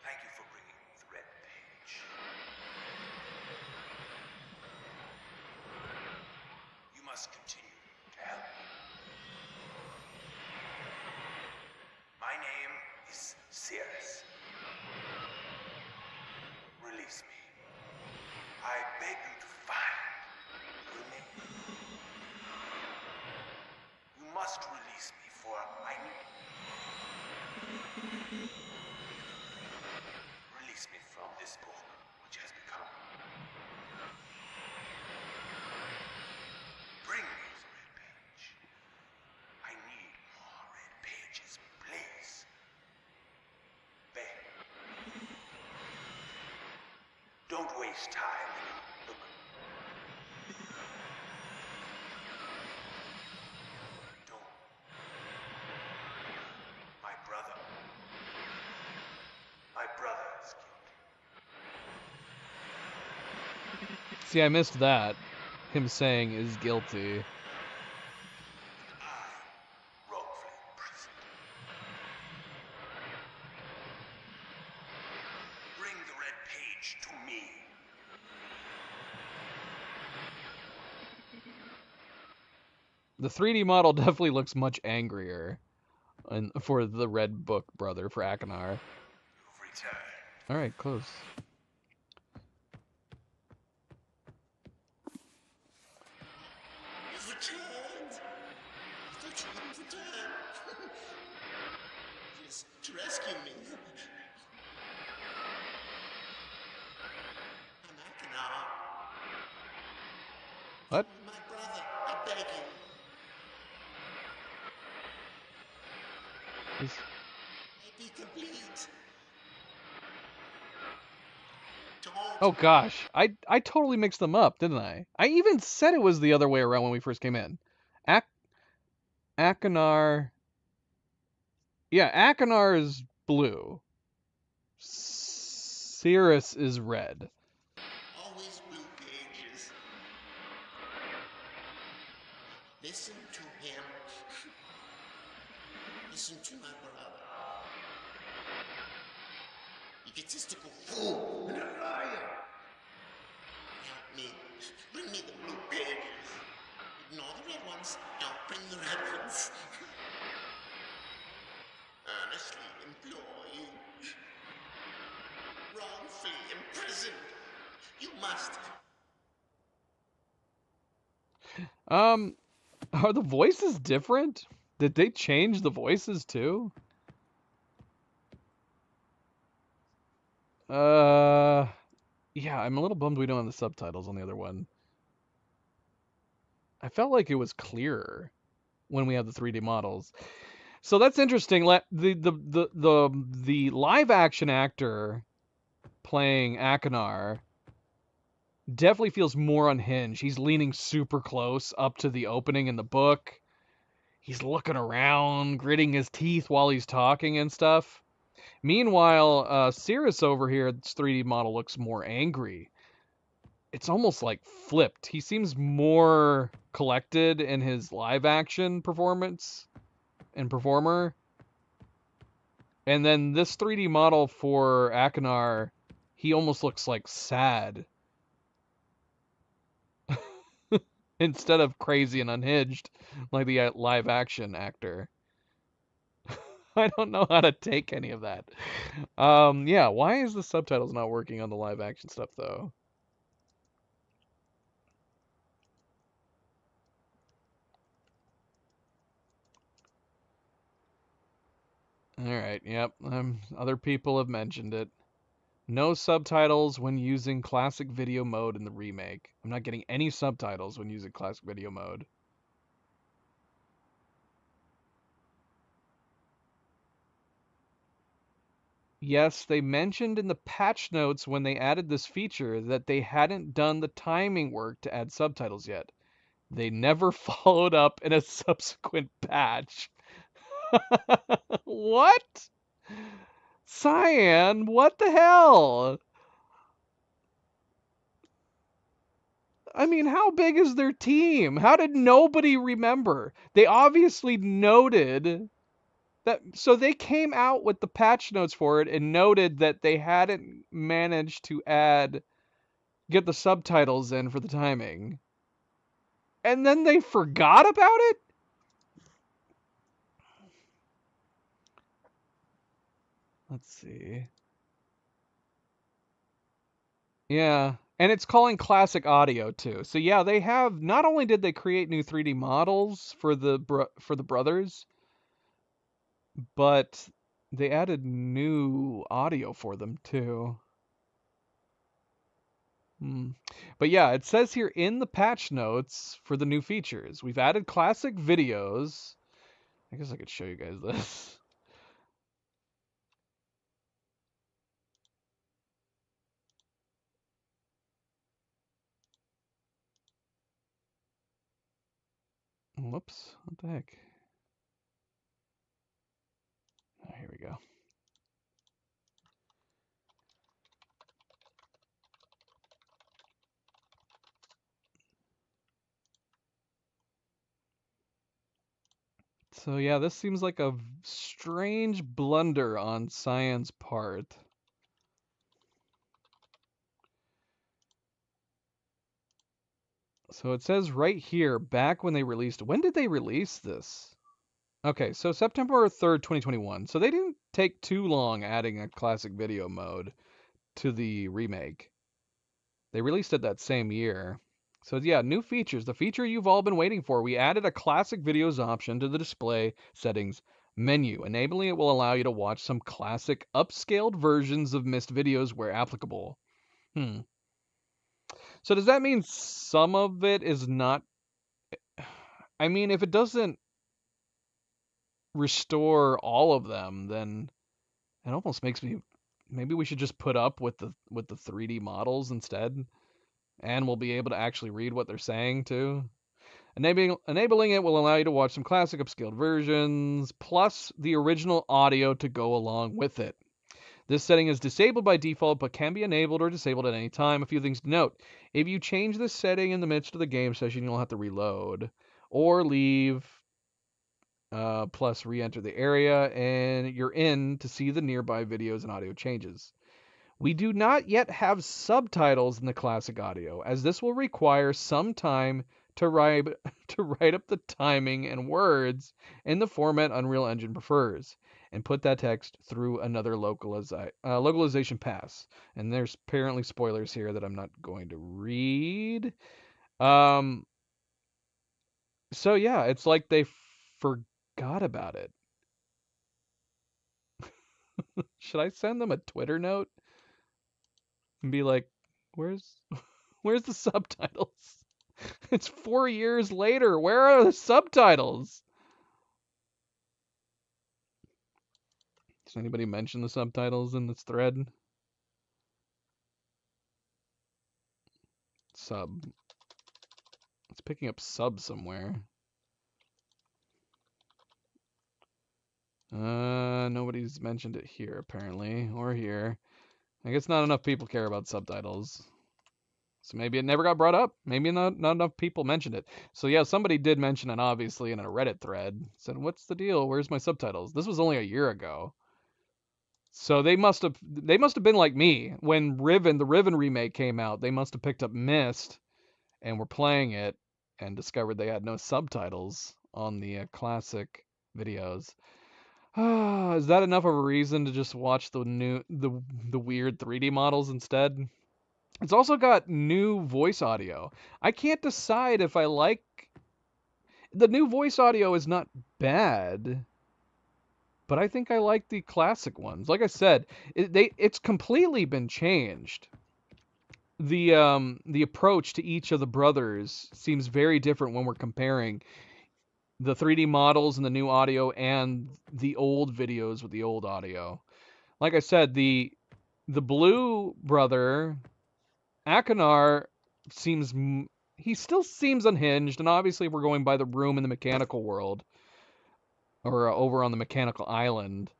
Thank you for bringing the red page. You must continue to help me. My name is Cirrus. Release me. I beg you to find your name. You must release me, for I need. Release me from this book, which has become. Bring me the red page. I need more red pages, please. Beg. Don't waste time. Look. Don't. My brother. My brother is guilty. See, I missed that. Him saying is guilty. I wrongfully imprisoned. Bring the red page to me. The 3D model definitely looks much angrier for the Red Book brother, for Akanar. You've returned. All right, close. You've returned. I thought you wouldn't return. Just to rescue me. I'm Akanar. What? My brother, I beg you. He's- Be complete. Don't. Oh gosh, I totally mixed them up, didn't I? I even said it was the other way around when we first came in. Akanar. Yeah, Akanar is blue. Cirrus is red. Always blue pages. Listen to him. Listen to my brother. Egotistical fool and a liar. Help me. Bring me the blue pages. Ignore the red ones. Don't bring the red ones. Earnestly implore you. Wrongfully imprisoned. You must. Are the voices different? Did they change the voices too? Yeah, I'm a little bummed we don't have the subtitles on the other one. I felt like it was clearer when we had the 3D models. So that's interesting. The live action actor playing Akinar definitely feels more unhinged. He's leaning super close up to the opening in the book. He's looking around, gritting his teeth while he's talking and stuff. Meanwhile, Cirrus over here, its 3D model looks more angry. It's almost like flipped. He seems more collected in his live action performance and performer. And then this 3D model for Akinar, he almost looks like sad. Instead of crazy and unhinged like the live action actor. I don't know how to take any of that. Yeah, why is the subtitles not working on the live action stuff though? Alright, yep. Other people have mentioned it. No subtitles when using classic video mode in the remake. I'm not getting any subtitles when using classic video mode. Yes, they mentioned in the patch notes when they added this feature that they hadn't done the timing work to add subtitles yet. They never followed up in a subsequent patch. What? Cyan, what the hell? I mean, how big is their team? How did nobody remember? They obviously noted that, so they came out with the patch notes for it and noted that they hadn't managed to get the subtitles in for the timing. And then they forgot about it? Let's see. Yeah, and it's calling classic audio too. So yeah, they have, not only did they create new 3D models for the brothers, but they added new audio for them too. But yeah, it says here in the patch notes for the new features, we've added classic videos. I guess I could show you guys this. Whoops, what the heck? Oh, here we go. So yeah, this seems like a strange blunder on Cyan's part. So it says right here, back when they released, when did they release this? Okay, so September 3rd, 2021. So they didn't take too long adding a classic video mode to the remake. They released it that same year. So yeah, new features. The feature you've all been waiting for. We added a classic videos option to the display settings menu. Enabling it will allow you to watch some classic upscaled versions of missed videos where applicable. So does that mean some of it is not... I mean, if it doesn't restore all of them, then it almost makes me... Maybe we should just put up with the 3D models instead, and we'll be able to actually read what they're saying too. Enabling it will allow you to watch some classic upscaled versions, plus the original audio to go along with it. This setting is disabled by default, but can be enabled or disabled at any time. A few things to note. If you change this setting in the midst of the game session, you'll have to reload. or leave plus re-enter the area, and you're in to see the nearby videos and audio changes. We do not yet have subtitles in the classic audio, as this will require some time to write up the timing and words in the format Unreal Engine prefers, and put that text through another localization pass. And there's apparently spoilers here that I'm not going to read. So yeah, it's like they forgot about it. Should I send them a Twitter note and be like, where's the subtitles? It's 4 years later. Where are the subtitles? Does anybody mention the subtitles in this thread? Sub. It's picking up sub somewhere. Nobody's mentioned it here, apparently. Or here. I guess not enough people care about subtitles. So maybe it never got brought up. Maybe not enough people mentioned it. So yeah, somebody did mention it, obviously, in a Reddit thread. Said, what's the deal? Where's my subtitles? This was only a year ago. So they must have been like me. When the Riven remake came out, they must have picked up Myst and were playing it and discovered they had no subtitles on the classic videos. Is that enough of a reason to just watch the weird 3D models instead? It's also got new voice audio. I can't decide if I like... The new voice audio is not bad, but I think I like the classic ones. Like I said, it's completely been changed. The approach to each of the brothers seems very different when we're comparing the 3D models and the new audio and the old videos with the old audio. Like I said, the blue brother, Akanar, he still seems unhinged, and obviously if we're going by the room in the mechanical world, or over on the mechanical island,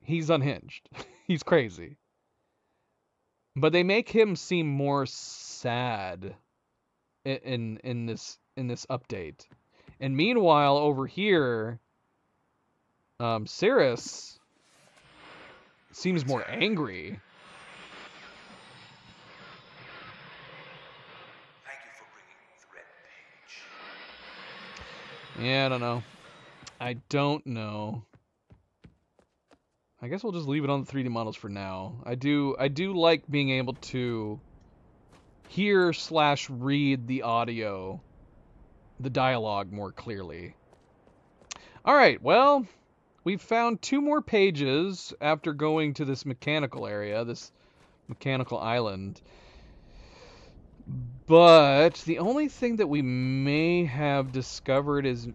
he's unhinged. He's crazy. But they make him seem more sad in this update. And meanwhile, over here, Cirrus seems more angry. Thank you for bringing the red page. Yeah, I don't know. I don't know. I guess we'll just leave it on the 3D models for now. I do like being able to hear/read the audio, the dialogue more clearly. Alright, well, we've found 2 more pages after going to this mechanical area, this mechanical island. But the only thing that we may have discovered is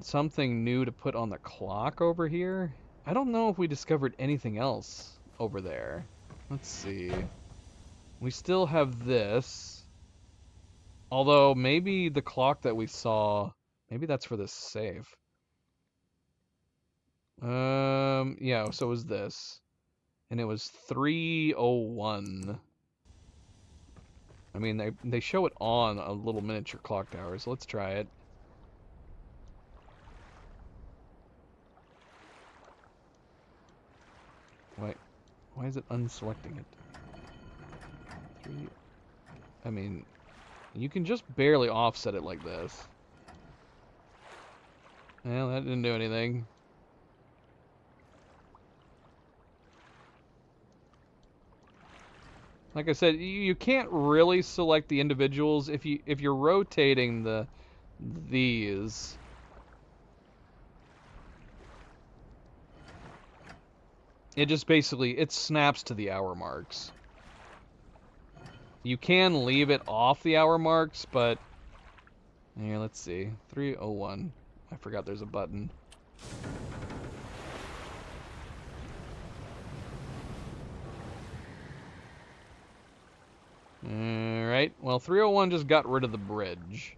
something new to put on the clock over here. I don't know if we discovered anything else over there. Let's see. We still have this. Although maybe the clock that we saw, maybe that's for this save. Yeah, so it was this. And it was 3:01. I mean, they show it on a little miniature clock tower, so let's try it. Why is it unselecting it? I mean, you can just barely offset it like this. Well, that didn't do anything. Like I said, you can't really select the individuals if you're rotating these. It just basically snaps to the hour marks. You can leave it off the hour marks, but here, let's see. 3:01. I forgot there's a button. Alright, well, 3:01 just got rid of the bridge.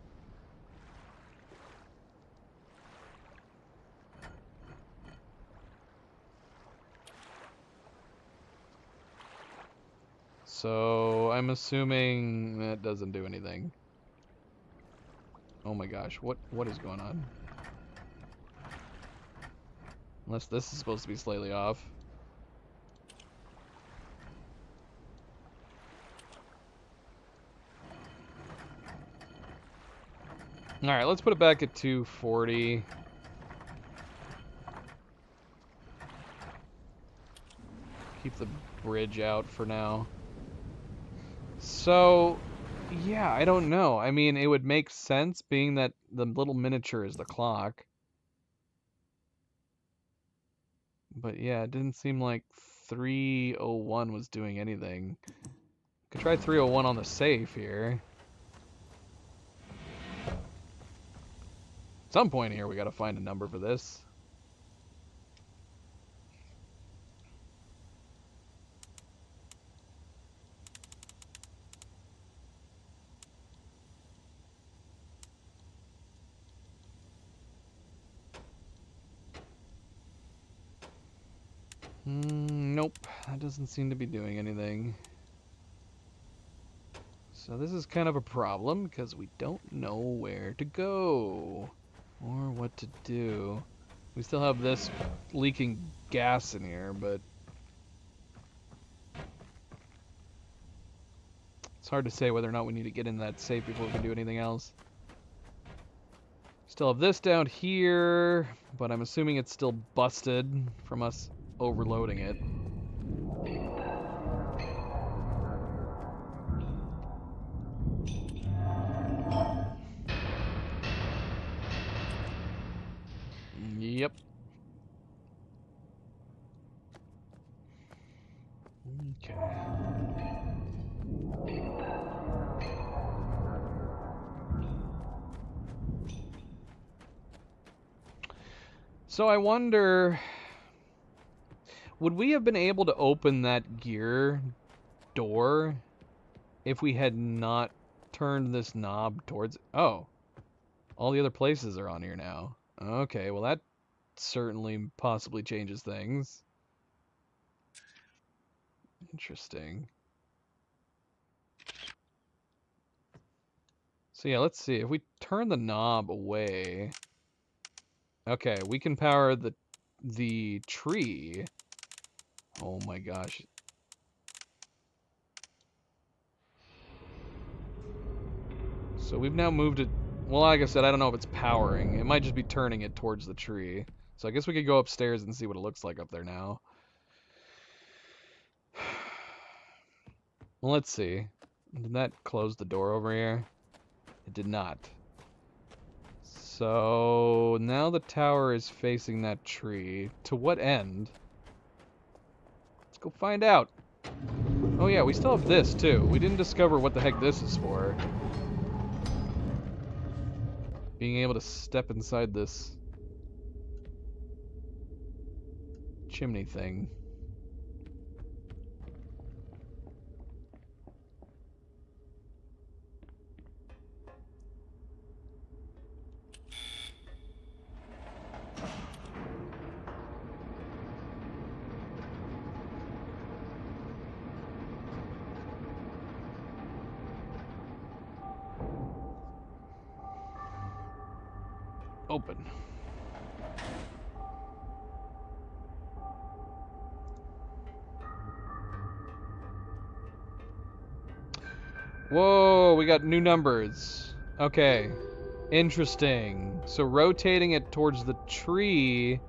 So, I'm assuming that doesn't do anything. Oh my gosh, what is going on? Unless this is supposed to be slightly off. Alright, let's put it back at 240. Keep the bridge out for now. So, yeah, I don't know. I mean, it would make sense being that the little miniature is the clock. But yeah, it didn't seem like 301 was doing anything. Could try 301 on the safe here. At some point here, we gotta find a number for this. Nope, that doesn't seem to be doing anything. So this is kind of a problem because we don't know where to go or what to do. We still have this leaking gas in here, but it's hard to say whether or not we need to get in that safe before we can do anything else. Still have this down here, but I'm assuming it's still busted from us overloading it. Yep. Okay. So I wonder, would we have been able to open that gear door if we had not turned this knob towards... Oh, all the other places are on here now. Okay, well that certainly possibly changes things. Interesting. So yeah, let's see. If we turn the knob away... Okay, we can power the tree. Oh my gosh. So we've now moved it... Well, like I said, I don't know if it's powering. It might just be turning it towards the tree. So I guess we could go upstairs and see what it looks like up there now. Well, let's see. Did that close the door over here? It did not. So now the tower is facing that tree. To what end? Let's go find out. Oh yeah, we still have this too. We didn't discover what the heck this is for. Being able to step inside this chimney thing. Open. Whoa, we got new numbers. Okay. Interesting. So rotating it towards the tree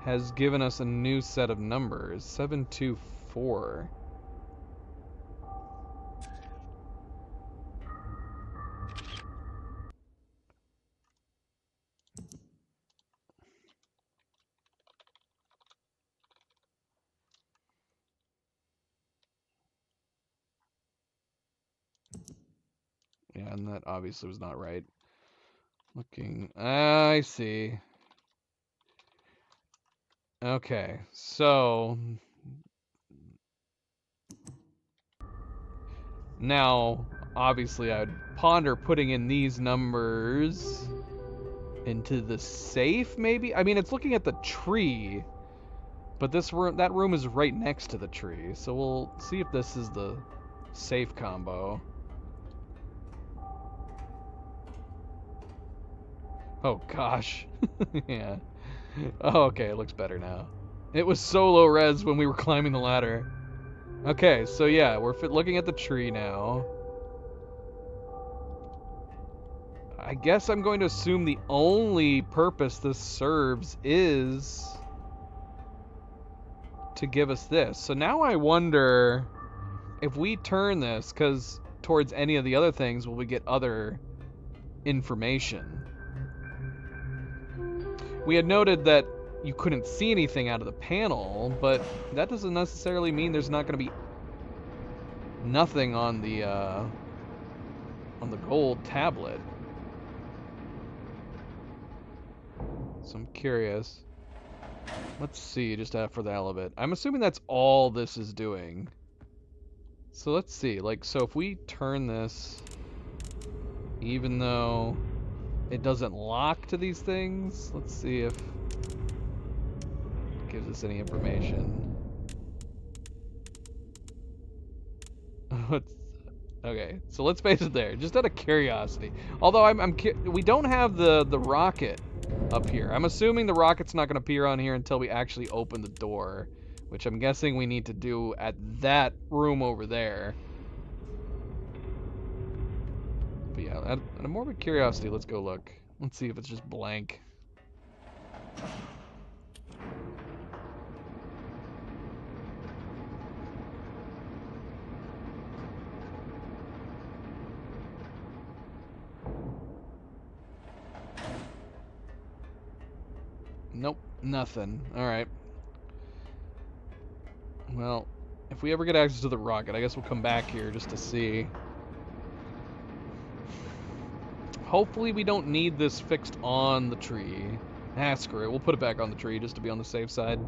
has given us a new set of numbers. 724. Yeah, and that obviously was not right. Looking, I see. Okay, so now, obviously, I'd ponder putting in these numbers into the safe, maybe? I mean, it's looking at the tree, but this room, that room is right next to the tree, so we'll see if this is the safe combo. Oh gosh. Yeah. Oh, okay, it looks better now. It was so low res when we were climbing the ladder. Okay, so yeah, we're looking at the tree now. I guess I'm going to assume the only purpose this serves is to give us this. So now I wonder if we turn this, because towards any of the other things, will we get other information? We had noted that you couldn't see anything out of the panel, but that doesn't necessarily mean there's not going to be nothing on the gold tablet. So I'm curious. Let's see, just for the hell of it. I'm assuming that's all this is doing. So let's see, like, so if we turn this, even though it doesn't lock to these things, let's see if it gives us any information. Okay, so let's face it there, just out of curiosity. Although we don't have the rocket up here. I'm assuming the rocket's not going to appear on here until we actually open the door, which I'm guessing we need to do at that room over there. But yeah, out of morbid curiosity, let's go look. Let's see if it's just blank. Nope, nothing. Alright. Well, if we ever get access to the rocket, I guess we'll come back here just to see. Hopefully we don't need this fixed on the tree. Ah, screw it. We'll put it back on the tree just to be on the safe side.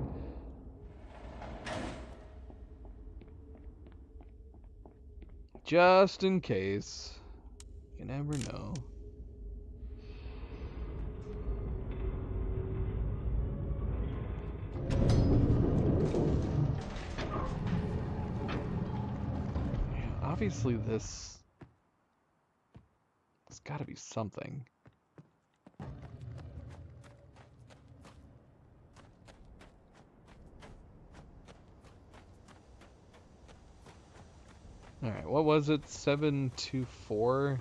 Just in case. You never know. Obviously this... It's gotta be something. Alright, what was it? 724?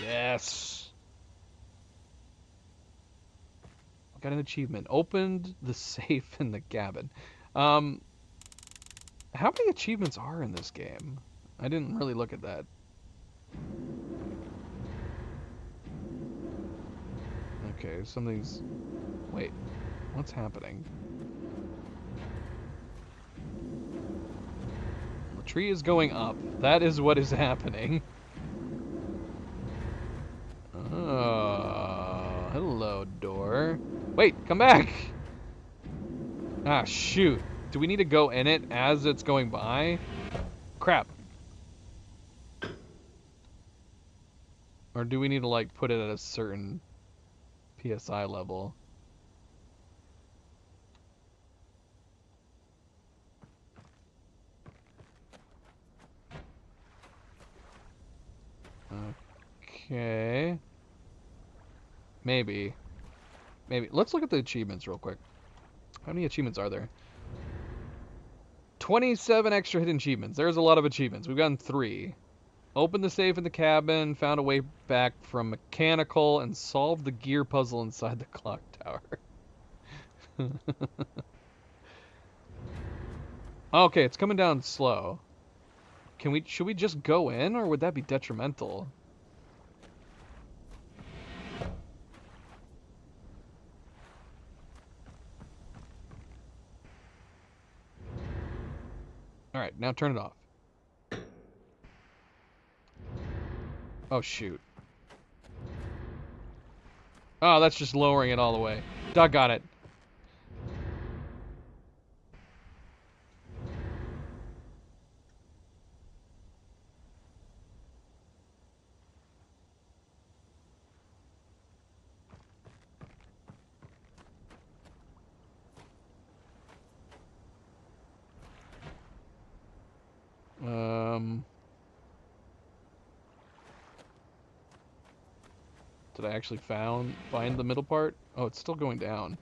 Yes! Got an achievement. Opened the safe in the cabin. How many achievements are in this game? I didn't really look at that. Okay, something's... Wait, what's happening? The tree is going up. That is what is happening. Oh, hello, door. Wait, come back! Ah, shoot. Do we need to go in it as it's going by? Crap. Or do we need to, like, put it at a certain PSI level? Okay. Maybe. Maybe. Let's look at the achievements real quick. How many achievements are there? 27 extra hidden achievements. There's a lot of achievements. We've gotten 3. Opened the safe in the cabin, found a way back from mechanical, and solved the gear puzzle inside the clock tower. Okay, it's coming down slow. Should we just go in, or would that be detrimental? Alright, now turn it off. Oh, shoot. Oh, that's just lowering it all the way. Doggone it. Did I actually find the middle part? Oh, it's still going down.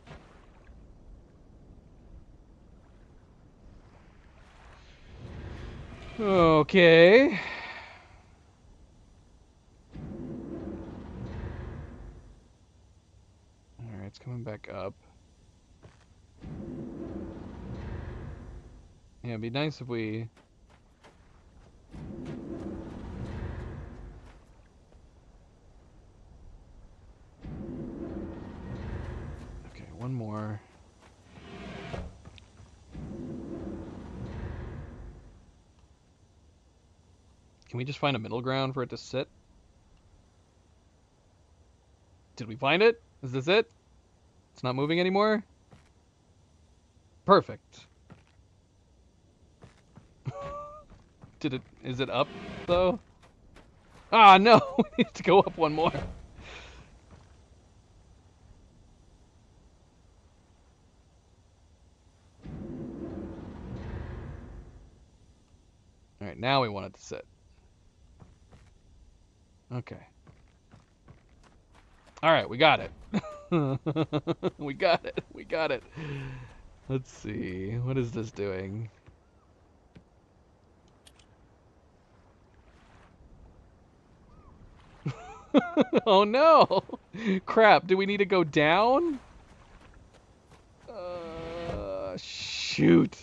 Okay. Alright, it's coming back up. Yeah, it'd be nice if we... Okay, one more. Can we just find a middle ground for it to sit? Did we find it? Is this it? It's not moving anymore? Perfect. Is it up, though? Ah, no! We need to go up one more. Alright, now we want it to sit. Okay. Alright, we got it. We got it. We got it. Let's see. What is this doing? Oh no! Crap, do we need to go down? Shoot.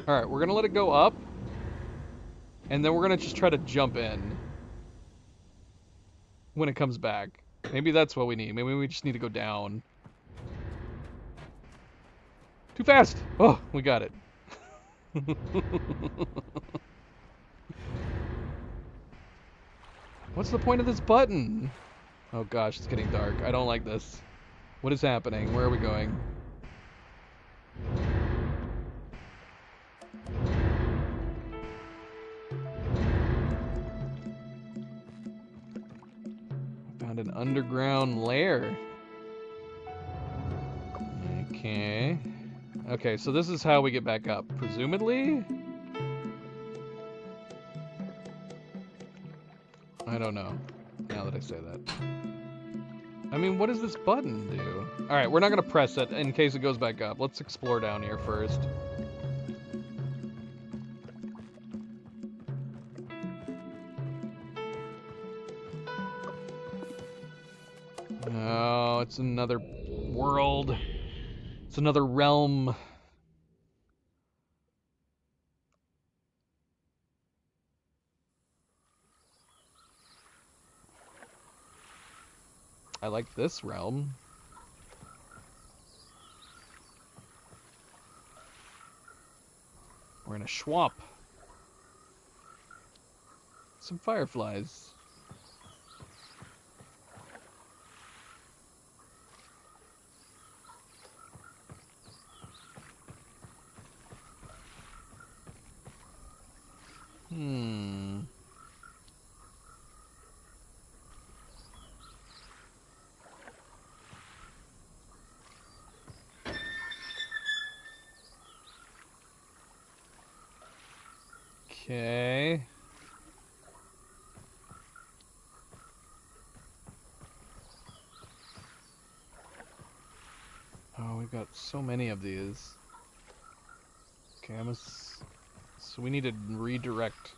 Alright, we're gonna let it go up. And then we're gonna just try to jump in. When it comes back. Maybe that's what we need. Maybe we just need to go down. Too fast! Oh, we got it. What's the point of this button? Oh gosh, it's getting dark. I don't like this. What is happening? Where are we going? Found an underground lair. Okay. Okay, so this is how we get back up. Presumably? I don't know, now that I say that. I mean, what does this button do? Alright, we're not gonna press it in case it goes back up. Let's explore down here first. Oh, it's another world. It's another realm. I like this realm. We're in a swamp. Some fireflies. Okay. Oh, we've got so many of these. Okay, so we need to redirect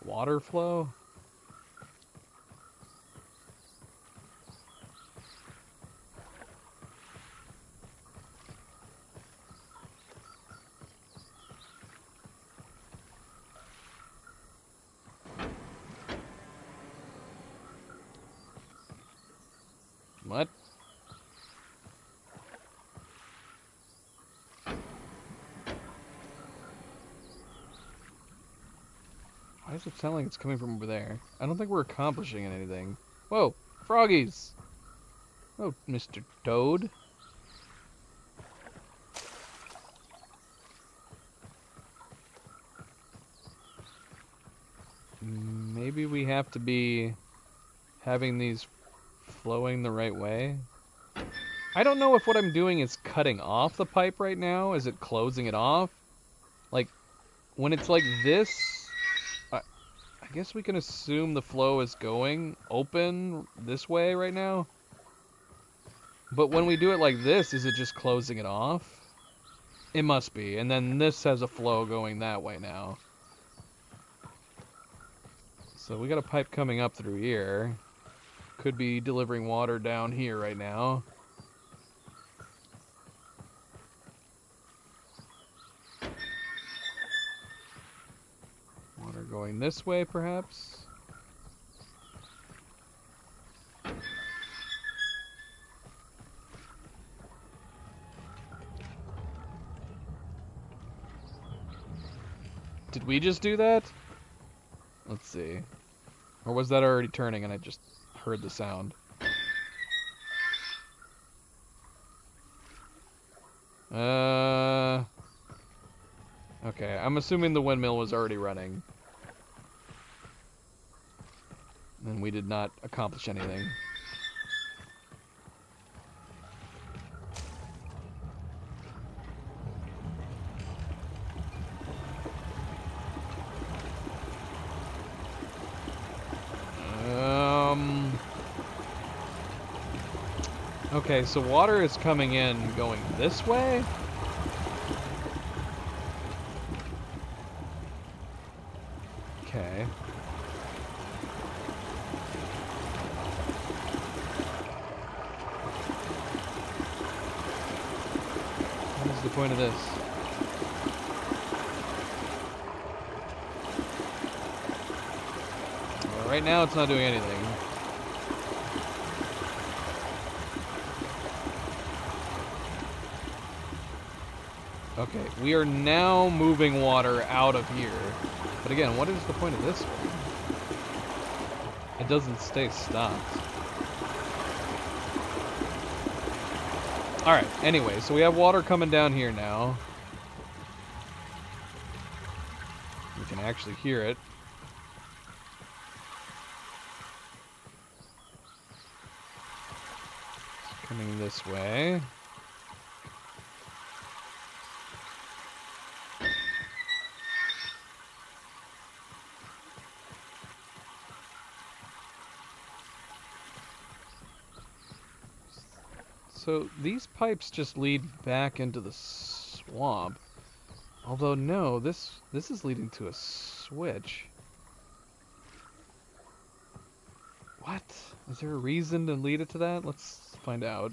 water flow? What? Why does it sound like it's coming from over there? I don't think we're accomplishing anything. Whoa, froggies! Oh, Mr. Toad. Maybe we have to be having these flowing the right way. I don't know if what I'm doing is cutting off the pipe right now? Is it closing it off? Like, when it's like this, I guess we can assume the flow is going open this way right now. But when we do it like this, is it just closing it off? It must be. And then this has a flow going that way now. So we got a pipe coming up through here. Could be delivering water down here right now. Water going this way, perhaps? Did we just do that? Let's see. Or was that already turning and I just heard the sound? Okay, I'm assuming the windmill was already running. And we did not accomplish anything. Okay, so water is coming in going this way? Okay. What is the point of this? Well, right now it's not doing anything. Okay, we are now moving water out of here. But again, what is the point of this one? It doesn't stay stopped. Alright, anyway, so we have water coming down here now. We can actually hear it. It's coming this way. So these pipes just lead back into the swamp. Although no, this is leading to a switch. What? Is there a reason to lead it to that? Let's find out.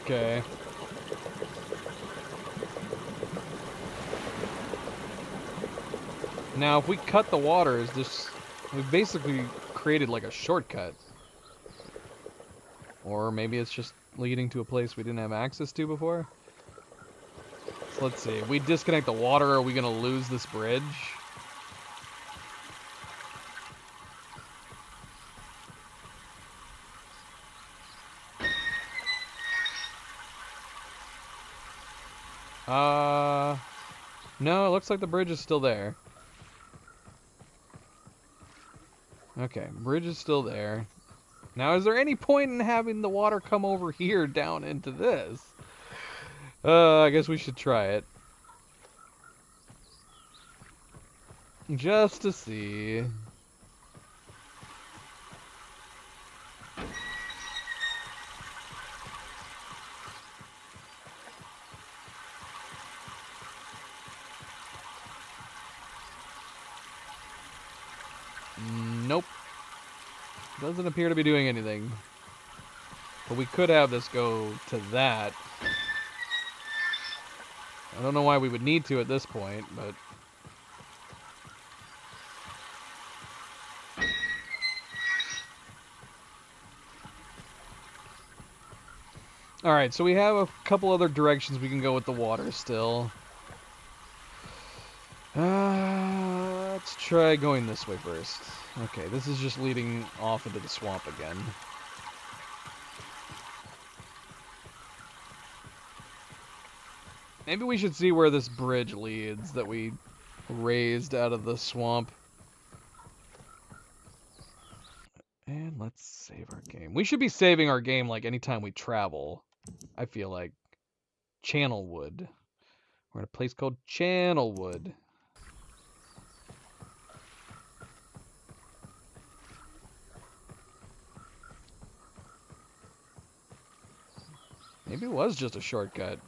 Okay. Now, if we cut the waters, we've basically created like a shortcut. Or maybe it's just leading to a place we didn't have access to before. So let's see. If we disconnect the water, are we gonna lose this bridge? No, it looks like the bridge is still there. Okay, bridge is still there. Now, is there any point in having the water come over here down into this? I guess we should try it. Just to see. Nope. Doesn't appear to be doing anything. But we could have this go to that. I don't know why we would need to at this point, but... Alright, so we have a couple other directions we can go with the water still. Let's try going this way first. Okay, this is just leading off into the swamp again. Maybe we should see where this bridge leads that we raised out of the swamp. And let's save our game. We should be saving our game like anytime we travel. I feel like. Channelwood. We're in a place called Channelwood. Maybe it was just a shortcut.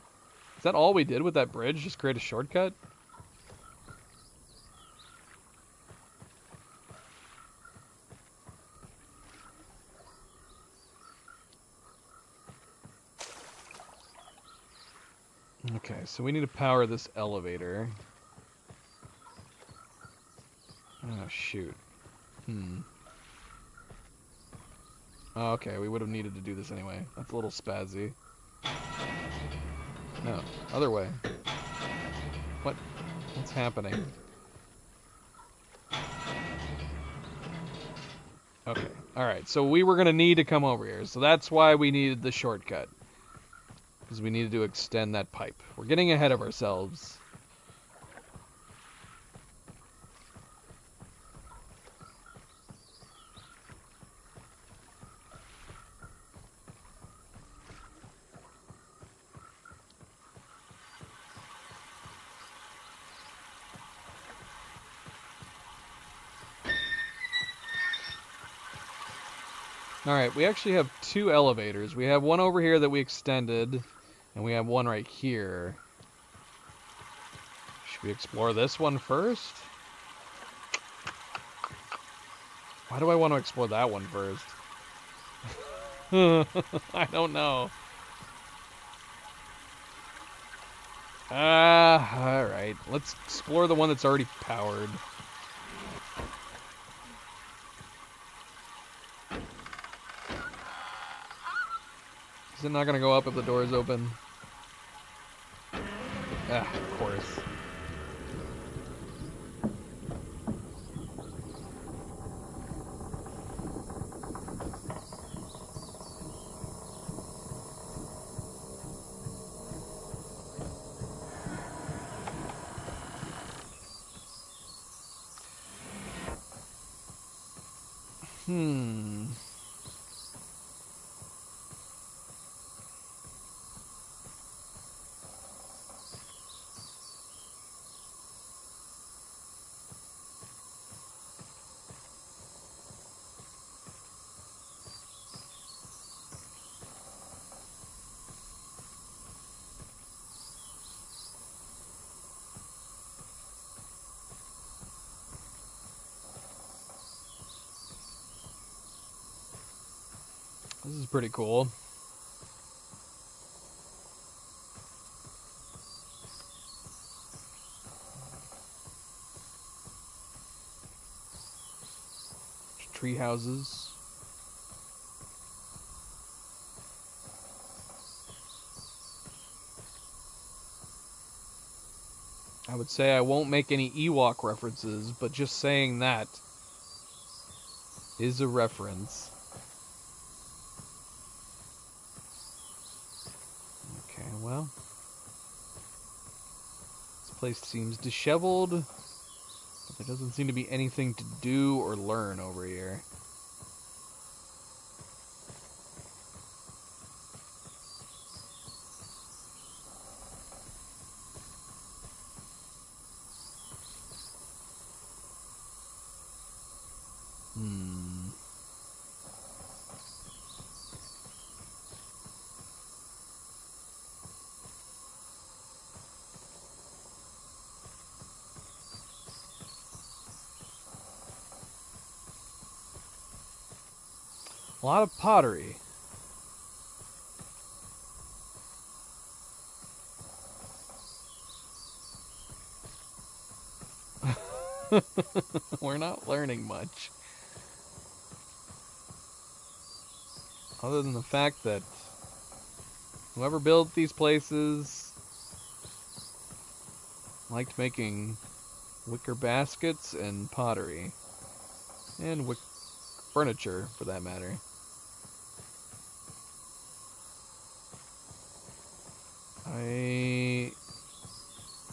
Is that all we did with that bridge? Just create a shortcut? Okay, so we need to power this elevator. Oh, shoot. Oh, okay, we would have needed to do this anyway. That's a little spazzy. No, other way. What's happening? Okay, alright, so we were going to need to come over here, so that's why we needed the shortcut. Because we needed to extend that pipe. We're getting ahead of ourselves. Alright, we actually have two elevators. We have one over here that we extended, and we have one right here. Should we explore this one first? Why do I want to explore that one first? I don't know. Alright. Let's explore the one that's already powered. Is it not going to go up if the door is open? Ah, of course. This is pretty cool. Tree houses. I would say I won't make any Ewok references, but just saying that is a reference. Okay, well. This place seems disheveled, but there doesn't seem to be anything to do or learn over here. A lot of pottery. We're not learning much. Other than the fact that whoever built these places liked making wicker baskets and pottery. And furniture, for that matter. I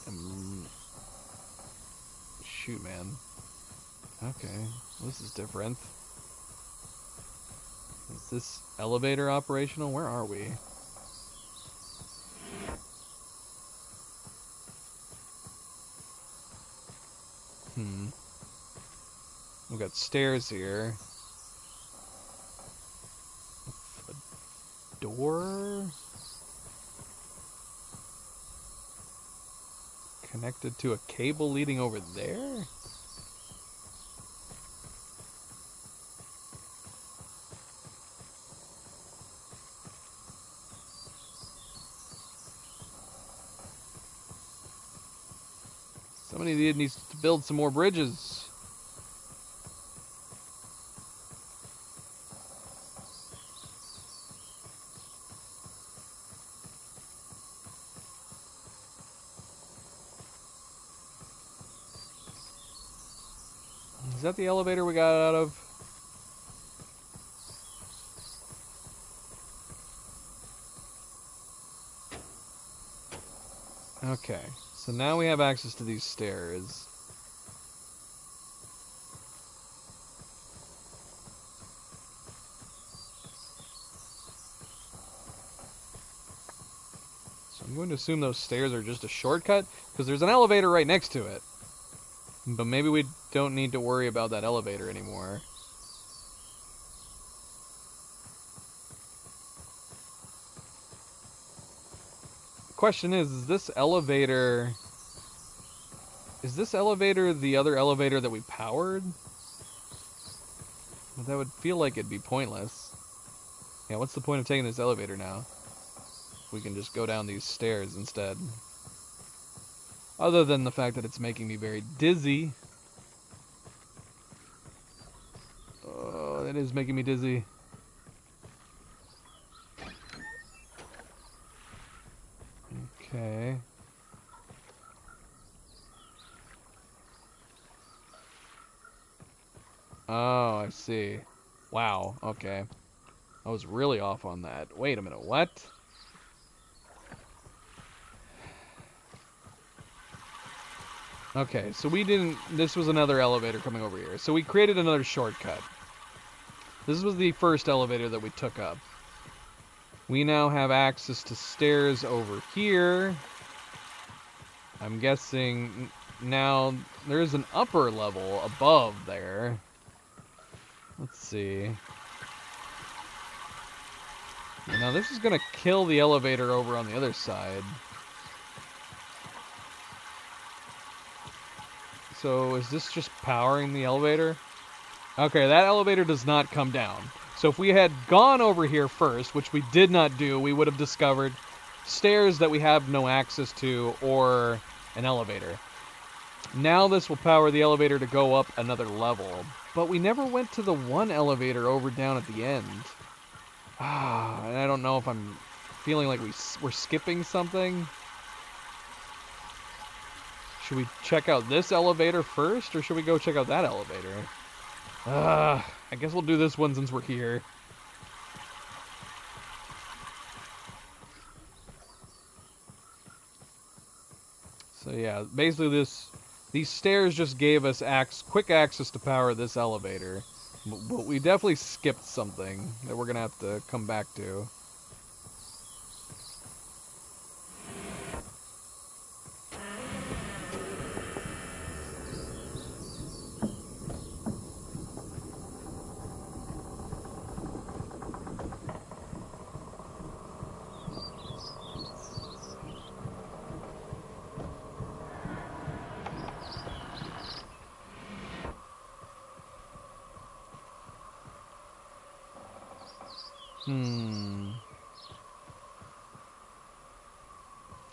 am... Shoot, man. Okay, this is different. Is this elevator operational? Where are we? We've got stairs here. A door? Connected to a cable leading over there? Somebody needs to build some more bridges. Is that the elevator we got out of? Okay, so now we have access to these stairs. So I'm going to assume those stairs are just a shortcut, because there's an elevator right next to it. But maybe we don't need to worry about that elevator anymore. The question is this elevator... Is this elevator the other elevator that we powered? But that would feel like it'd be pointless. Yeah, what's the point of taking this elevator now? We can just go down these stairs instead. Other than the fact that it's making me very dizzy. Oh, it is making me dizzy. Okay. Oh, I see. Wow, okay. I was really off on that. Wait a minute, what? Okay, so we didn't... This was another elevator coming over here. So we created another shortcut. This was the first elevator that we took up. We now have access to stairs over here. I'm guessing now there's an upper level above there. Let's see. Now this is going to kill the elevator over on the other side. So is this just powering the elevator? Okay, that elevator does not come down. So if we had gone over here first, which we did not do, we would have discovered stairs that we have no access to or an elevator. Now this will power the elevator to go up another level. But we never went to the one elevator over down at the end. And I don't know if I'm feeling like we're skipping something. Should we check out this elevator first, or should we go check out that elevator? I guess we'll do this one since we're here. So yeah, basically these stairs just gave us quick access to power this elevator. But we definitely skipped something that we're going to have to come back to.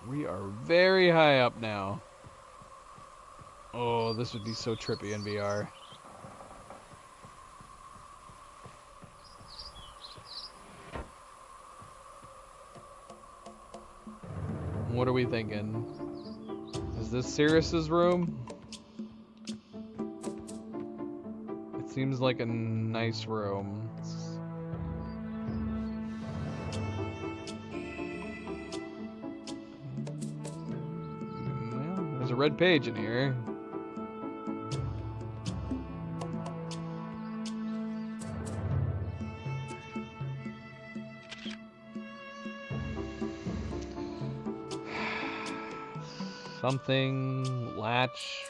We are very high up now. Oh, this would be so trippy in VR. What are we thinking? Is this Sirius's room? It Seems like a nice room. Well, there's a red page in here. Something, latch,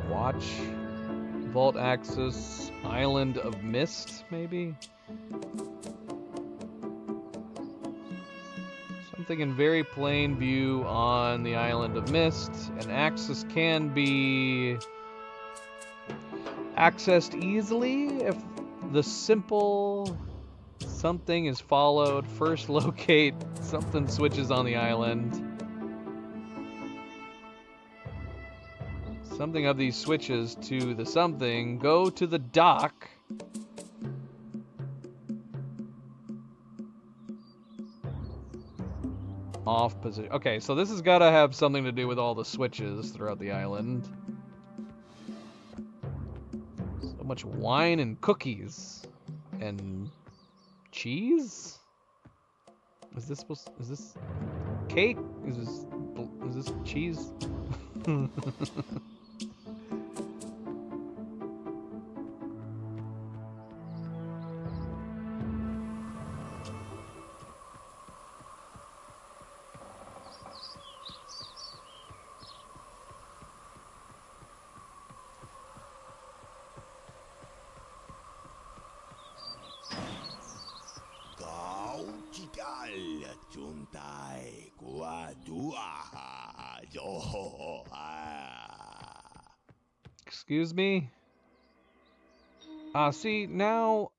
watch, vault access, island of mist, maybe? Something in very plain view on the island of mist, and access can be accessed easily if the simple something is followed. First locate something switches on the island. Something of these switches to the something. Go to the dock. Off position. Okay, so this has got to have something to do with all the switches throughout the island. So much wine and cookies. And cheese? Is this cake? Is this cheese? Excuse me? See, now...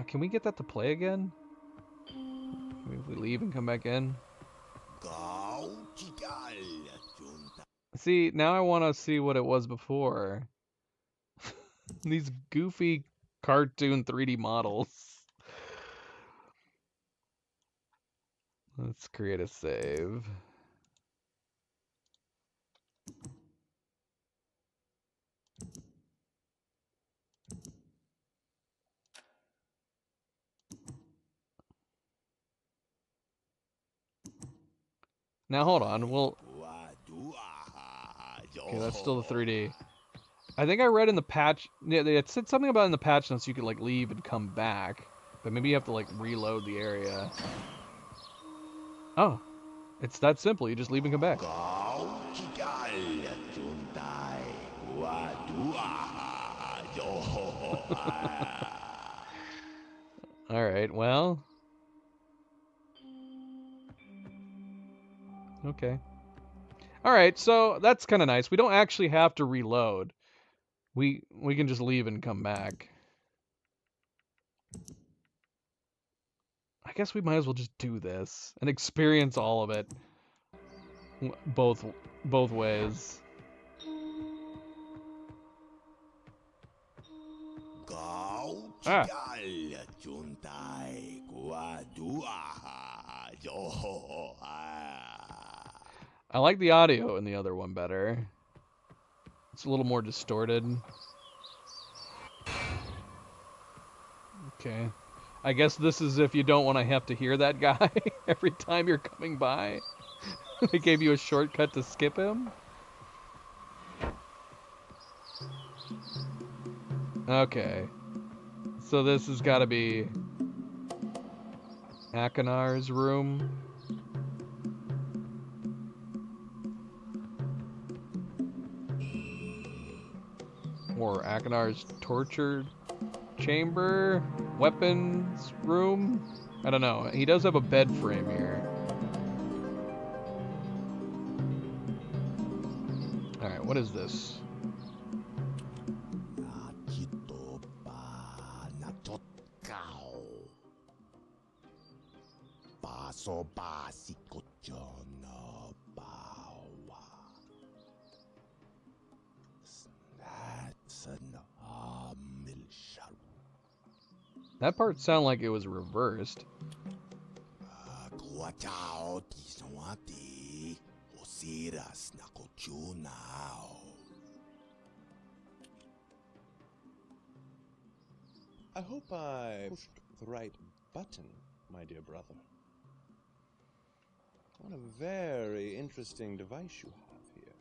can we get that to play again? Maybe if we leave and come back in? See, now I want to see what it was before. These goofy cartoon 3D models. Let's create a save. Now hold on, well... Okay, that's still the 3D. I think I read in the patch... Yeah, it said something about in the patch notes you could, like, leave and come back. But maybe you have to, like, reload the area. Oh. It's that simple, you just leave and come back. Alright, well... Okay. Alright, so that's kind of nice. We don't actually have to reload. We can just leave and come back. I guess we might as well just do this and experience all of it. Both ways. Ah. I like the audio in the other one better. It's a little more distorted. Okay. I guess this is if you don't want to have to hear that guy every time you're coming by. They gave you a shortcut to skip him. Okay. So this has got to be Akinar's room. Or Akinar's torture chamber, weapons room. I don't know. He does have a bed frame here. All right, what is this? That part sounded like it was reversed. I hope I pushed the right button, my dear brother. What a very interesting device you have here.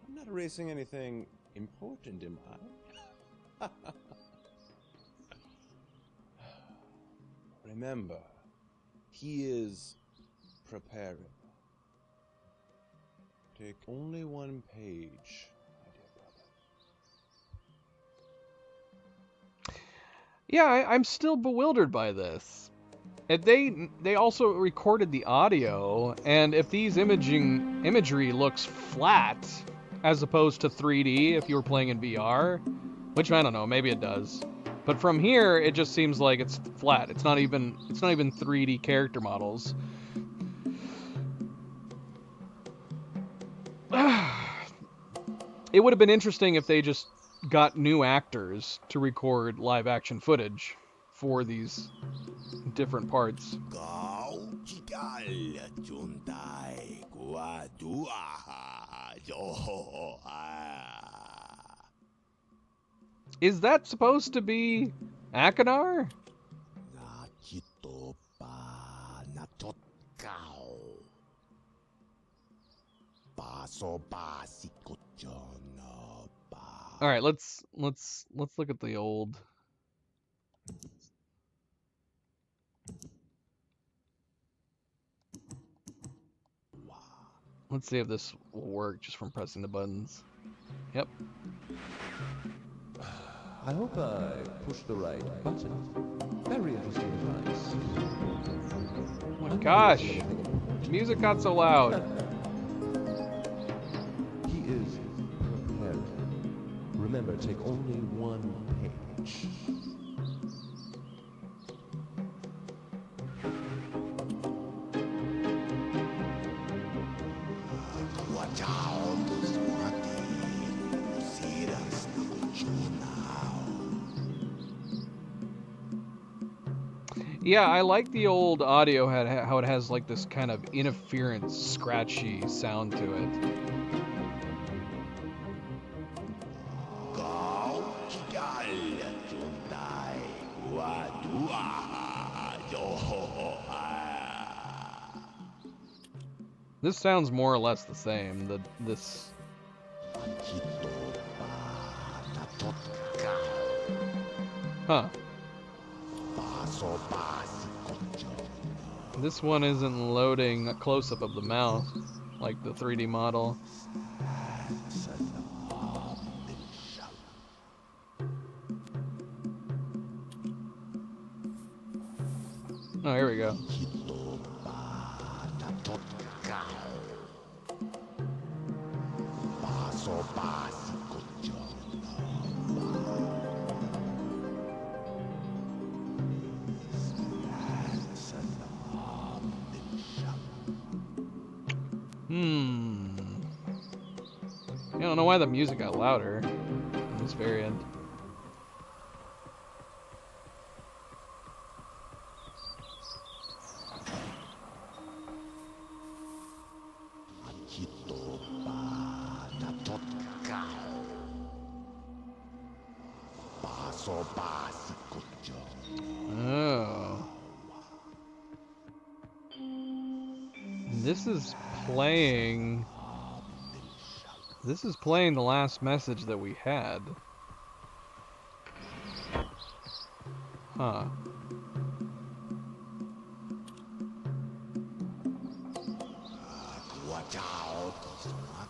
I'm not erasing anything important, am I? Remember, he is preparing. Take only one page, my dear brother. Yeah, I'm still bewildered by this. If they also recorded the audio, and if these imagery looks flat as opposed to 3D if you were playing in VR, which I don't know, maybe it does. But from here, it just seems like it's flat. It's not even 3D character models. It would have been interesting if they just got new actors to record live action footage for these different parts. Is that supposed to be Akinar? All right, let's look at the old. Let's see if this will work just from pressing the buttons. Yep. I hope I pushed the right button. Very interesting device. Oh my gosh! The music got so loud. He is prepared. Remember, take only one page. Yeah, I like the old audio, how it has like this kind of interference, scratchy sound to it. This sounds more or less the same. This. Huh. This one isn't loading a close-up of the mouth like the 3D model. Oh, here we go. I don't know why the music got louder in this variant. Oh. This is playing the last message that we had. Huh.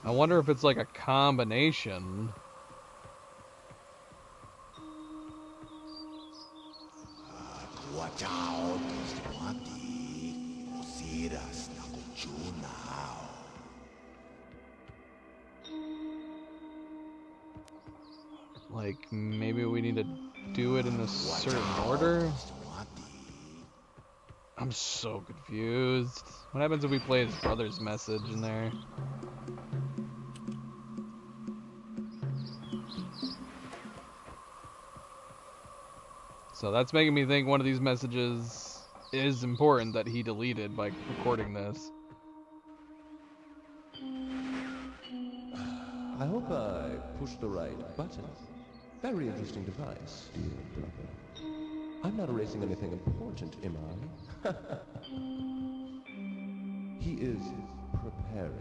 I wonder if it's like a combination. Watch out, Like, maybe we need to do it in a certain order? I'm so confused. What happens if we play his brother's message in there? So that's making me think one of these messages is important that he deleted by recording this. I hope I pushed the right button. Very interesting device, dear brother. I'm not erasing anything important, am I? He is preparing.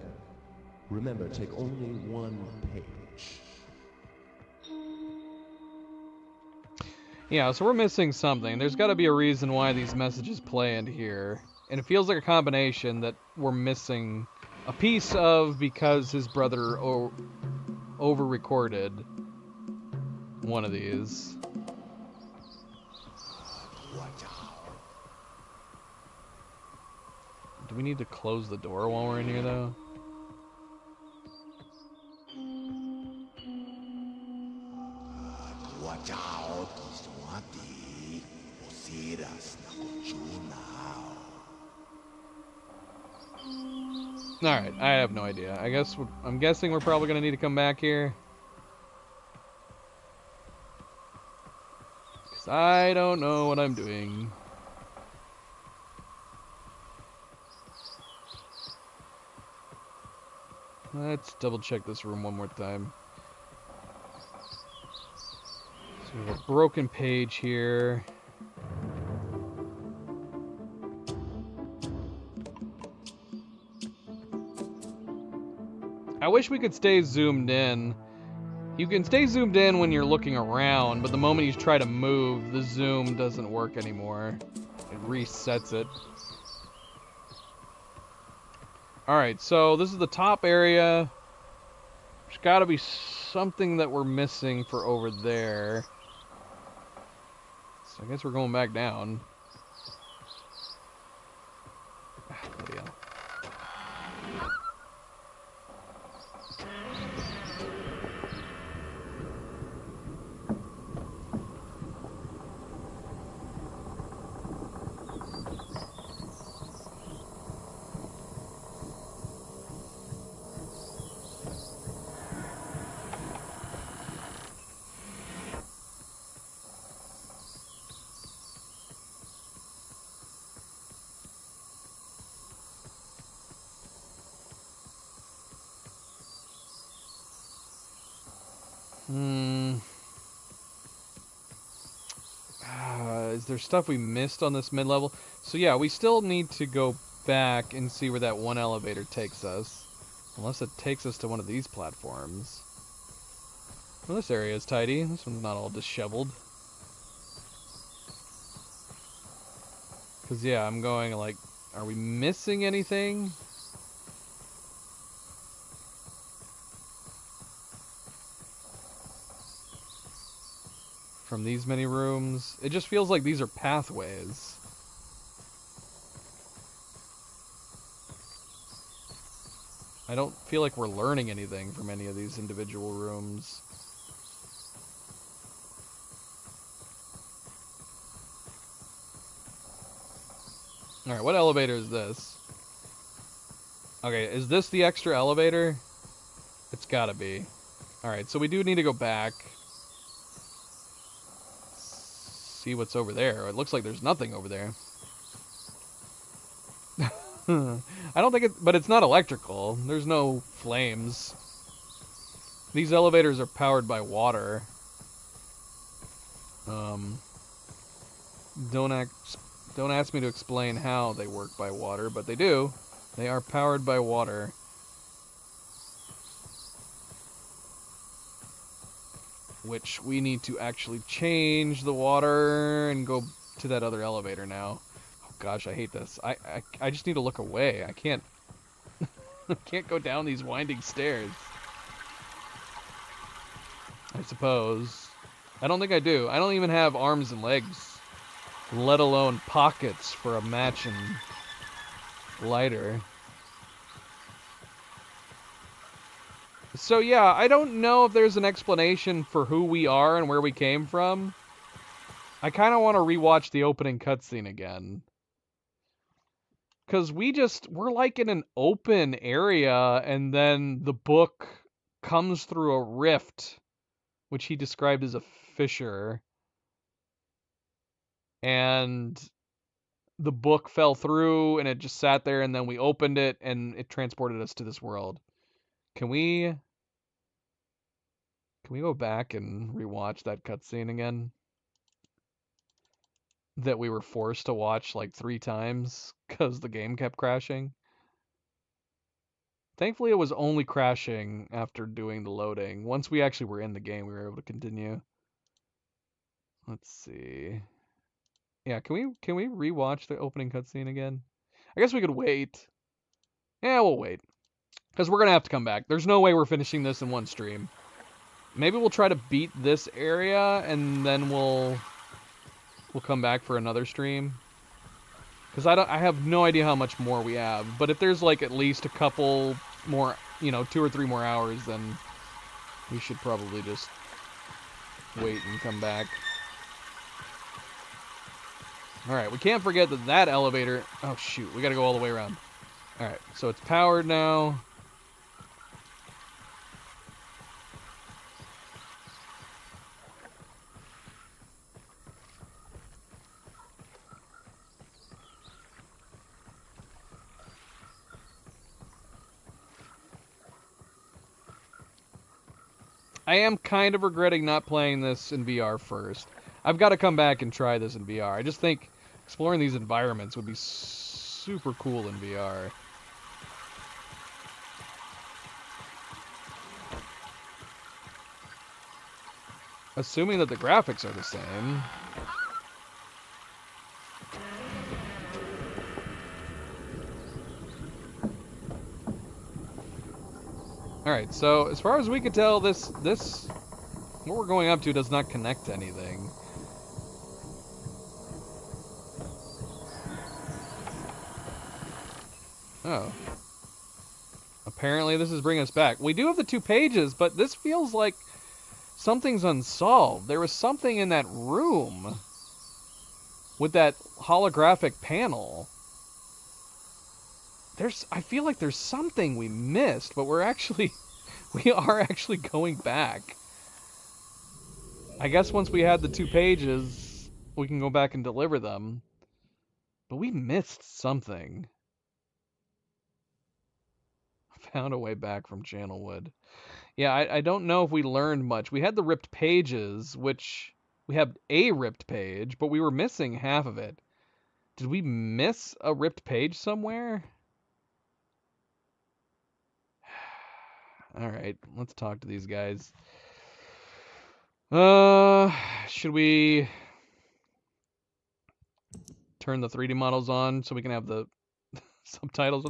Remember, take only one page. Yeah, so we're missing something. There's got to be a reason why these messages play into here. And it feels like a combination that we're missing a piece of because his brother over-recorded one of these. Do we need to close the door while we're in here, though? Watch out, Mr. Wati. Osiris na kuchuna. Alright, I have no idea. I'm guessing we're probably going to need to come back here. Because I don't know what I'm doing. Let's double check this room one more time. So we have a broken page here. I wish we could stay zoomed in. You can stay zoomed in when you're looking around, but the moment you try to move, the zoom doesn't work anymore. It resets it. Alright, so this is the top area. There's got to be something that we're missing for over there. So I guess we're going back down. Bloody hell. Is there stuff we missed on this mid-level? So yeah, we still need to go back and see where that one elevator takes us. Unless it takes us to one of these platforms. Well, this area is tidy. This one's not all disheveled. Because yeah, I'm going like, are we missing anything? From these many rooms. It just feels like these are pathways. I don't feel like we're learning anything from any of these individual rooms. Alright, what elevator is this? Okay, is this the extra elevator? It's gotta be. Alright, so we do need to go back. See what's over there. It looks like there's nothing over there. I don't think it, but it's not electrical. There's no flames. These elevators are powered by water. Don't ask me to explain how they work by water, but they do. They are powered by water. Which we need to actually change the water and go to that other elevator now. Oh gosh, I hate this. I just need to look away. I can't I can't go down these winding stairs. I suppose. I don't think I do. I don't even have arms and legs, let alone pockets for a matching lighter. So yeah, I don't know if there's an explanation for who we are and where we came from. I kind of want to rewatch the opening cutscene again. Because we're like in an open area, and then the book comes through a rift, which he described as a fissure. And the book fell through, and it just sat there, and then we opened it, and it transported us to this world. Can we Can we go back and rewatch that cutscene again? That we were forced to watch like 3 times because the game kept crashing. Thankfully, it was only crashing after doing the loading. Once we actually were in the game, we were able to continue. Let's see. Yeah, can we rewatch the opening cutscene again? I guess we could wait. Yeah, we'll wait. Because we're going to have to come back. There's no way we're finishing this in one stream. Maybe we'll try to beat this area, and then we'll come back for another stream. Because I have no idea how much more we have. But if there's like at least a couple more, 2 or 3 more hours, then we should probably just wait and come back. Alright, we can't forget that elevator... Oh, shoot. We gotta go all the way around. Alright, so it's powered now. I am kind of regretting not playing this in VR first. I've got to come back and try this in VR. I just think exploring these environments would be super cool in VR. Assuming that the graphics are the same. Alright, so as far as we can tell, this what we're going up to does not connect to anything. Oh. Apparently this is bringing us back. We do have the 2 pages, but this feels like something's unsolved. There was something in that room with that holographic panel. I feel like there's something we missed, but we are actually going back. I guess once we had the 2 pages, we can go back and deliver them. But we missed something. Found a way back from Channelwood. Yeah, I don't know if we learned much. We had the ripped pages, which we have a ripped page, but we were missing half of it. Did we miss a ripped page somewhere? Alright, let's talk to these guys. Should we turn the 3D models on so we can have the subtitles?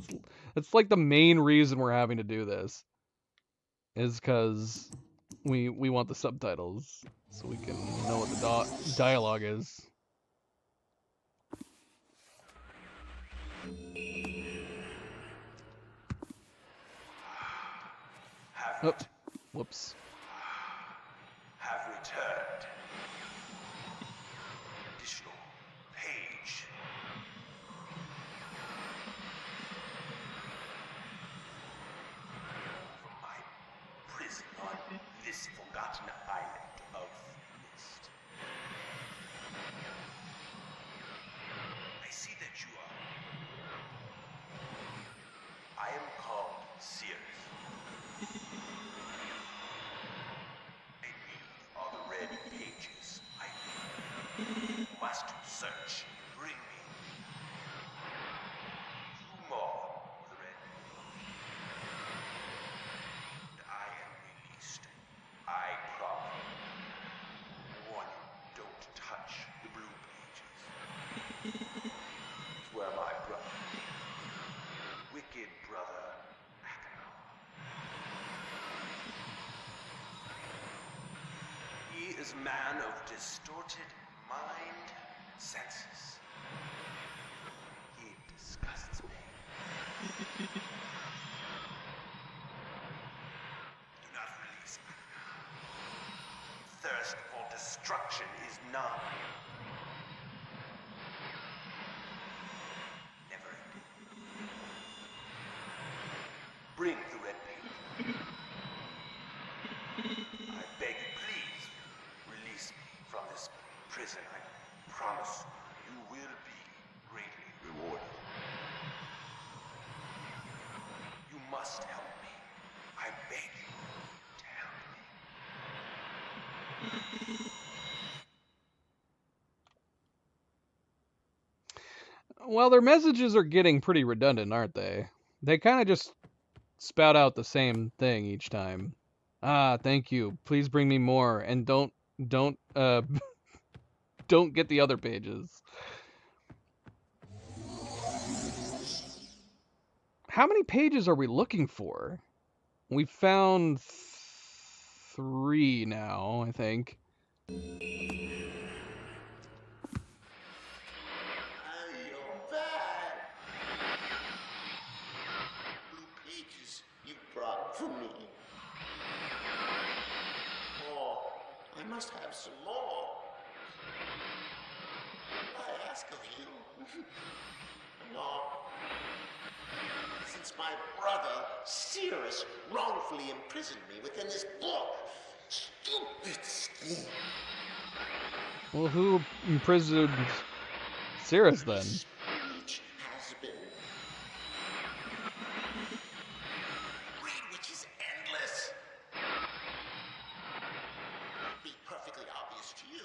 That's like the main reason we're having to do this. Is because we want the subtitles so we can know what the dialogue is. Oh, whoops. Have returned. Additional page. From my prison on this forgotten island of mist. I see that you are. I am called Sears. Are the red pages I need. You must search. Bring me. 2 more of the red pages. And I am released. I promise. Warn you, don't touch the blue pages. It's where my brother, wicked brother, he is a man of distorted mind and senses. He disgusts me. Do not release me. Thirst for destruction is none. Never ending. Bring the red paper. I beg you, please, release me from this prison. I promise you will be greatly rewarded. You must help me. I beg you to help me. Well, their messages are getting pretty redundant, aren't they? They kind of just spout out the same thing each time. Ah, thank you. Please bring me more, and don't don't get the other pages. How many pages are we looking for? We found 3 now, I think. You're back. Blue pages you brought for me. Oh, I must have some more. I ask of you. No. Since my brother, Cirrus, wrongfully imprisoned me within this book. Stupid scheme. Well, who imprisoned Cirrus then? Speech has been read, which is endless. Be perfectly obvious to you.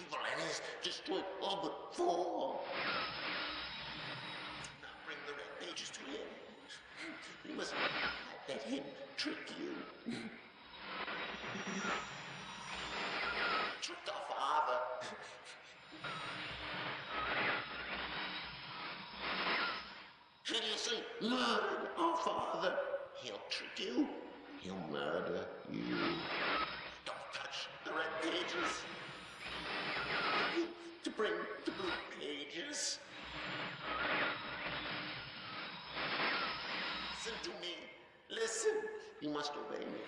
Evil and his destroyed all but 4. Now bring the red pages to him. You must let him trick you. Tricked our father. Hideously murdered our father. He'll trick you. He'll murder you. Don't touch the red pages. To bring the blue pages. Listen to me. Listen. You must obey me.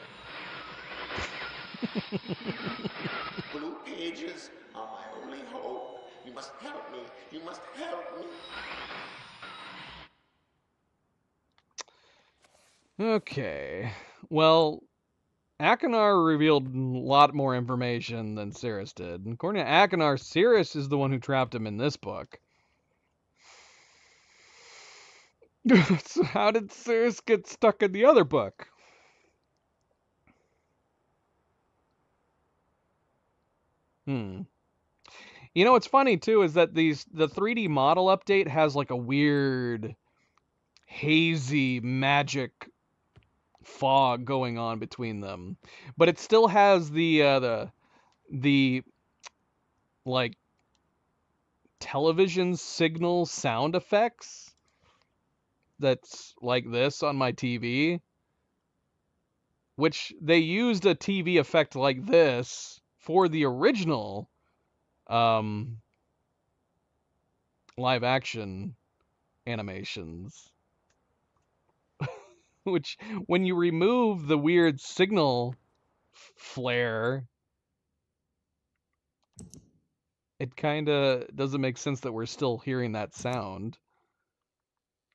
Blue pages are my only hope. You must help me. You must help me. Okay. Well, Akinar revealed a lot more information than Cirrus did. And according to Akinar, Cirrus is the one who trapped him in this book. So how did Cirrus get stuck in the other book? You know what's funny too is that the 3D model update has like a weird hazy magic fog going on between them, but it still has the like television signal sound effects that's like this on my TV, which they used a TV effect like this for the original live action animations. Which, when you remove the weird signal flare, it kind of doesn't make sense that we're still hearing that sound.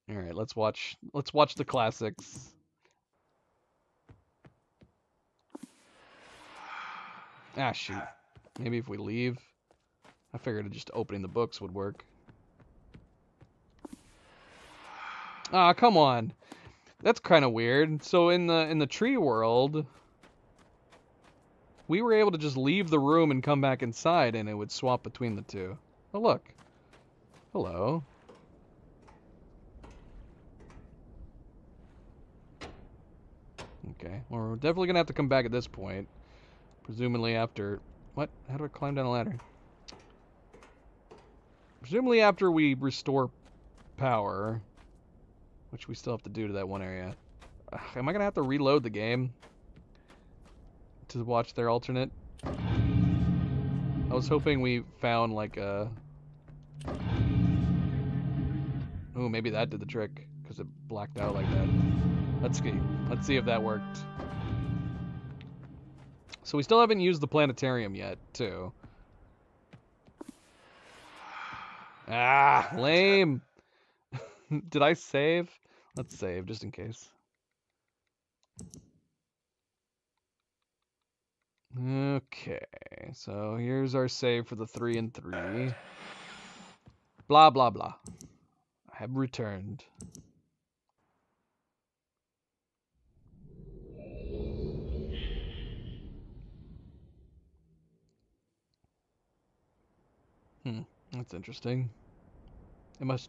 All right, let's watch the classics. Ah, shoot. Maybe if we leave. I figured just opening the books would work. Ah, come on. That's kind of weird. So in the tree world, we were able to just leave the room and come back inside, and it would swap between the two. Oh, look. Hello. Okay. Well, we're definitely going to have to come back at this point. Presumably after... What? How do I climb down a ladder? Presumably after we restore power, which we still have to do to that one area. Am I going to have to reload the game to watch their alternate? I was hoping we found like a... Ooh, maybe that did the trick, because it blacked out like that. Let's see. Let's see if that worked. So we still haven't used the planetarium yet, too. Ah, lame. Did I save? Let's save, just in case. Okay, so here's our save for the 3 and 3. Blah, blah, blah. I have returned. That's interesting.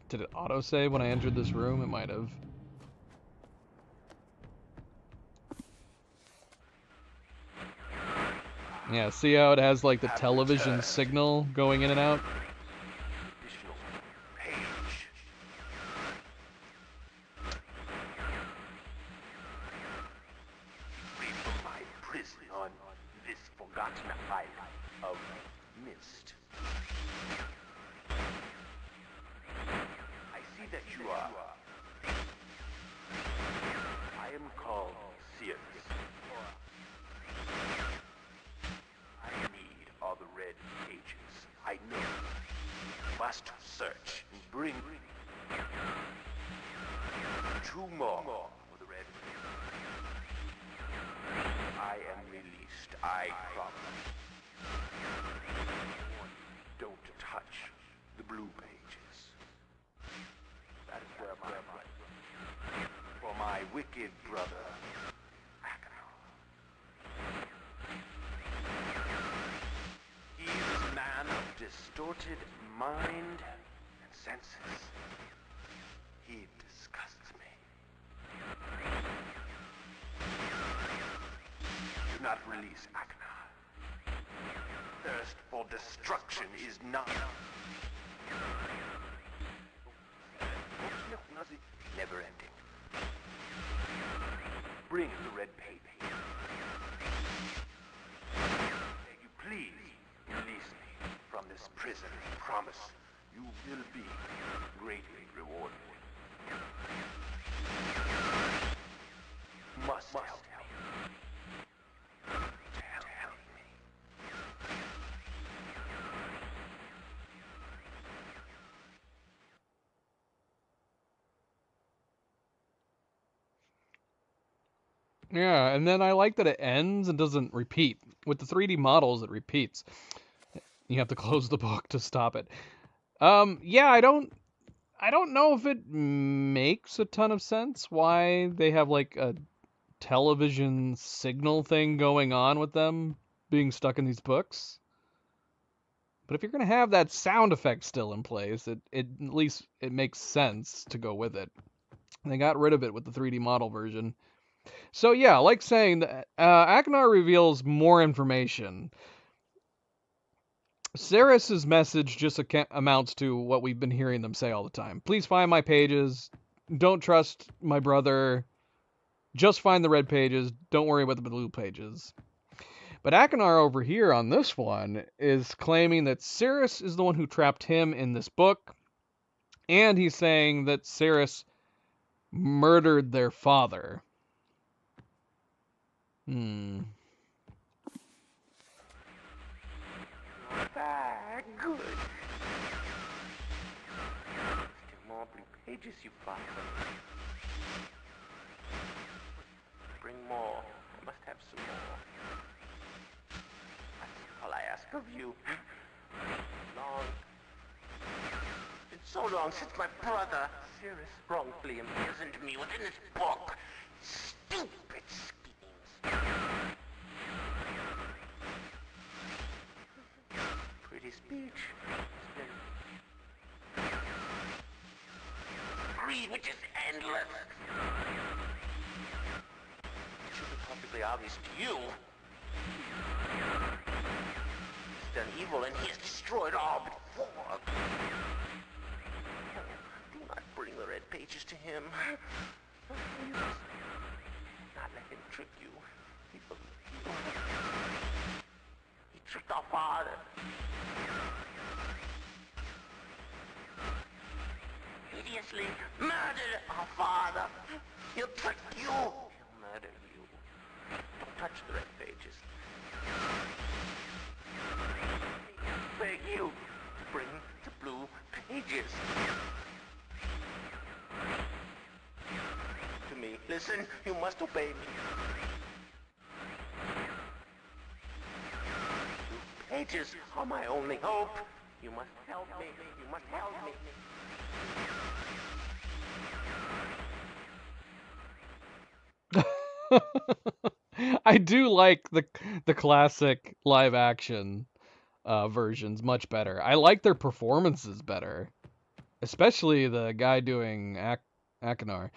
Did it autosave when I entered this room? It might have. Yeah, see how it has like the television signal going in and out? Additional page. Free from my prison on this forgotten island of mist. I see that you are. I am called Sirius. I need all the red pages. I know. Must search and bring 2 more for the red. I am released. I promise. Don't touch the blue pages. That is where for my wicked brother, Achenar. He is a man of distorted mind and senses. He disgusts me. Do not release Achenar. Thirst for destruction is not never ending. Bring the red page. May you please release me from this prison. I promise you will be greatly rewarded. You must help me. Help me. Yeah, and then I like that it ends and doesn't repeat. With the 3D models, it repeats. You have to close the book to stop it. Yeah, I don't know if it makes a ton of sense why they have like a television signal thing going on with them being stuck in these books. But if you're gonna have that sound effect still in place, it at least it makes sense to go with it. And they got rid of it with the 3D model version. So yeah, like saying that Achenar reveals more information. Ceres's message just amounts to what we've been hearing them say all the time. Please find my pages. Don't trust my brother. Just find the red pages. Don't worry about the blue pages. But Achenar over here on this one is claiming that Ceres is the one who trapped him in this book. And he's saying that Ceres murdered their father. Good. Still more blue pages, you bastard. Bring more. I must have some more. That's all I ask of you. It's been so long since my brother, Sirius, wrongfully imprisoned me within this book. Stupid schemes. Pretty speech. Greed, which is endless. It should be perfectly obvious to you. He's done evil and he has destroyed all before. Do not bring the red pages to him. You must not let him trick you. He tricked our father. Hideously murdered our father. He'll trick you. He'll murder you. Don't touch the red pages. I beg you to bring the blue pages. To me, listen, you must obey me. Blue pages are my only hope. You must help me. You must help me. I do like the classic live action versions much better. I like their performances better, especially the guy doing Akinar.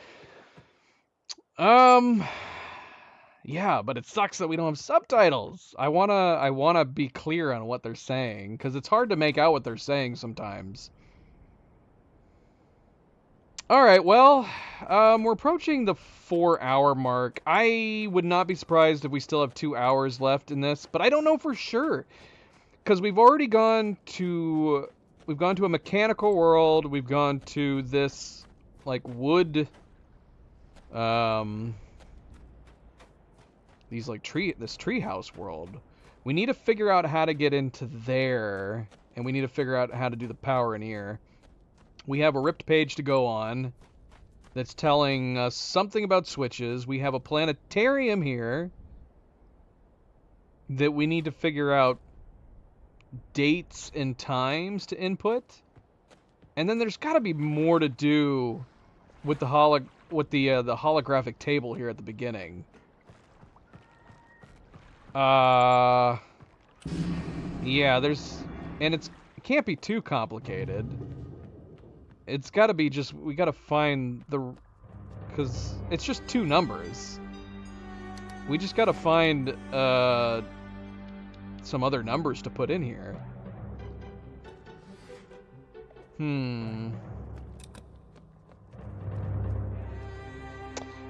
Yeah, but it sucks that we don't have subtitles. I wanna be clear on what they're saying, because it's hard to make out what they're saying sometimes. All right, well, we're approaching the 4-hour mark. I would not be surprised if we still have 2 hours left in this, but I don't know for sure, because we've gone to a mechanical world. We've gone to this like wood, this treehouse world. We need to figure out how to get into there, and we need to figure out how to do the power in here. We have a ripped page to go on that's telling us something about switches. We have a planetarium here that we need to figure out dates and times to input. And then there's got to be more to do with the holographic table here at the beginning. Yeah, it can't be too complicated. It's got to be just, we got to find because it's just 2 numbers. We just got to find some other numbers to put in here.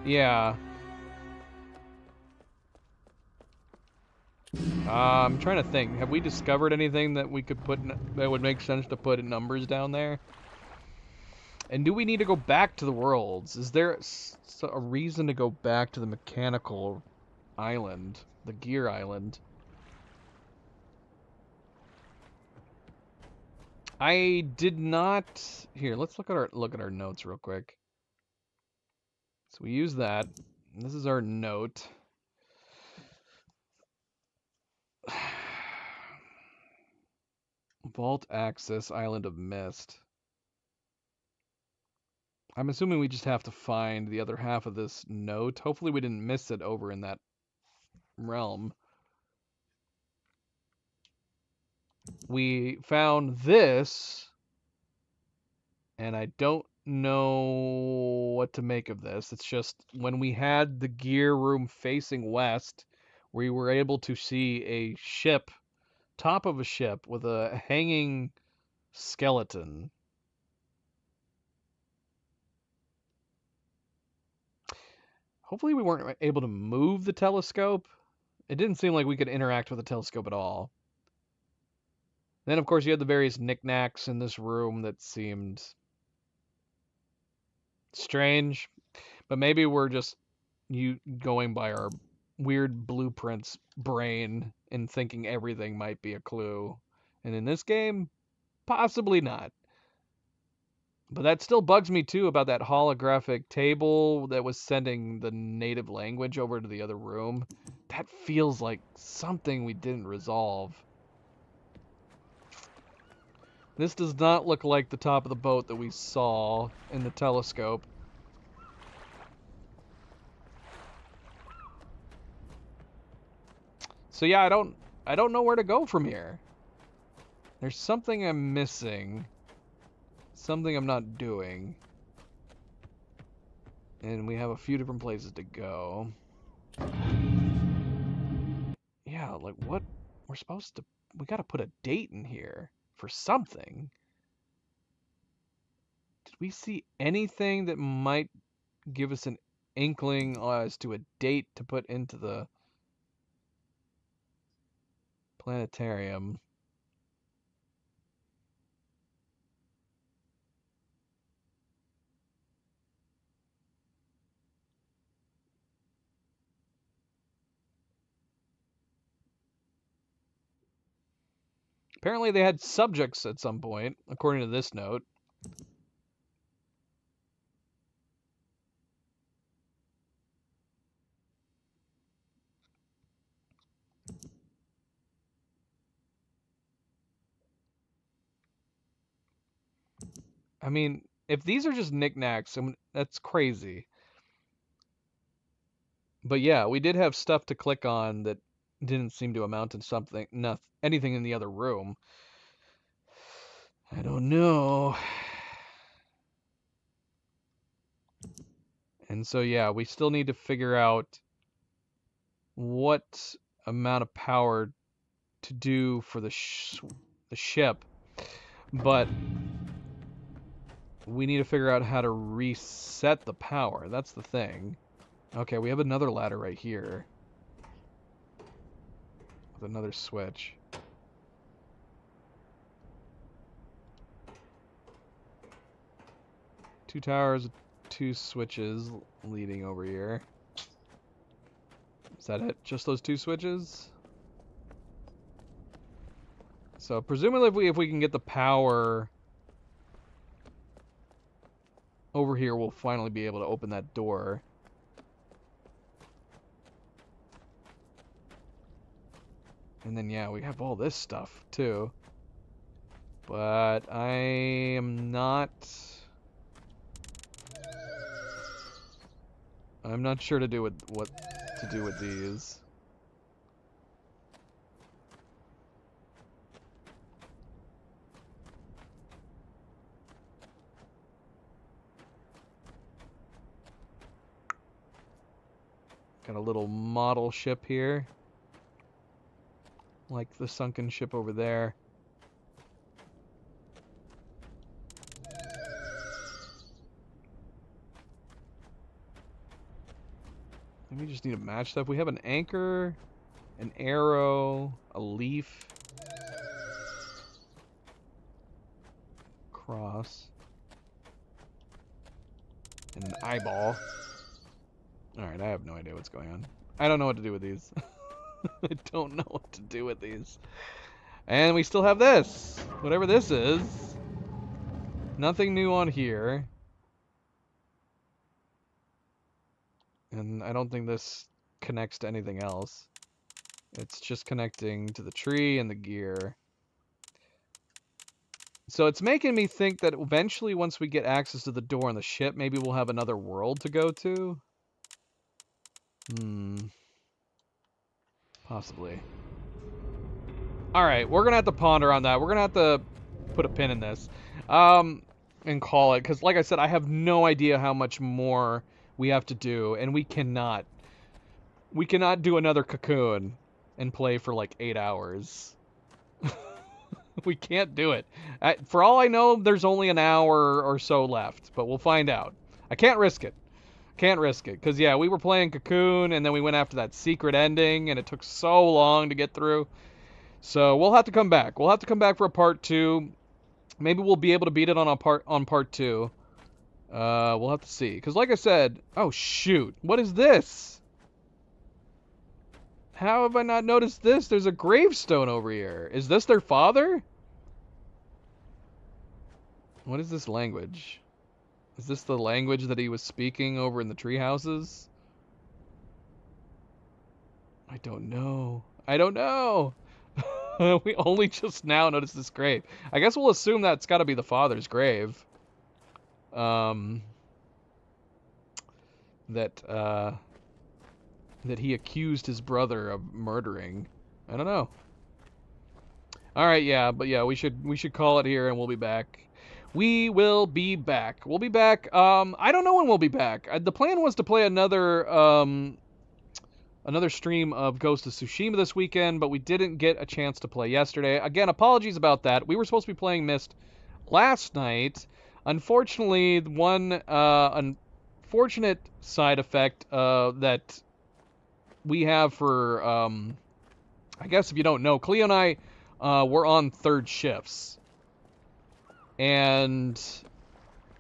Yeah. I'm trying to think. Have we discovered anything that we could put that would make sense to put numbers down there? And do we need to go back to the worlds? Is there a reason to go back to the mechanical island, the gear island? I did not. Here, let's look at our notes real quick. So we use that. This is our note. Vault access, Island of Mist. I'm assuming we just have to find the other half of this note. Hopefully we didn't miss it over in that realm. We found this, and I don't know what to make of this. It's just when we had the gear room facing west, we were able to see a ship, top of a ship, with a hanging skeleton. Hopefully we weren't able to move the telescope. It didn't seem like we could interact with the telescope at all. Then, of course, you had the various knickknacks in this room that seemed strange. But maybe we're just going by our weird blueprints brain and thinking everything might be a clue. And in this game, possibly not. But that still bugs me too about that holographic table that was sending the native language over to the other room. That feels like something we didn't resolve. This does not look like the top of the boat that we saw in the telescope. So yeah, I don't know where to go from here. There's something I'm missing. Something I'm not doing. And we have a few different places to go. Yeah, like what? We gotta put a date in here for something. Did we see anything that might give us an inkling as to a date to put into the planetarium? Apparently they had subjects at some point, according to this note. I mean, if these are just knickknacks, that's crazy. But yeah, we did have stuff to click on that didn't seem to amount to something, anything in the other room. I don't know. And so, yeah, we still need to figure out what amount of power to do for the ship. But we need to figure out how to reset the power. That's the thing. Okay, we have another ladder right here. With another switch. Two towers, two switches leading over here. Is that it? Just those two switches? So presumably if we can get the power over here, we'll finally be able to open that door. And then, yeah, we have all this stuff, too. But I am not... I'm not sure to do with what to do with these. Got a little model ship here. Like the sunken ship over there. We just need to match stuff. We have an anchor, an arrow, a leaf, cross, and an eyeball. Alright, I have no idea what's going on. I don't know what to do with these. I don't know what to do with these. And we still have this. Whatever this is. Nothing new on here. And I don't think this connects to anything else. It's just connecting to the tree and the gear. So it's making me think that eventually once we get access to the door on the ship, maybe we'll have another world to go to. Possibly. Alright, we're going to have to ponder on that. We're going to have to put a pin in this. And call it. Because like I said, I have no idea how much more we have to do. And we cannot do another Cocoon and play for like 8 hours. We can't do it. For all I know, there's only an hour or so left. But we'll find out. I can't risk it. Can't risk it. Because, yeah, we were playing Cocoon, and then we went after that secret ending, and it took so long to get through. So we'll have to come back. We'll have to come back for a part 2. Maybe we'll be able to beat it on part 2. We'll have to see. Because, like I said... Oh, shoot. What is this? How have I not noticed this? There's a gravestone over here. Is this their father? What is this language? Is this the language that he was speaking over in the tree houses? I don't know. I don't know. We only just now noticed this grave. I guess we'll assume that's got to be the father's grave. That he accused his brother of murdering. I don't know. All right, yeah, but yeah, we should call it here, and we'll be back. We will be back. We'll be back. I don't know when we'll be back. The plan was to play another stream of Ghost of Tsushima this weekend, but we didn't get a chance to play yesterday. Again, apologies about that. We were supposed to be playing Myst last night. Unfortunately, one unfortunate side effect that we have for, I guess if you don't know, Cleo and I were on third shifts. And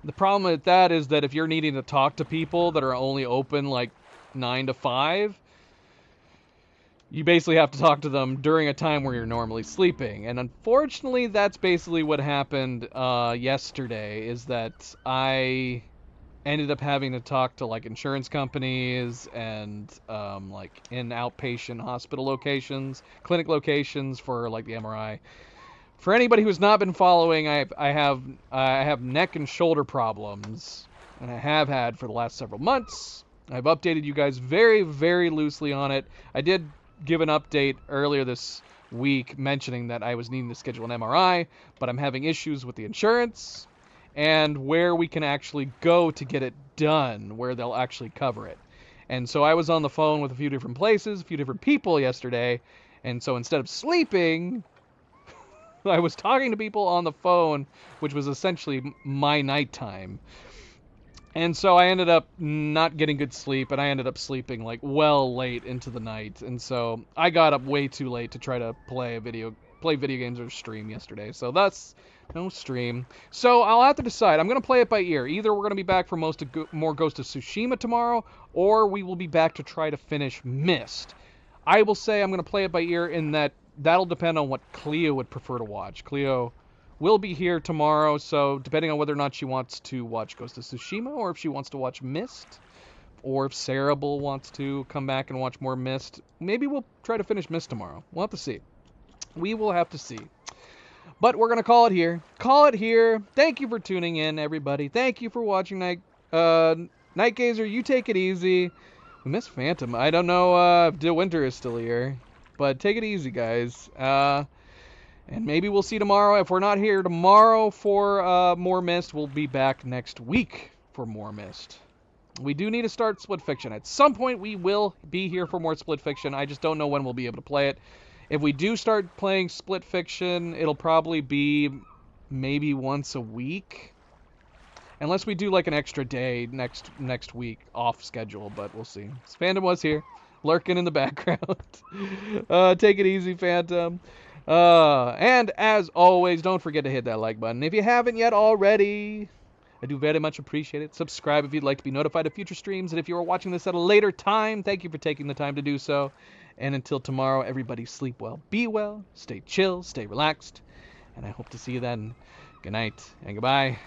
the problem with that is that if you're needing to talk to people that are only open like 9 to 5, you basically have to talk to them during a time where you're normally sleeping. And unfortunately, that's basically what happened yesterday, is that I ended up having to talk to like insurance companies and like in outpatient hospital locations, clinic locations for like the MRI. For anybody who's not been following, I have neck and shoulder problems, and I have had for the last several months. I've updated you guys very, very loosely on it. I did give an update earlier this week mentioning that I was needing to schedule an MRI, but I'm having issues with the insurance and where we can actually go to get it done, where they'll actually cover it. And so I was on the phone with a few different places, a few different people yesterday, and so instead of sleeping, I was talking to people on the phone, which was essentially my nighttime. And so I ended up not getting good sleep, and I ended up sleeping like well late into the night. And so I got up way too late to try to play video games or stream yesterday. So that's no stream. So I'll have to decide. I'm going to play it by ear. Either we're going to be back for more Ghost of Tsushima tomorrow, or we will be back to try to finish Myst. I will say I'm going to play it by ear in that that'll depend on what Cleo would prefer to watch. Cleo will be here tomorrow, so depending on whether or not she wants to watch Ghost of Tsushima, or if she wants to watch Myst, or if Cerebel wants to come back and watch more Myst, maybe we'll try to finish Myst tomorrow. We'll have to see. We will have to see. But we're going to call it here. Call it here. Thank you for tuning in, everybody. Thank you for watching Night Gazer. You take it easy. We missed Phantom. I don't know if De Winter is still here, but take it easy, guys. And maybe we'll see tomorrow. If we're not here tomorrow for more Myst, we'll be back next week for more Myst. We do need to start Split Fiction. At some point, we will be here for more Split Fiction. I just don't know when we'll be able to play it. If we do start playing Split Fiction, it'll probably be maybe once a week. Unless we do like an extra day next week off schedule, but we'll see. Phantom was here, lurking in the background. Take it easy, Phantom. And as always, don't forget to hit that like button if you haven't yet already. I do very much appreciate it. Subscribe if you'd like to be notified of future streams. And if you are watching this at a later time, thank you for taking the time to do so. And until tomorrow, everybody sleep well, be well, stay chill, stay relaxed. And I hope to see you then. Good night and goodbye.